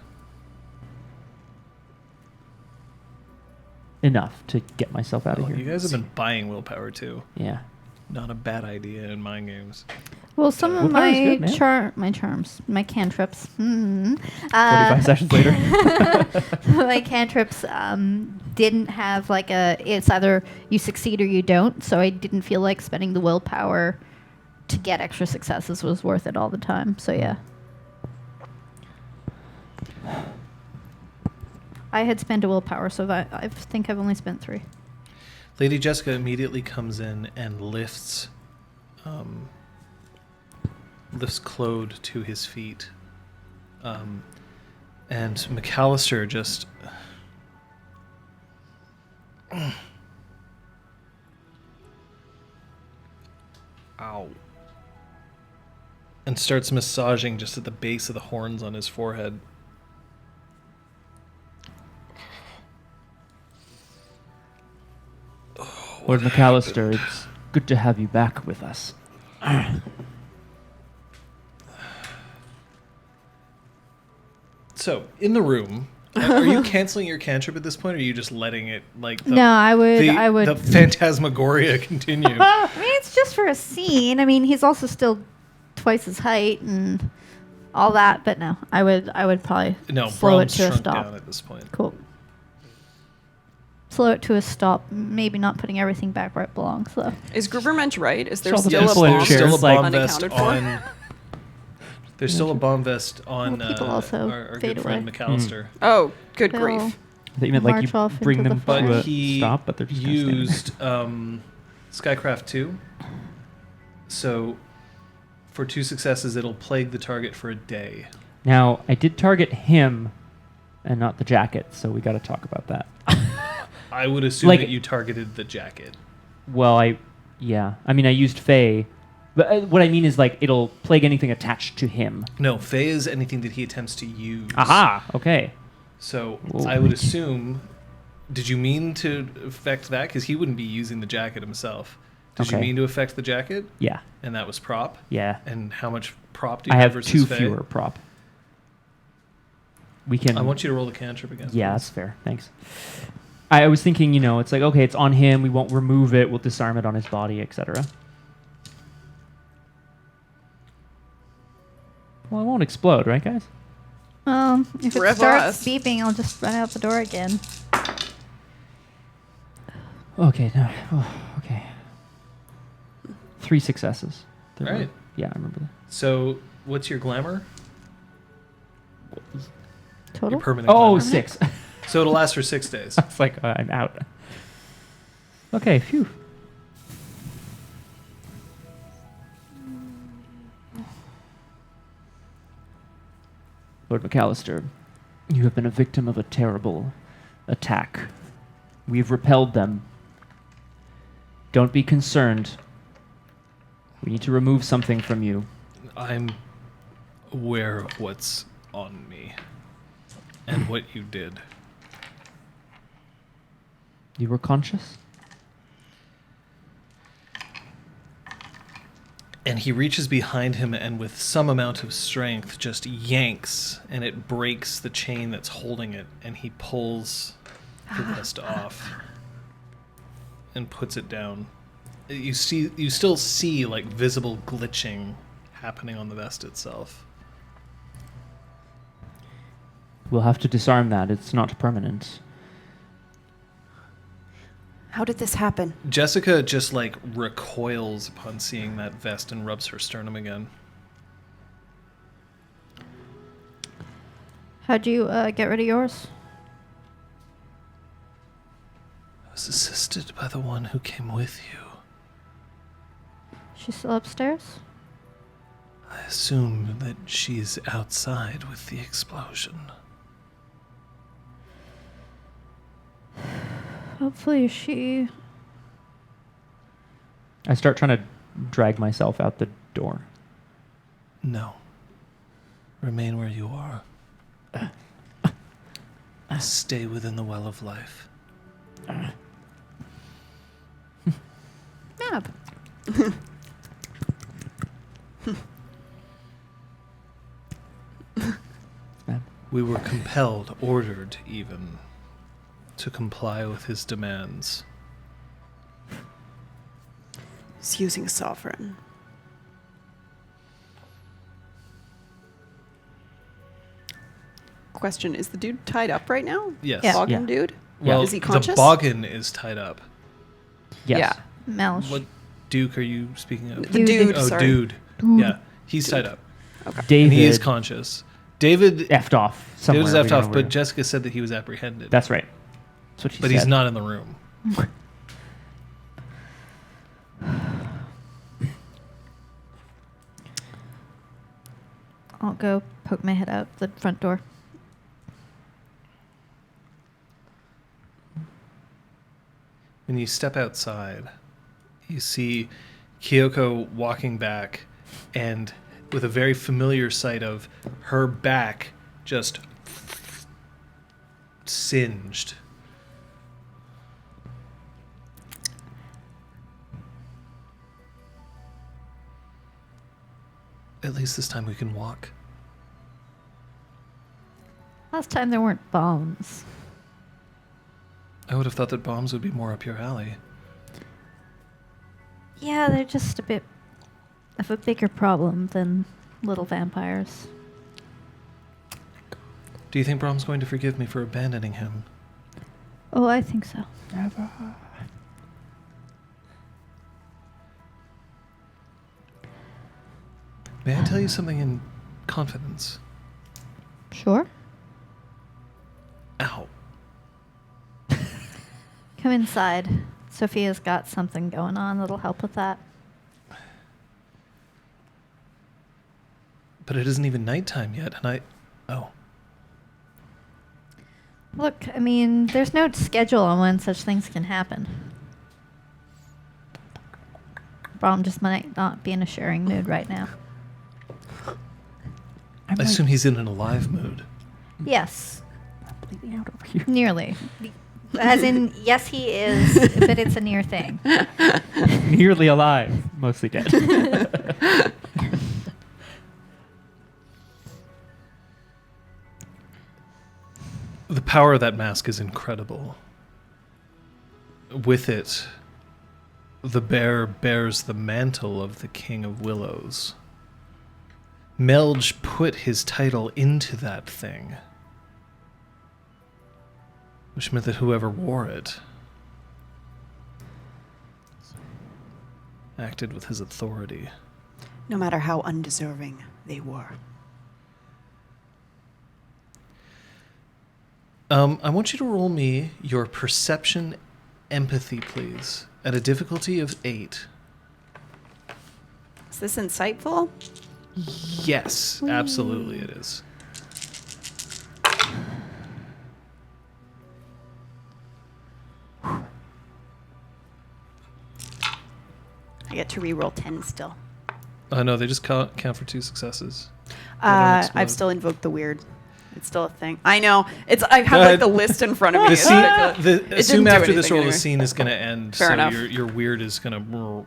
Enough to get myself out of here. You guys have been buying willpower too. Yeah. Not a bad idea in mind games. Well, some of Willpower is my good, man. my charms, my cantrips. 45 sessions later. My cantrips didn't have like it's either you succeed or you don't, so I didn't feel like spending the willpower to get extra successes was worth it all the time. So yeah. I had spent a willpower, so I think I've only spent 3. Lady Jessica immediately comes in and lifts Claude to his feet. And McAllister just... Ow. And starts massaging just at the base of the horns on his forehead. Lord McAllister, it's good to have you back with us. So, in the room, are you canceling your cantrip at this point, or are you just letting it, like... No, I would... The phantasmagoria continue? I mean, it's just for a scene. I mean, he's also still twice his height and all that, but no, I would probably slow it Braum's to a shrunk stop. down at this point. Cool. Slow it to a stop, maybe not putting everything back where it belongs, though. Is Grubermensch right? Is there All the still a people in bomb chairs, Still a bomb like- vest unaccounted for? on... There's still a bomb vest on Well, people also our fade good friend away. McAllister. Oh, good They'll grief. That you meant like march you off bring into them the But to a he stop, but they're just kinda standing used Skycraft 2. So for 2 successes, it'll plague the target for a day. Now, I did target him and not the jacket, so we got to talk about that. I would assume Like- that you targeted the jacket. Well, I used Faye, but what I mean is like it'll plague anything attached to him. No, Faye is anything that he attempts to use. Aha, okay. So Whoa. I would assume... Did you mean to affect that? Because he wouldn't be using the jacket himself. Did you Okay. mean to affect the jacket? Yeah, And that was prop? yeah. And how much prop do you I have versus 2 Faye? fewer prop. We can. I want you to roll the cantrip again. Yeah, please. that's fair. Thanks. I was thinking, it's like, okay, it's on him. We won't remove it. We'll disarm it on his body, etc. Well, it won't explode, right, guys? If it Rev starts us. beeping, I'll just run out the door again. Okay, no. Oh, okay. 3 successes. There Right. were- Yeah, I remember that. So what's your glamour? Total? Your permanent Oh, glamour. 6. So it'll last for 6 days. It's like, I'm out. Okay, phew. Lord McAllister, you have been a victim of a terrible attack. We've repelled them. Don't be concerned. We need to remove something from you. I'm aware of what's on me and what you did. You were conscious? And he reaches behind him and with some amount of strength just yanks and it breaks the chain that's holding it and he pulls the vest off and puts it down. You still see like visible glitching happening on the vest itself. We'll have to disarm that. It's not permanent. How did this happen? Jessica just like recoils upon seeing that vest and rubs her sternum again. How'd you get rid of yours? I was assisted by the one who came with you. She's still upstairs? I assume that she's outside with the explosion. Hopefully she... I start trying to drag myself out the door. No. Remain where you are. Stay within the well of life. Mab. We were compelled, ordered even, to comply with his demands. He's using sovereign. Question, is the dude tied up right now? Yes. Yeah. Boggin Yeah. dude? Well, Is he conscious? the boggin is tied up. Yes. Yeah. Melch. What Duke are you speaking of? The dude, Oh, sorry. dude. Yeah, he's tied up. David. And he is conscious. David effed off somewhere. David was We effed don't off, know but where. Jessica said that he was apprehended. That's right. That's what she but said. he's not in the room. I'll go poke my head out the front door. When you step outside, you see Kyoko walking back, and with a very familiar sight of her back just singed. At least this time we can walk. Last time there weren't bombs. I would have thought that bombs would be more up your alley. Yeah, they're just a bit of a bigger problem than little vampires. Do you think Braum's going to forgive me for abandoning him? Oh, I think so. Never. May I tell you something in confidence? Sure. Ow. Come inside. Sophia's got something going on that'll help with that. But it isn't even nighttime yet, and Oh. Look, I mean, there's no schedule on when such things can happen. Braum just might not be in a sharing mood right now. I assume he's in an alive mood. Yes. Bleeding out over here. Nearly. As in, yes, he is, but it's a near thing. Nearly alive, mostly dead. The power of that mask is incredible. With it, the bear bears the mantle of the King of Willows. Melge put his title into that thing, which meant that whoever wore it acted with his authority. No matter how undeserving they were. I want you to roll me your perception empathy, please, at a difficulty of 8. Is this insightful? Yes, absolutely it is. I get to reroll 10 still. No, they just count for 2 successes. They don't explode. I've still invoked the weird. It's still a thing. I know. I have like the list in front of me. Assume didn't do after this anything roll, anyway. the scene is going to end. Fair so enough. Your weird is going to.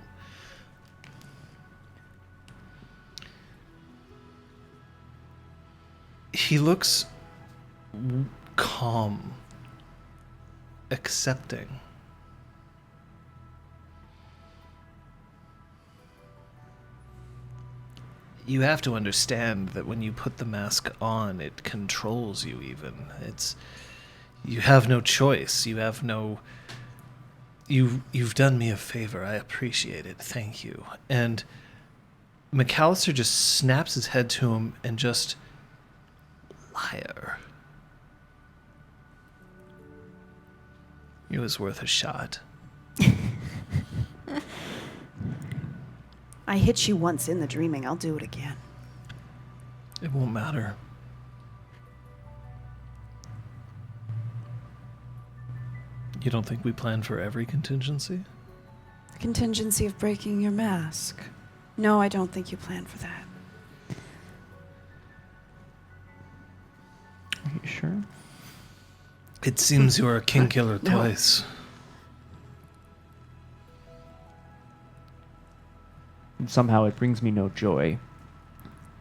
He looks calm, accepting. You have to understand that when you put the mask on, it controls you even. You have no choice. You have no... You've done me a favor. I appreciate it. Thank you. And McAllister just snaps his head to him and just... Liar. It was worth a shot. I hit you once in the dreaming. I'll do it again. It won't matter. You don't think we planned for every contingency? The contingency of breaking your mask. No, I don't think you planned for that. Are you sure? It seems you are a king killer twice. And somehow it brings me no joy.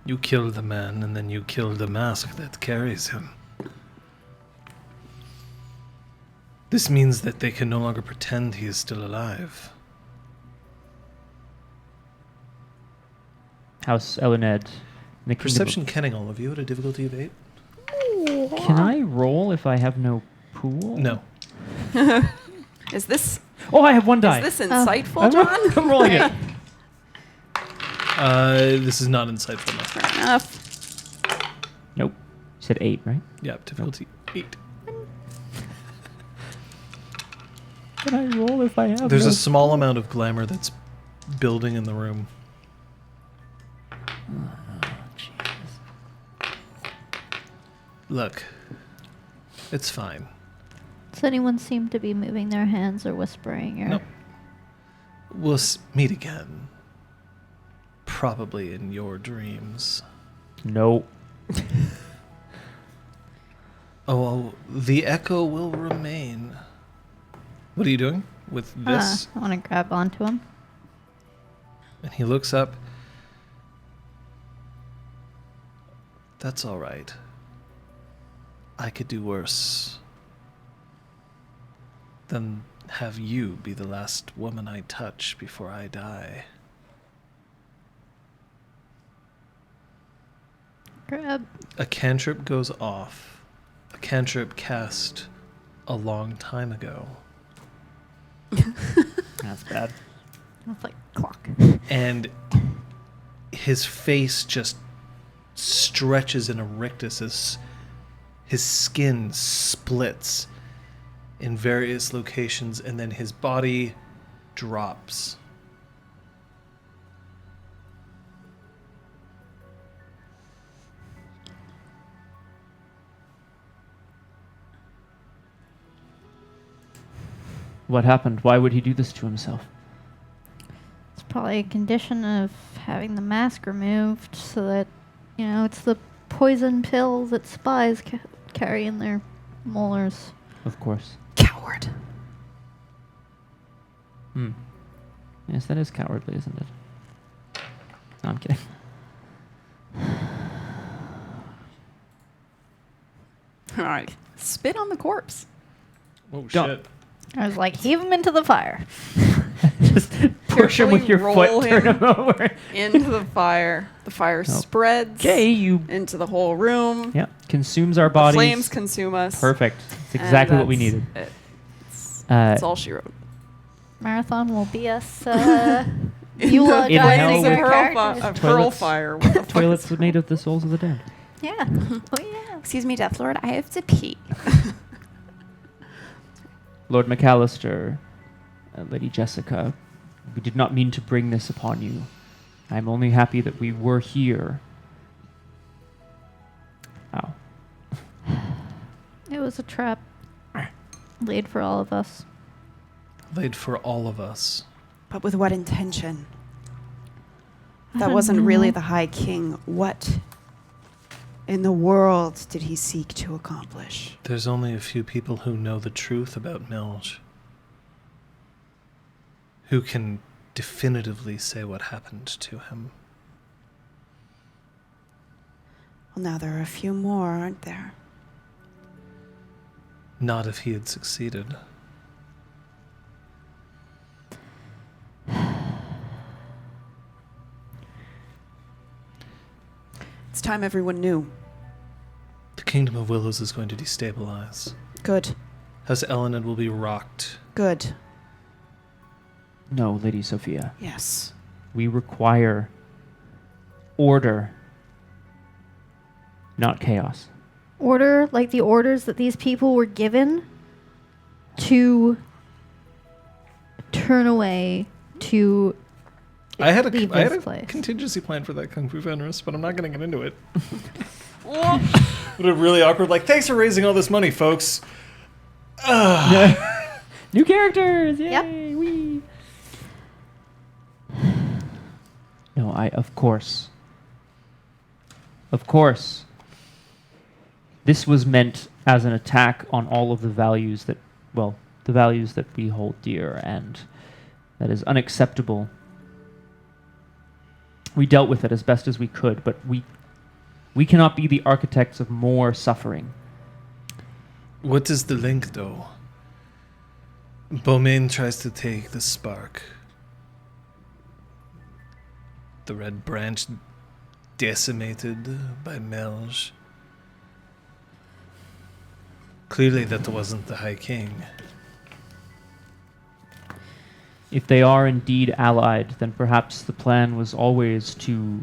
You killed the man, and then you killed the mask that carries him. This means that they can no longer pretend he is still alive. House Elened. The Perception kenning all of you at a difficulty of 8? Can I roll if I have no pool? No. Is this Oh, I have one die. is this insightful, John? I'm rolling it. This is not insightful enough. Fair enough. Nope. said 8, right? Yeah, difficulty 8. Can I roll if I have? There's a small amount of glamour that's building in the room. Look, it's fine. Does anyone seem to be moving their hands or whispering? Or No. We'll meet again. Probably in your dreams. No. Oh, the echo will remain. What are you doing with this? I want to grab onto him. And he looks up. That's all right. I could do worse than have you be the last woman I touch before I die. Grab. A cantrip goes off. A cantrip cast a long time ago. That's bad. It's like clock. And his face just stretches in a rictus as his skin splits in various locations, and then his body drops. What happened? Why would he do this to himself? It's probably a condition of having the mask removed so that, it's the poison pill that spies carry in their molars. Of course. Coward. Yes, that is cowardly, isn't it? No, I'm kidding. All right. Spit on the corpse. Oh, Don't. shit. I was like, heave him into the fire. Just push him with your roll foot, turn him. him over. Into the fire. The fire spreads Okay, you into the whole room. consumes our The bodies. flames consume us. Perfect. It's And exactly what we that's needed. it. That's all she wrote. Marathon will be us. In the In hell flames with of hurl toilets. fire. What the fuck Toilets is are made of the souls of the dead. Yeah. Oh, yeah. Excuse me, Death Lord, I have to pee. Lord McAllister, Lady Jessica, we did not mean to bring this upon you. I'm only happy that we were here. Ow. It was a trap laid for all of us. Laid for all of us. But with what intention? I That don't wasn't really know. the High King. What in the world did he seek to accomplish? There's only a few people who know the truth about Milge. Who can definitively say what happened to him. Well, now there are a few more, aren't there? Not if he had succeeded. It's time everyone knew. The Kingdom of Willows is going to destabilize. Good. House Elenid will be rocked. Good. No, Lady Sophia. Yes. We require order, not chaos. Order, like the orders that these people were given to turn away to I had leave a this place. contingency plan for that Kung Fu Fenris, but I'm not going to get into it. Would have really awkward, like, thanks for raising all this money, folks. New characters! Yay! Yep. Wee. No, of course. Of course. This was meant as an attack on all of the values that, the values that we hold dear, and that is unacceptable. We dealt with it as best as we could, but we cannot be the architects of more suffering. What is the link, though? Beaumain tries to take the spark. The Red Branch decimated by Melge. Clearly that wasn't the High King. If they are indeed allied, then perhaps the plan was always to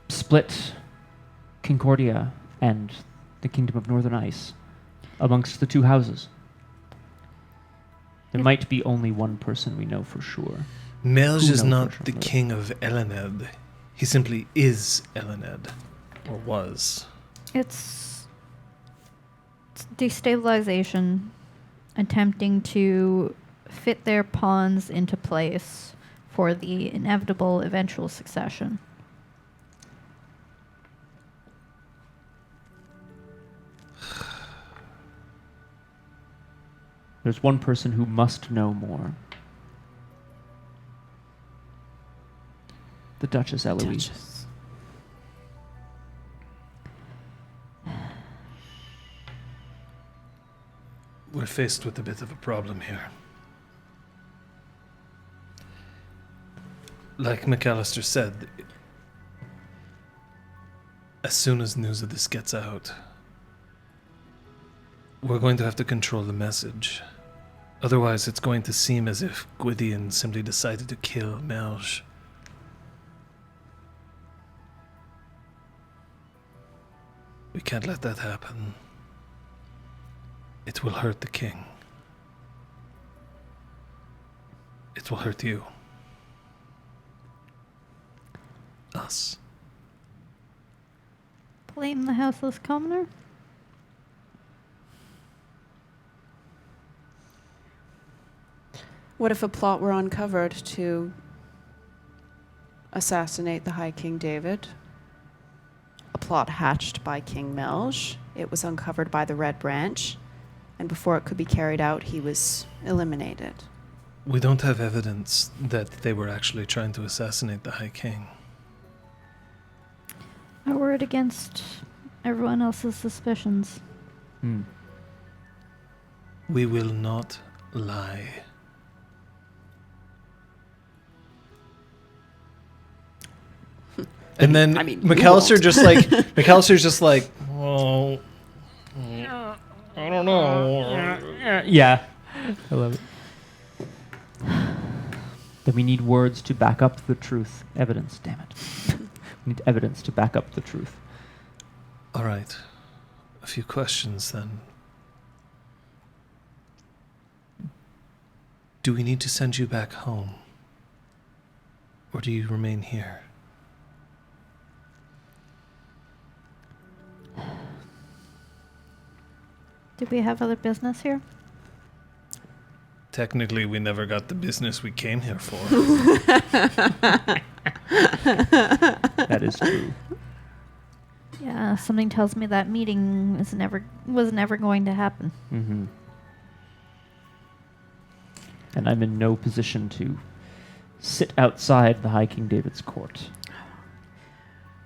split Concordia and the Kingdom of Northern Ice amongst the two houses. There might be only one person we know for sure. Melge is not the king of Elened. He simply is Elened. Or was. It's destabilization, attempting to fit their pawns into place for the inevitable eventual succession. There's one person who must know more. The Duchess Eloise. We're faced with a bit of a problem here. Like McAllister said, as soon as news of this gets out, we're going to have to control the message. Otherwise, it's going to seem as if Gwydion simply decided to kill Melge. We can't let that happen. It will hurt the king. It will hurt you. Us. Blame the houseless commoner? What if a plot were uncovered to assassinate the High King David? A plot hatched by King Melge. It was uncovered by the Red Branch, and before it could be carried out, he was eliminated. We don't have evidence that they were actually trying to assassinate the High King. A word against everyone else's suspicions. We will not lie. And then McAllister just like, well, I don't know. Yeah. I love it. Then we need words to back up the truth. Evidence, damn it. We need evidence to back up the truth. All right. A few questions then. Do we need to send you back home? Or do you remain here? Did we have other business here? Technically, we never got the business we came here for. That is true. Yeah, something tells me that meeting was never going to happen. Mm-hmm. And I'm in no position to sit outside the High King David's court.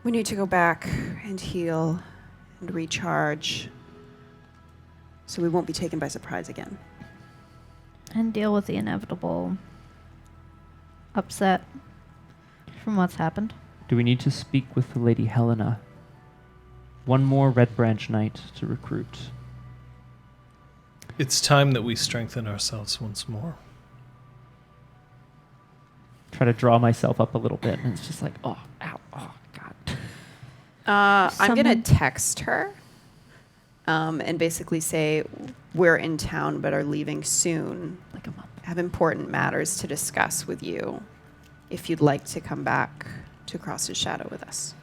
We need to go back and heal and recharge, so we won't be taken by surprise again. And deal with the inevitable upset from what's happened. Do we need to speak with the Lady Helena? One more Red Branch knight to recruit. It's time that we strengthen ourselves once more. Try to draw myself up a little bit, and it's just like, oh, ow, oh, God. I'm going to text her and basically say, we're in town but are leaving soon. Like a month. Have important matters to discuss with you if you'd like to come back to Cross His Shadow with us.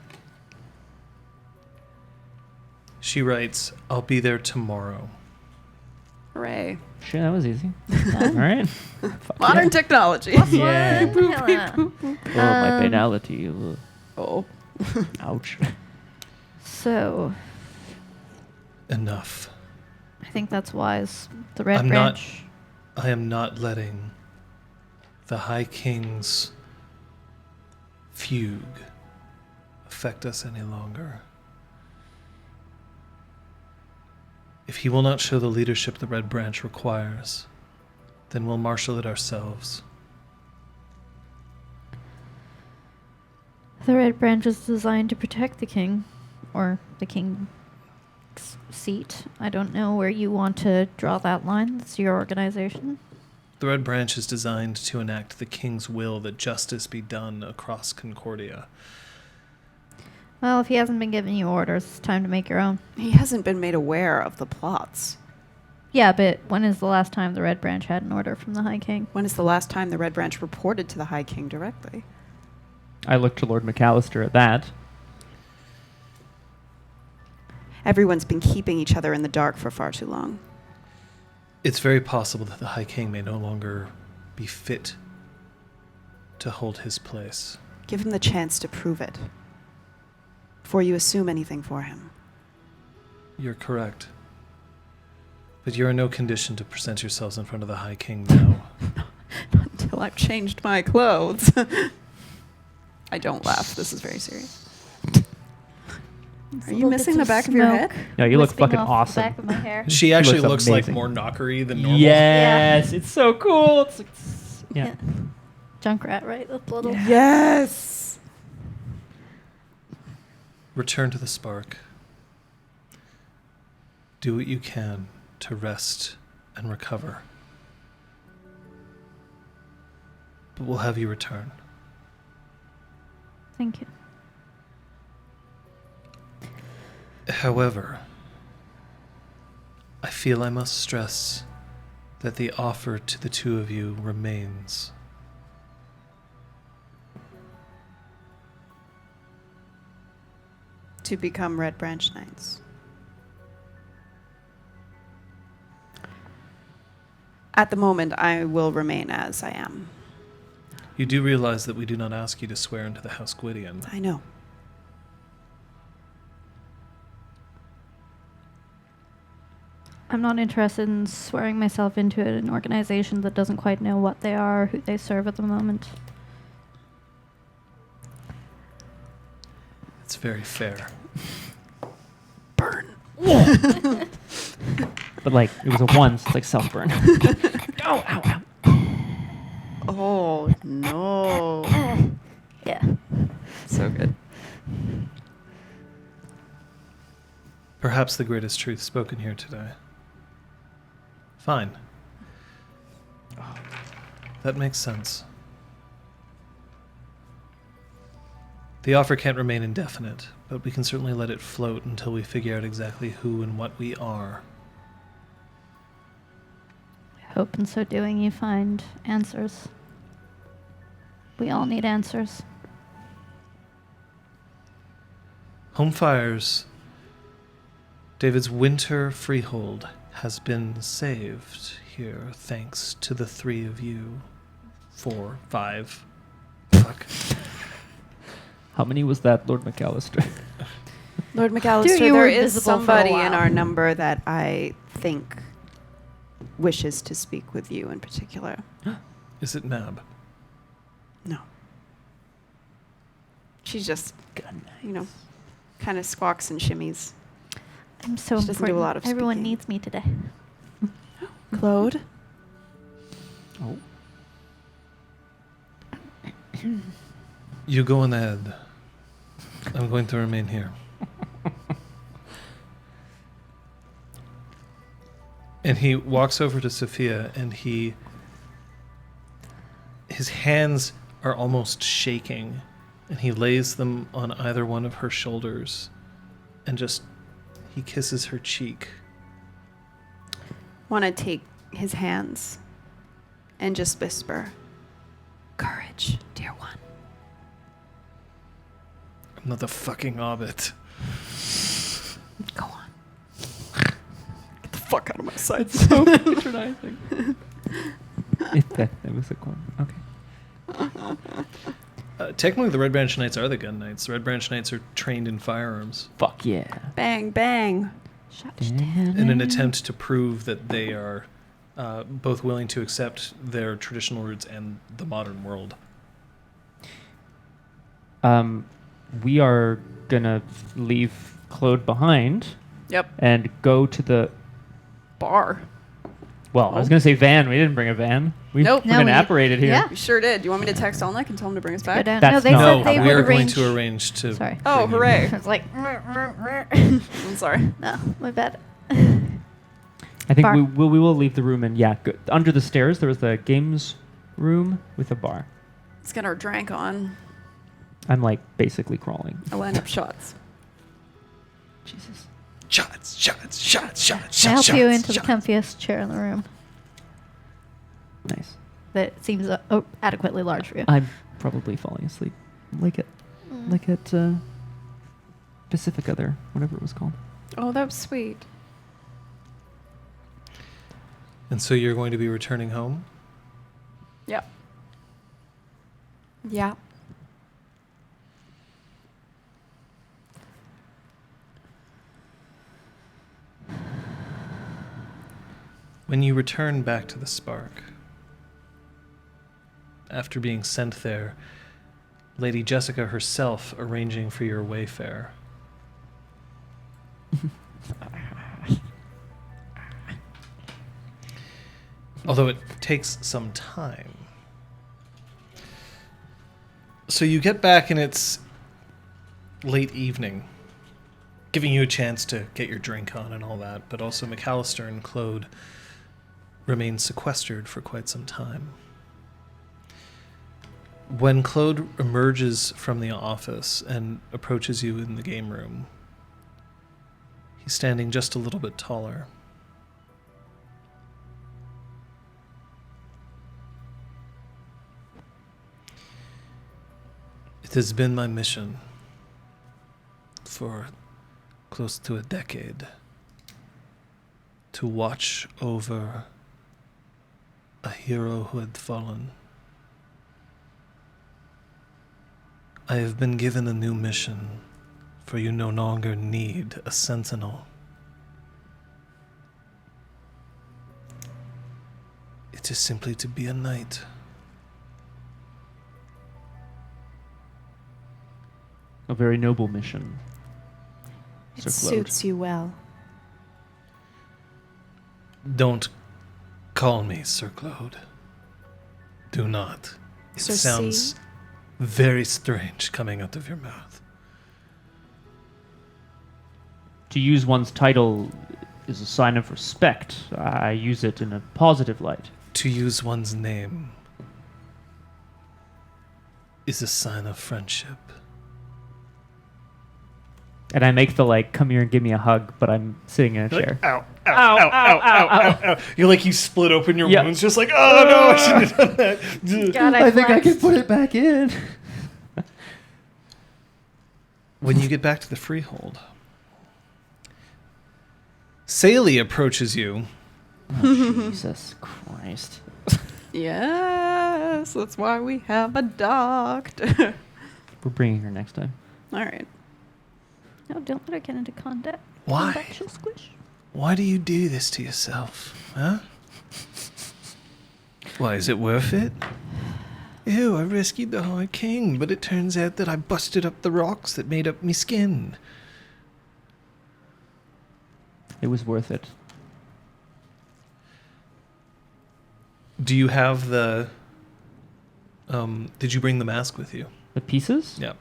She writes, I'll be there tomorrow. Hooray. Sure, that was easy. All right. Fuck Modern yeah. technology. Yeah. Oh, my banality. Ugh. Oh. Ouch. So, Enough. I think that's wise. The Red Branch. I am not letting the High King's fugue affect us any longer. If he will not show the leadership the Red Branch requires, then we'll marshal it ourselves. The Red Branch is designed to protect the king, or the king's seat. I don't know where you want to draw that line. It's your organization. The Red Branch is designed to enact the king's will that justice be done across Concordia. Well, if he hasn't been giving you orders, it's time to make your own. He hasn't been made aware of the plots. Yeah, but when is the last time the Red Branch had an order from the High King? When is the last time the Red Branch reported to the High King directly? I look to Lord McAllister at that. Everyone's been keeping each other in the dark for far too long. It's very possible that the High King may no longer be fit to hold his place. Give him the chance to prove it before you assume anything for him. You're correct. But you're in no condition to present yourselves in front of the High King now. Not until I've changed my clothes. I don't laugh. This is very serious. Are you missing the back of your head? Yeah, you look Wisping fucking off awesome. The back of my hair. She actually looks looks like amazing. more knockery than normal. Yes, it's so cool. It's like, yeah. Junkrat, right? That's little. Yes. Return to the spark. Do what you can to rest and recover. But we'll have you return. Thank you. However, I feel I must stress that the offer to the two of you remains. To become Red Branch Knights. At the moment, I will remain as I am. You do realize that we do not ask you to swear into the House Gwydion. I know. I'm not interested in swearing myself into an organization that doesn't quite know what they are, who they serve at the moment. It's very fair. Burn. But like, it was a once. It's like self-burn. Ow, ow, ow. Oh, no. Yeah. So good. Perhaps the greatest truth spoken here today. Fine. That makes sense. The offer can't remain indefinite, but we can certainly let it float until we figure out exactly who and what we are. I hope in so doing you find answers. We all need answers. Home Fires, David's winter freehold, has been saved here thanks to the three of you. 4, 5. Fuck. How many was that, Lord McAllister? Lord Dude, McAllister, you were there is invisible for a somebody in while. our number that I think wishes to speak with you in particular. Is it Mab? No. She's just, kind of squawks and shimmies. I'm so She doesn't do a important. lot of Everyone speaking. needs me today. Claude? Oh. You go on ahead. I'm going to remain here. And he walks over to Sophia and his hands are almost shaking, and he lays them on either one of her shoulders and he kisses her cheek. Want to take his hands and just whisper, "Courage, dear one." I'm not the fucking hobbit. Go on. Get the fuck out of my sight. So patronizing. That was a corner. Okay. Technically, the Red Branch Knights are the gun knights. The Red Branch Knights are trained in firearms Fuck yeah. Bang, bang. in an attempt to prove that they are both willing to accept their traditional roots and the modern world. We are gonna leave Claude behind Yep. and go to the. Bar. Well, I was gonna say van. We didn't bring a van. Nope. We're No, gonna we- apparate it here. yeah. You sure did. Do you want me to text Olnik and tell him to bring us Go back? down. That's No, they not said they how we are would going arrange. to arrange to. Sorry. Oh, bring you- hooray. I was like, I'm sorry. no, my bad. I think Bar. we will leave the room and go, under the stairs there was the games room with a bar. Let's get our drank on. I'm like basically crawling. I line up shots. Jesus. Shots. I help you into the comfiest chair in the room Nice. that seems adequately large for you. I'm probably falling asleep. Like at Pacifica there, whatever it was called. Oh, that was sweet. And so you're going to be returning home? Yeah. Yeah. When you return back to the Spark, after being sent there, Lady Jessica herself arranging for your wayfare. Although it takes some time. So you get back and it's late evening, giving you a chance to get your drink on and all that, but also McAllister and Claude remain sequestered for quite some time. When Claude emerges from the office and approaches you in the game room, he's standing just a little bit taller. It has been my mission for close to a decade to watch over a hero who had fallen. I have been given a new mission, for you no longer need a sentinel. It is simply to be a knight. A very noble mission. It Sir Claude. suits you well. Don't call me Sir Claude. Do not. It Sir sounds C? very strange coming out of your mouth. To use one's title is a sign of respect. I use it in a positive light. To use one's name is a sign of friendship. And I make the like, come here and give me a hug, but I'm sitting in a chair. Ow, ow, ow, ow, ow, ow, ow. You're like, you split open your Yep. wounds, just like, oh no, I shouldn't have done that. God, I think I can flexed. put it back in. When you get back to the freehold, Saley approaches you. Oh, Jesus Christ. Yes, that's why we have a doctor. We're bringing her next time. All right. No, don't let her get into contact. Why? Combat, she'll squish. Why do you do this to yourself, huh? Why, is it worth it? Ew, I rescued the High King, but it turns out that I busted up the rocks that made up me skin. It was worth it. Do you have the... did you bring the mask with you? The pieces? Yeah.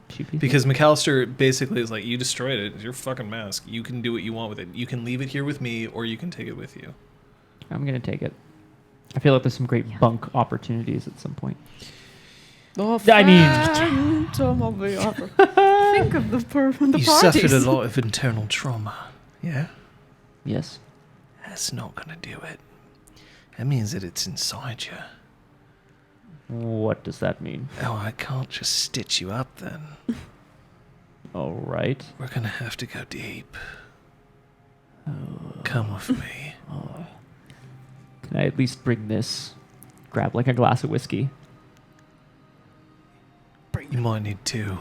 Two pieces? Because McAllister basically is like, you destroyed it. It's your fucking mask. You can do what you want with it. You can leave it here with me, or you can take it with you. I'm going to take it. I feel like there's some great bunk opportunities at some point. I mean... Phantom of the Opera. Think of the You suffered a lot of internal trauma, yeah? Yes. That's not going to do it. That means that it's inside you. What does that mean? Oh, I can't just stitch you up then. All right. We're going to have to go deep. Come with me. Can I at least bring this? Grab like a glass of whiskey. You might need two.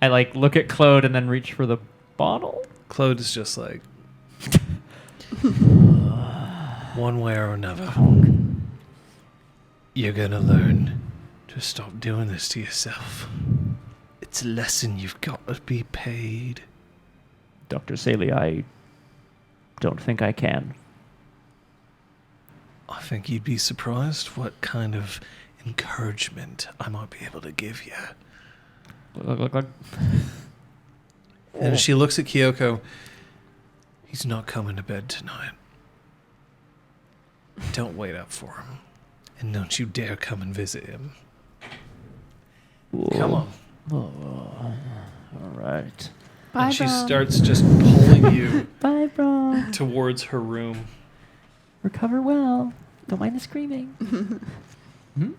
I like look at Claude and then reach for the bottle. Claude is just like... one way or another. You're going to learn to stop doing this to yourself. It's a lesson you've got to be paid. Dr. Saley, I don't think I can. I think you'd be surprised what kind of encouragement I might be able to give you. Look. And she looks at Kyoko. He's not coming to bed tonight. Don't wait up for him. And don't you dare come and visit him. Come on. All right. Bye, And she Braum. starts just pulling you Bye, Braum. towards her room. Recover well. Don't mind the screaming. Hmm?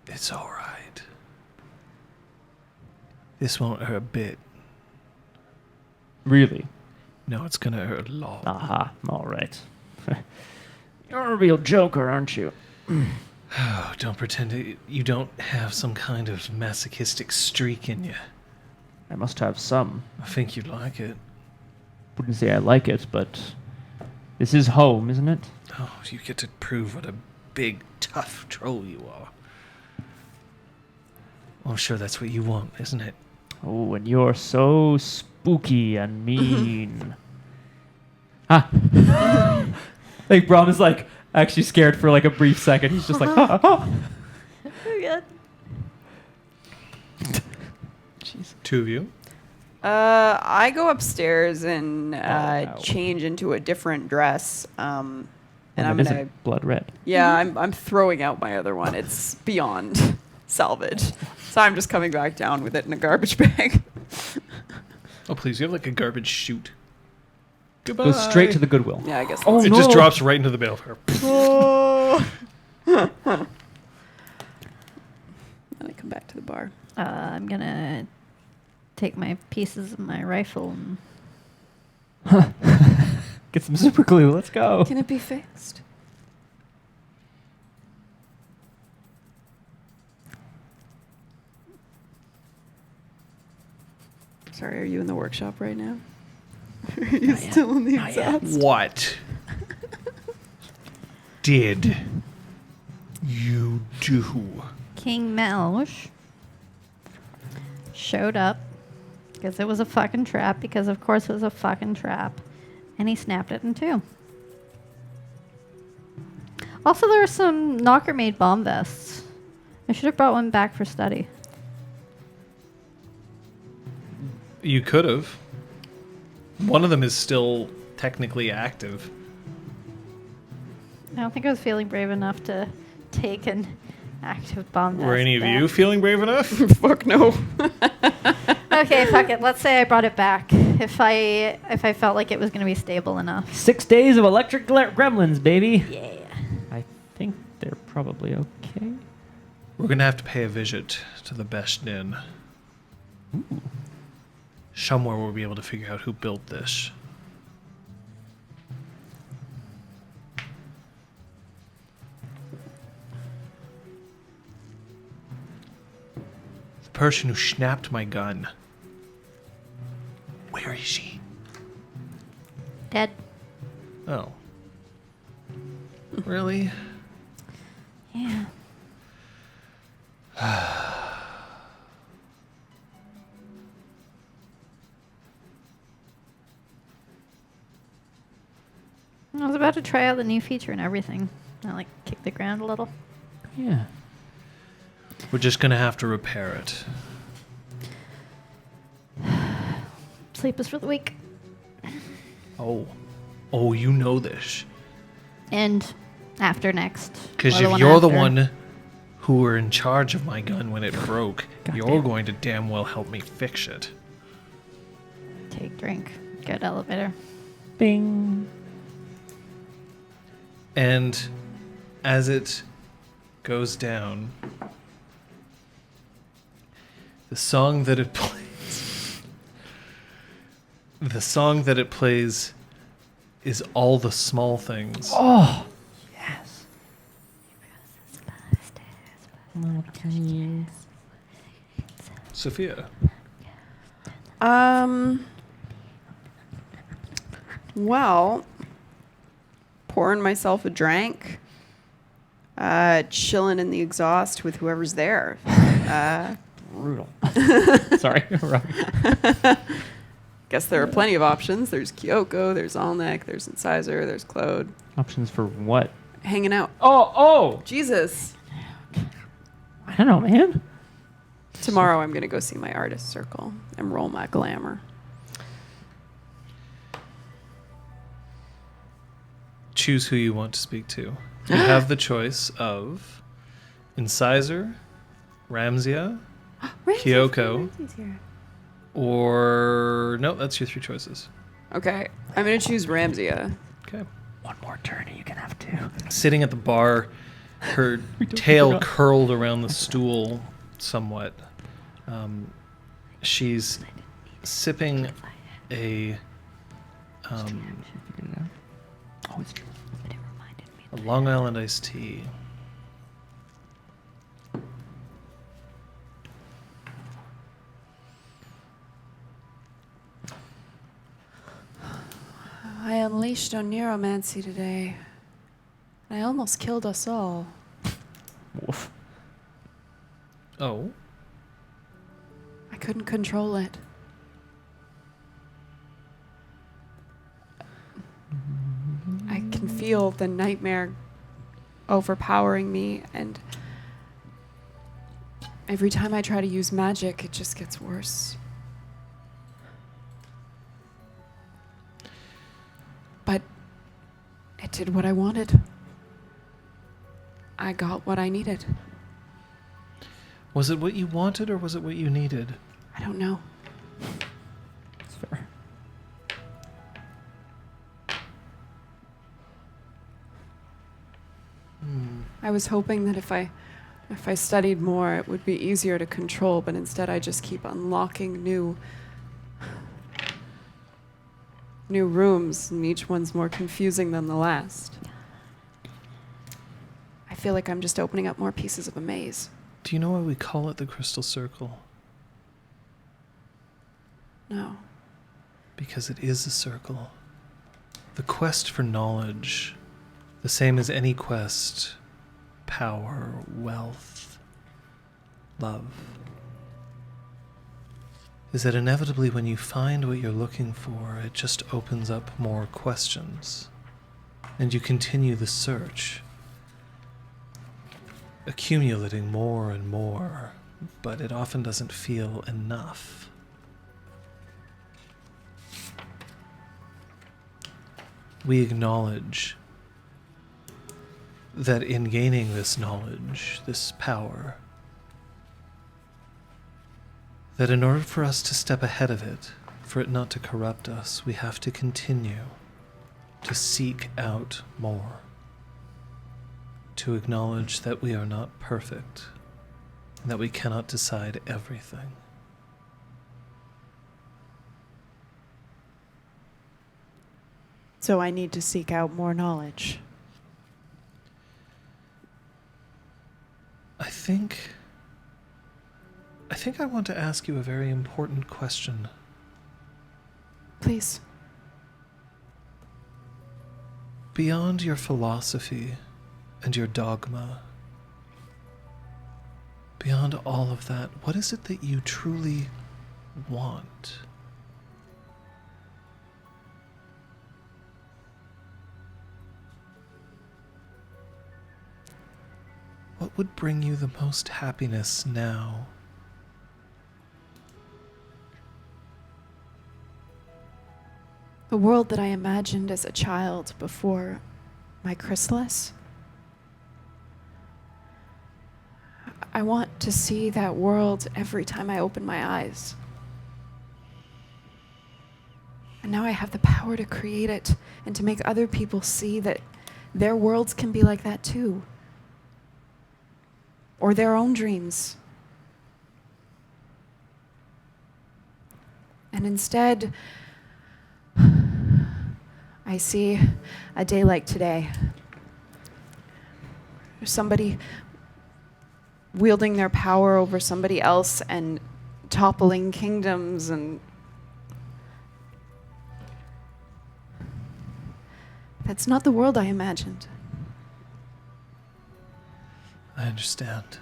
It's all right. This won't hurt a bit. Really? No, it's gonna hurt a lot. Aha. All right. You're a real joker, aren't you? Oh, don't pretend you don't have some kind of masochistic streak in you. I must have some. I think you'd like it. Wouldn't say I like it, but this is home, isn't it? Oh, you get to prove what a big, tough troll you are. Well, I'm sure that's what you want, isn't it? Oh, and you're so spooky and mean. Ah. Like, Braum is like actually scared for like a brief second. He's just like, ah, ah. Oh, God. Jeez. Two of you. I go upstairs and wow. change into a different dress. And And I'm it gonna, isn't blood red. yeah, I'm throwing out my other one. It's beyond salvage, so I'm just coming back down with it in a garbage bag. Oh, please, you have like a garbage chute. Goodbye. Goes straight to the Goodwill. Yeah, I guess. Oh, That's It no. just drops right into the balefire. Then I come back to the bar. I'm gonna take my pieces of my rifle and Get some super glue. Let's go. Can it be fixed? Sorry, are you in the workshop right now? Are you still in the exhaust? What did you do? King Melch showed up because it was a fucking trap, because of course it was a fucking trap, and he snapped it in two. Also, there were some Knocker-made bomb vests. I should have brought one back for study. You could have. One of them is still technically active. I don't think I was feeling brave enough to take an active bomb vest. Were any of back. you feeling brave enough? Fuck no. Okay, fuck it. Let's say I brought it back if I felt like it was going to be stable enough. 6 days of electric gremlins, baby. Yeah. I think they're probably okay. We're gonna have to pay a visit to the best inn. Ooh. Somewhere we'll be able to figure out who built this. The person who snapped my gun. Where is she? Dead. Oh. Really? Yeah. I was about to try out the new feature and everything. I like kick the ground a little. Yeah. We're just gonna have to repair it. Sleep is for the weak. Oh. Oh, you know this. And after next. Because or if you're the after. one who were in charge of my gun when it broke, you're Goddamn. going to damn well help me fix it. Take drink. Good elevator. Bing. And as it goes down, the song that it plays is All the Small Things. Oh. Yes. Sophia. Well, pouring myself a drink, chilling in the exhaust with whoever's there. Brutal. Sorry. Guess there are plenty of options. There's Kyoko, there's Alnek, there's Incisor, there's Claude. Options for what? Hanging out. Oh. Jesus. I don't know, man. Tomorrow I'm going to go see my artist circle and roll my glamour. choose who you want to speak to. You have the choice of Incisor, Ramsia, Kyoko, or... No, that's your 3 choices. Okay, I'm going to choose Ramsia. Okay. One more turn and you can have 2. Sitting at the bar, her tail curled around the stool somewhat. She's sipping a Long Island iced tea. I unleashed on neuromancy today. I almost killed us all. Woof. Oh? I couldn't control it. I can feel the nightmare overpowering me, and every time I try to use magic, it just gets worse. But it did what I wanted. I got what I needed. Was it what you wanted or was it what you needed? I don't know. That's fair. I was hoping that if I studied more, it would be easier to control, but instead I just keep unlocking new rooms, and each one's more confusing than the last. I feel like I'm just opening up more pieces of a maze. Do you know why we call it the Crystal Circle? No. Because it is a circle. The quest for knowledge, the same as any quest, power, wealth, love, is that inevitably when you find what you're looking for, it just opens up more questions. And you continue the search, accumulating more and more, but it often doesn't feel enough. We acknowledge that in gaining this knowledge, this power, that in order for us to step ahead of it, for it not to corrupt us, we have to continue to seek out more, to acknowledge that we are not perfect, and that we cannot decide everything. So I need to seek out more knowledge. I think I want to ask you a very important question. Please. Beyond your philosophy and your dogma, beyond all of that, what is it that you truly want? What would bring you the most happiness now? The world that I imagined as a child before my chrysalis. I want to see that world every time I open my eyes. And now I have the power to create it and to make other people see that their worlds can be like that too. Or their own dreams. And instead, I see a day like today. There's somebody wielding their power over somebody else and toppling kingdoms, and that's not the world I imagined. I understand.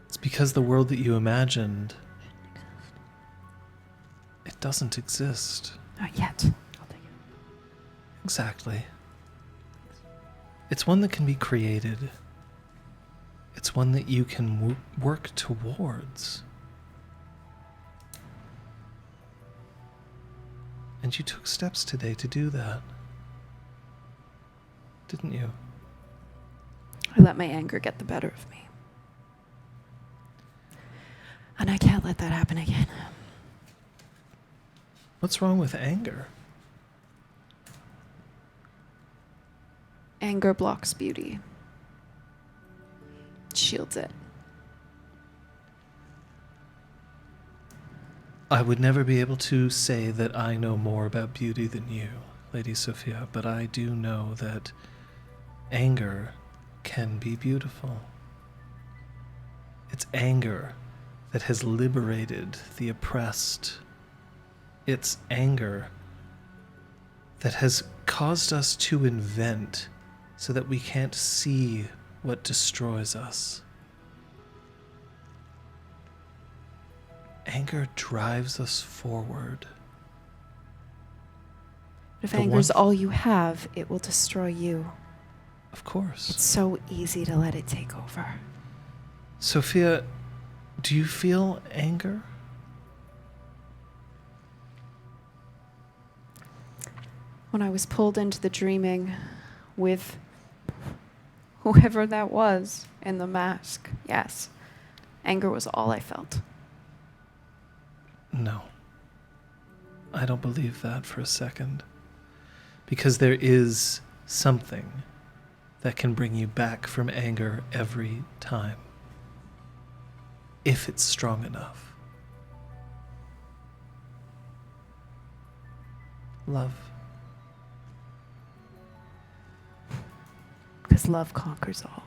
It's because the world that you imagined, it doesn't exist. Not yet. I'll take it. Exactly. It's one that can be created. It's one that you can work towards. And you took steps today to do that. Didn't you? I let my anger get the better of me. And I can't let that happen again. What's wrong with anger? Anger blocks beauty. Shields it. I would never be able to say that I know more about beauty than you, Lady Sophia, but I do know that anger can be beautiful. It's anger that has liberated the oppressed. It's anger that has caused us to invent so that we can't see what destroys us. Anger drives us forward. If anger's all you have, it will destroy you. Of course. It's so easy to let it take over. Sophia, do you feel anger? When I was pulled into the dreaming with whoever that was in the mask, yes, anger was all I felt. No. I don't believe that for a second. Because there is something that can bring you back from anger every time. If it's strong enough. Love. Because love conquers all.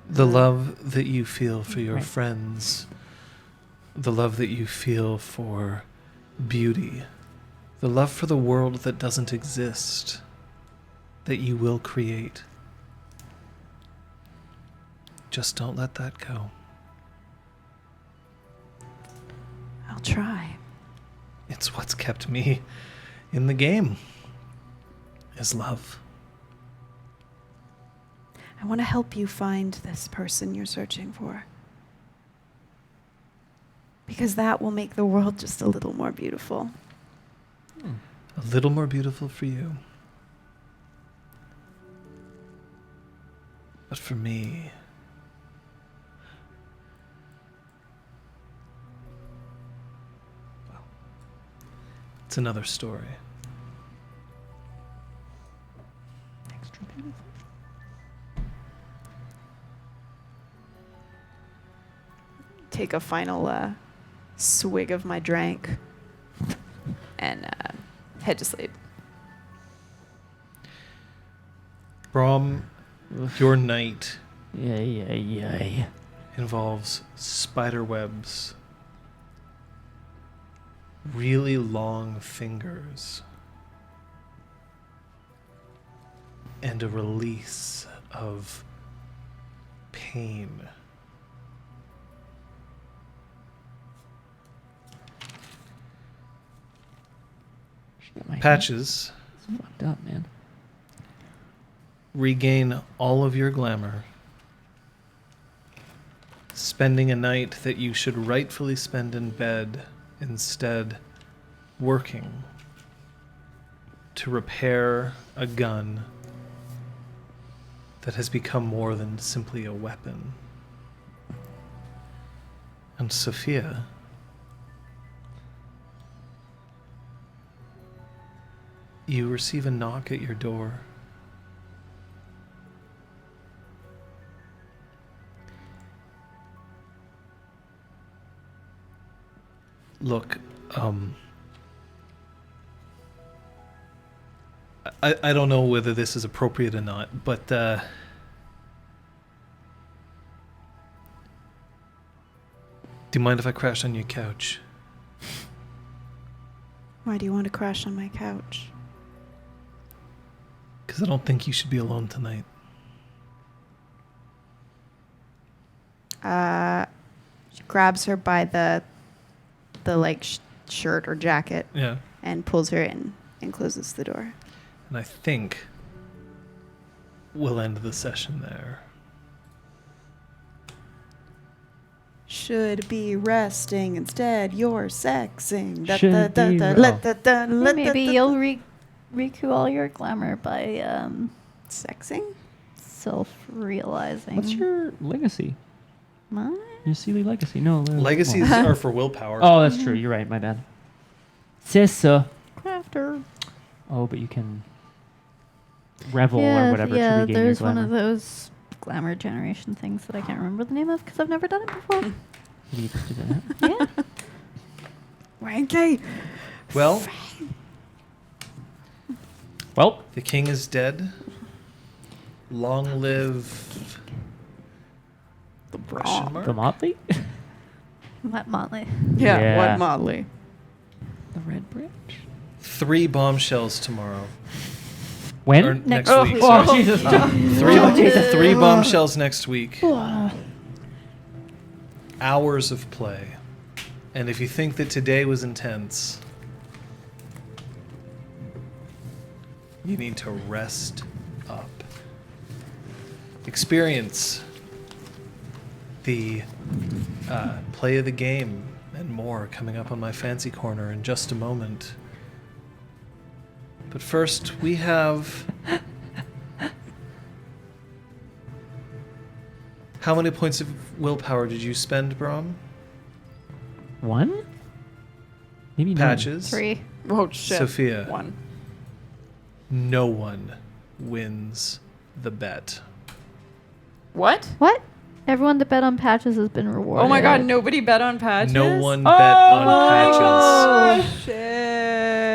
The love that you feel for your Right. friends, the love that you feel for beauty, the love for the world that doesn't exist, that you will create. Just don't let that go. I'll try. It's what's kept me in the game, is love. I want to help you find this person you're searching for. Because that will make the world just a little more beautiful. A little more beautiful for you. But for me, well, it's another story. Extra beautiful. Take a final swig of my drink and head to sleep. Braum, your night Yay. involves spider webs, really long fingers, and a release of pain. Patches, It's fucked up, man. regain all of your glamour, spending a night that you should rightfully spend in bed, instead working to repair a gun that has become more than simply a weapon. And Sophia, you receive a knock at your door. Look, I don't know whether this is appropriate or not, but do you mind if I crash on your couch? Why do you want to crash on my couch? Because I don't think you should be alone tonight. She grabs her by the like shirt or jacket Yeah. and pulls her in and closes the door. And I think we'll end the session there. should be resting. Instead, you're sexing. Maybe you'll recoup all your glamour by Sexing? self-realizing. What's your legacy? Mine? Your Sealy legacy? No. Legacies are for willpower. Oh, that's true. You're right. My bad. C'est ça. Crafter. Oh, but you can revel or whatever to regain your there's glamour. one of those glamour generation things that I can't remember the name of because I've never done it before. Maybe you just did that. Yeah. Wanky. Well, Well, the king is dead. Long live The question Braum. mark? the Motley? What Motley? Yeah, Yeah. what Motley? The Red Branch? 3 bombshells tomorrow. When? Or next Oh, week. Oh, sorry. Jesus. Three bombshells next week. Hours of play. And if you think that today was intense, you need to rest up. Experience the play of the game and more coming up on my fancy corner in just a moment. But first, we have... How many points of willpower did you spend, Braum? 1? Maybe none. Patches. 3. Oh, shit. Sophia. 1. No one wins the bet. What? What? Everyone that bet on patches has been rewarded. Oh my god, nobody bet on patches? No one bet on patches. Oh, shit.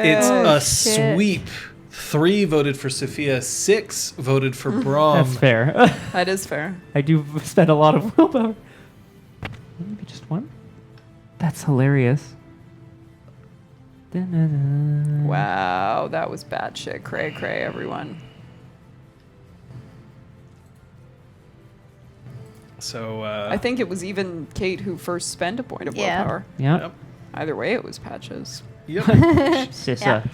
It's a shit. sweep. 3 voted for Sophia, 6 voted for Braum. That's fair. That is fair. I do spend a lot of willpower. Maybe just 1? That's hilarious. Da-na-na. Wow, that was bad shit. Cray, everyone. So, I think it was even Kate who first spent a point of Yeah. willpower. Yep. Yep. Either way, it was patches. Yep. Sissa.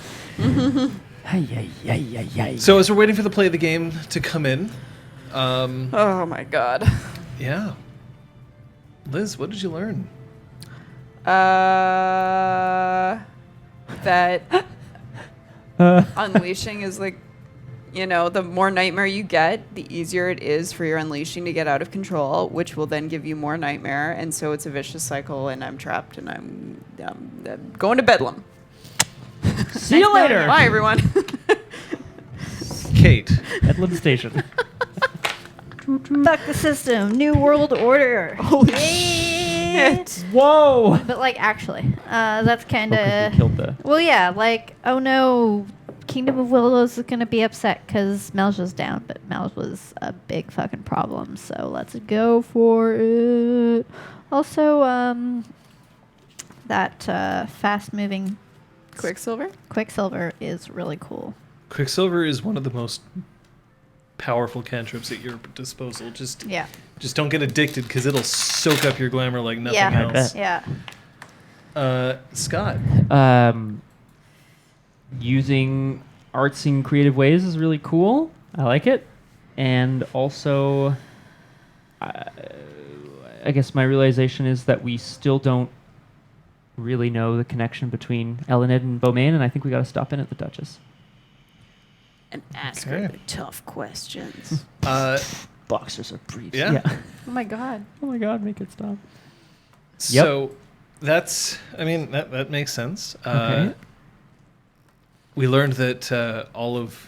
Ay, ay, ay, ay, ay. So as we're waiting for the play of the game to come in, Oh my god. yeah. Liz, what did you learn? That unleashing is like, you know, the more nightmare you get, the easier it is for your unleashing to get out of control, which will then give you more nightmare. And so it's a vicious cycle, and I'm trapped, and I'm going to Bedlam. See you later. Bye, everyone. Kate. Bedlam Station. Fuck the system. New world order. Holy shit. Whoa. But like actually, that's kind of. Killed the. Well, yeah. Like, oh no, Kingdom of Willows is gonna be upset because Melge was down, but Melge was a big fucking problem. So let's go for it. Also, that fast-moving Quicksilver is really cool. Quicksilver is one of the most powerful cantrips at your disposal. Just don't get addicted because it'll soak up your glamour like nothing else. Yeah. Scott. Using arts in creative ways is really cool. I like it. And also, I guess my realization is that we still don't really know the connection between Elened and Beaumain, and I think we got to stop in at the Duchess. And ask her the tough questions. Boxers are briefs. Yeah. Oh my god. Oh my god, make it stop. So that's, I mean, that makes sense. Okay. We learned that all of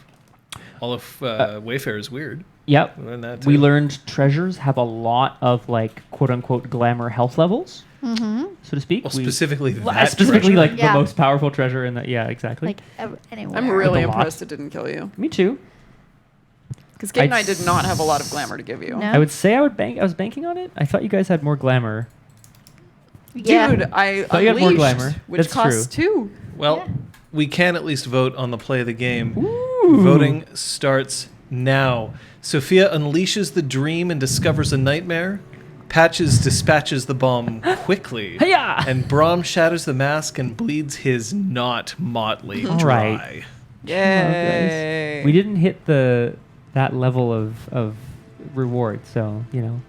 Wayfair is weird. Yep. We learned that We too. learned treasures have a lot of like quote unquote glamour health levels, so to speak. Well, specifically that specifically treasure. like the most powerful treasure in that. Yeah, exactly. Like anywhere. I'm really With a lot. impressed it didn't kill you. Me too. Because Kate and I did not have a lot of glamour to give you. No. I would say I was banking on it. I thought you guys had more glamour. Yeah. Dude, I Thought you had more unleashed, glamour. which That's costs true. 2. Well, Yeah. we can at least vote on the play of the game. Ooh. Voting starts now. Sophia unleashes the dream and discovers a nightmare. Patches dispatches the bomb quickly. Hiya! And Braum shatters the mask and bleeds his not motley All dry. right. Yay. We didn't hit that level of reward, so you know.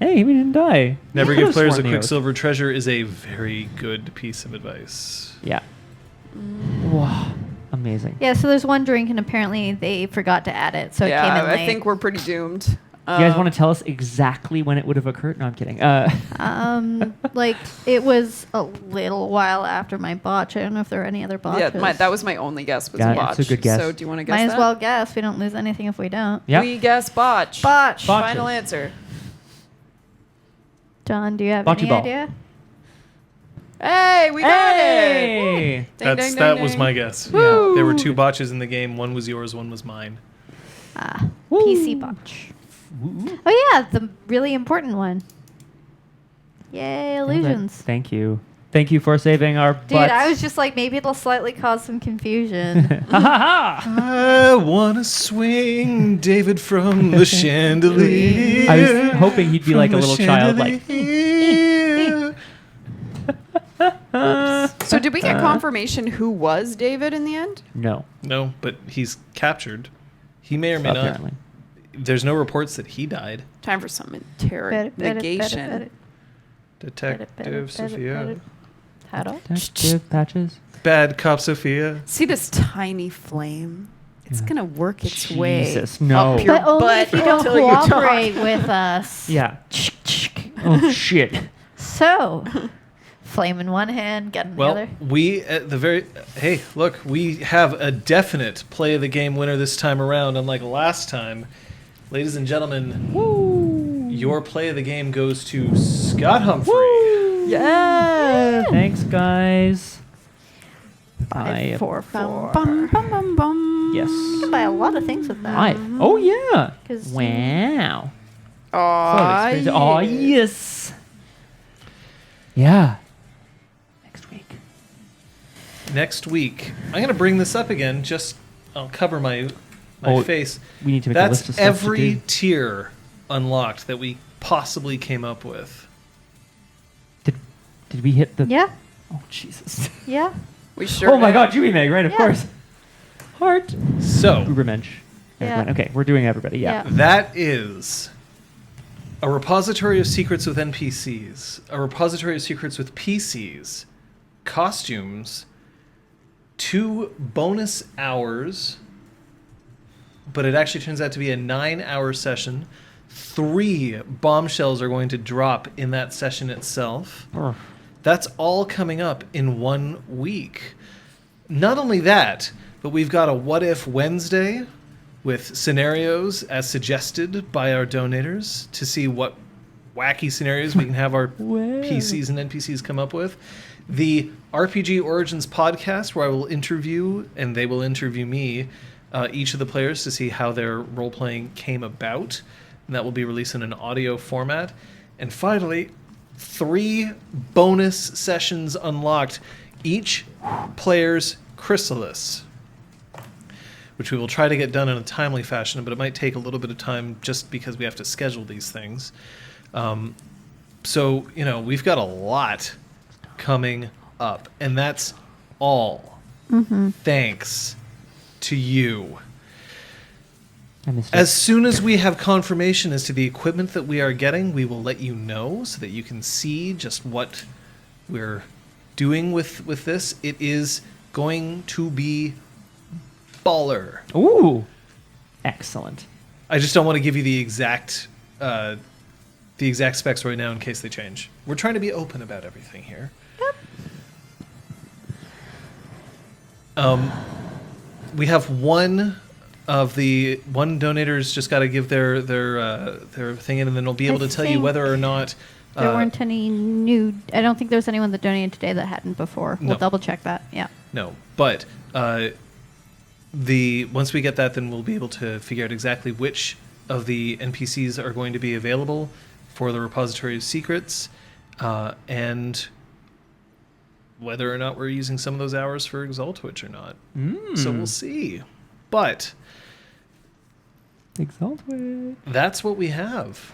Hey, we didn't die. Never We give could've players a sworn the oath. quicksilver treasure is a very good piece of advice. Yeah. Wow. Amazing. Yeah, so there's one drink, and apparently they forgot to add it, so it came in Yeah, late. I think we're pretty doomed. You guys want to tell us exactly when it would have occurred? No, I'm kidding. Like, it was a little while after my botch. I don't know if there are any other botches. Yeah, that was my only guess was Yeah, botch. it's a good guess. So do you want to guess Might as that? well guess. We don't lose anything if we don't. Yeah. We guess botch. Botch. Botches. Final answer. John, do you have Bocce any ball. idea? Hey, we got it. Hey! Ding, ding, That ding, was ding. my guess. Woo! There were 2 botches in the game. One was yours, one was mine. PC botch. Oh, yeah, the really important one. Yay, illusions. Thank you. Thank you for saving our Dude, butts. I was just like, maybe it'll slightly cause some confusion. Ha ha ha! I wanna swing David from the chandelier. I was hoping he'd be like a From the little child, like. chandelier. So did we get confirmation who was David in the end? No, No, but he's captured. He may or may apparently. not. There's no reports that he died. Time for some interrogation. Detective Sophia. How Detective Patches. Bad cop Sophia. See this tiny flame? It's Yeah. gonna work its way Jesus, no. up your But only butt if you don't until you talk. cooperate with us. Yeah. Oh shit. So, flame in one hand, gun in the Well, other. we at the very hey, look, we have a definite play of the game winner this time around, unlike last time. Ladies and gentlemen, your play of the game goes to Scott Humphrey. Yeah. Thanks, guys. Bye. 5-4-4. Bum, bum, bum, bum. Yes. You can buy a lot of things with that. Five. Oh yeah. 'Cause- Wow. Aw, Oh yes. Yeah. Next week. Next week, I'm going to bring this up again. Just I'll cover my Oh, face. We need to make a list of That's stuff to every do. tier unlocked that we possibly came up with. Did we hit the? Yeah, Oh Jesus. yeah. We sure Oh my did. God, Jimmy Meg, right? Of Yeah. course. Heart. So Ubermensch. Yeah. Everyone. Okay, we're doing everybody. Yeah. Yeah. that is a repository of secrets with NPCs, a repository of secrets with PCs, costumes, 2 bonus hours, but it actually turns out to be a 9-hour session. 3 bombshells are going to drop in that session itself. Ugh. That's all coming up in 1 week. Not only that, but we've got a What If Wednesday with scenarios as suggested by our donators to see what wacky scenarios we can have our PCs and NPCs come up with. The RPG Origins podcast, where I will interview, and they will interview me, each of the players to see how their role-playing came about. And that will be released in an audio format. And finally, 3 bonus sessions unlocked. Each player's chrysalis, which we will try to get done in a timely fashion, but it might take a little bit of time just because we have to schedule these things. So, we've got a lot coming up, and that's all thanks to you. I missed it. As soon as we have confirmation as to the equipment that we are getting, we will let you know so that you can see just what we're doing with this. It is going to be baller. Ooh. Excellent. I just don't want to give you the exact specs right now in case they change. We're trying to be open about everything here. We have one donator's just got to give their thing in, and then we'll be able to tell you think whether or not There weren't any new. I don't think there was anyone that donated today that hadn't before. No. We'll double check that. Yeah. No, but once we get that, then we'll be able to figure out exactly which of the NPCs are going to be available for the repository of secrets, and whether or not we're using some of those hours for Exaltwitch or not. So we'll see. But Exalted. that's what we have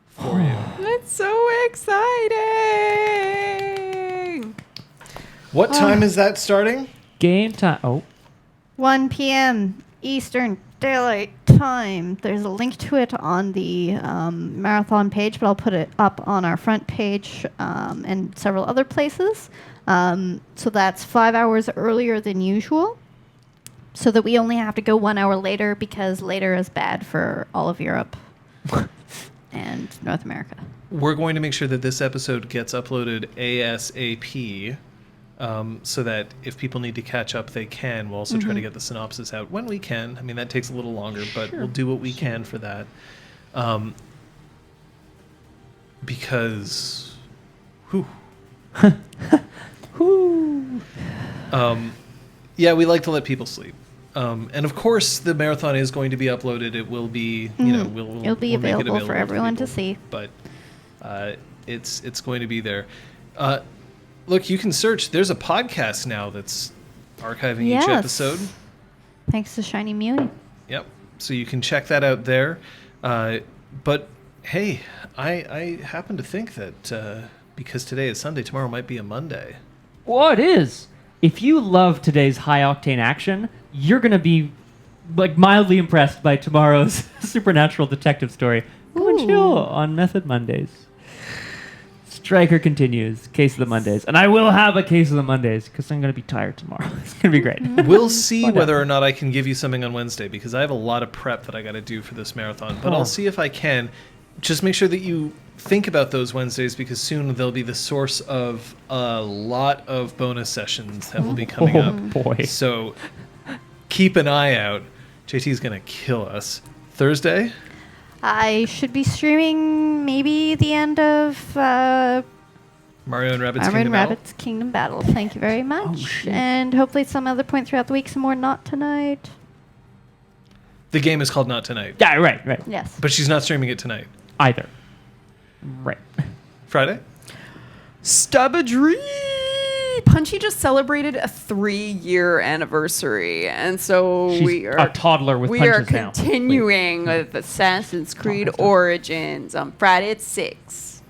for you. That's so exciting. What time is that starting? Game time. Oh. 1 p.m. Eastern daylight time. There's a link to it on the marathon page, but I'll put it up on our front page and several other places. So that's 5 hours earlier than usual, so that we only have to go 1 hour later because later is bad for all of Europe and North America. We're going to make sure that this episode gets uploaded ASAP. So that if people need to catch up, they can. We'll also try to get the synopsis out when we can. I mean, that takes a little longer, but we'll do what we can for that. Because, yeah, we like to let people sleep. And of course, the marathon is going to be uploaded. It will be, it'll be available for everyone to see. But it's going to be there. Look, you can search. There's a podcast now that's archiving each episode. Thanks to Shiny Muni. Yep. So you can check that out there. But hey, I happen to think that because today is Sunday, tomorrow might be a Monday. Well, it is. If you love today's high-octane action, you're going to be like mildly impressed by tomorrow's supernatural detective story. Go and chill on Method Mondays. Striker continues. Case of the Mondays. And I will have a Case of the Mondays because I'm going to be tired tomorrow. It's going to be great. We'll see whether or not I can give you something on Wednesday because I have a lot of prep that I got to do for this marathon. But I'll see if I can. Just make sure that you think about those Wednesdays because soon they'll be the source of a lot of bonus sessions that will be coming up. Boy. So keep an eye out. JT's going to kill us. Thursday? I should be streaming maybe the end of Mario and Rabbids Kingdom Battle. Thank you very much. And hopefully some other point throughout the week, some more Not Tonight. The game is called Not Tonight. Yeah, right. Yes. But she's not streaming it tonight. Either. Right. Friday? Stabadree! Punchy just celebrated a 3-year anniversary, and so She's we are a toddler with punches now. continuing with Assassin's Creed Origins on Friday at 6.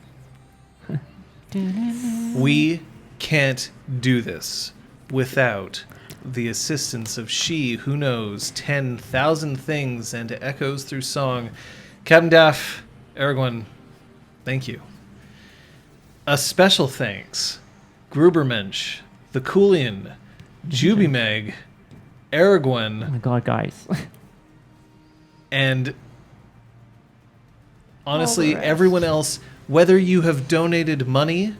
We can't do this without the assistance of she who knows 10,000 things and echoes through song. Captain Daff, Aragorn, thank you. A special thanks. Grubermensch, The Coolian, Jubimeg, Aragorn. Oh my god, guys. And honestly, everyone else, whether you have donated money,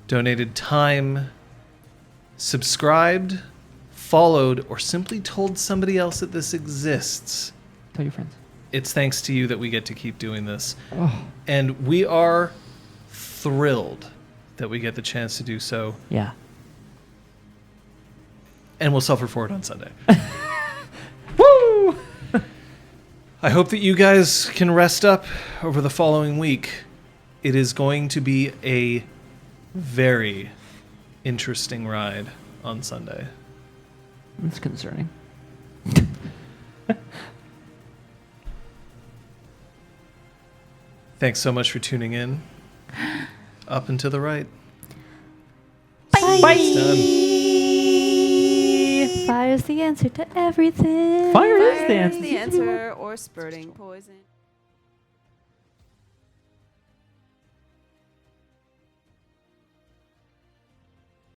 donated time, subscribed, followed, or simply told somebody else that this exists. Tell your friends. It's thanks to you that we get to keep doing this. Oh. And we are thrilled that we get the chance to do so. Yeah. And we'll suffer for it on Sunday. Woo! I hope that you guys can rest up over the following week. It is going to be a very interesting ride on Sunday. That's concerning. Thanks so much for tuning in. Up and to the right. Bye. Bye. It's done. Fire's the answer to everything. Fire is the Fire answer. is the answer, or spurting poison.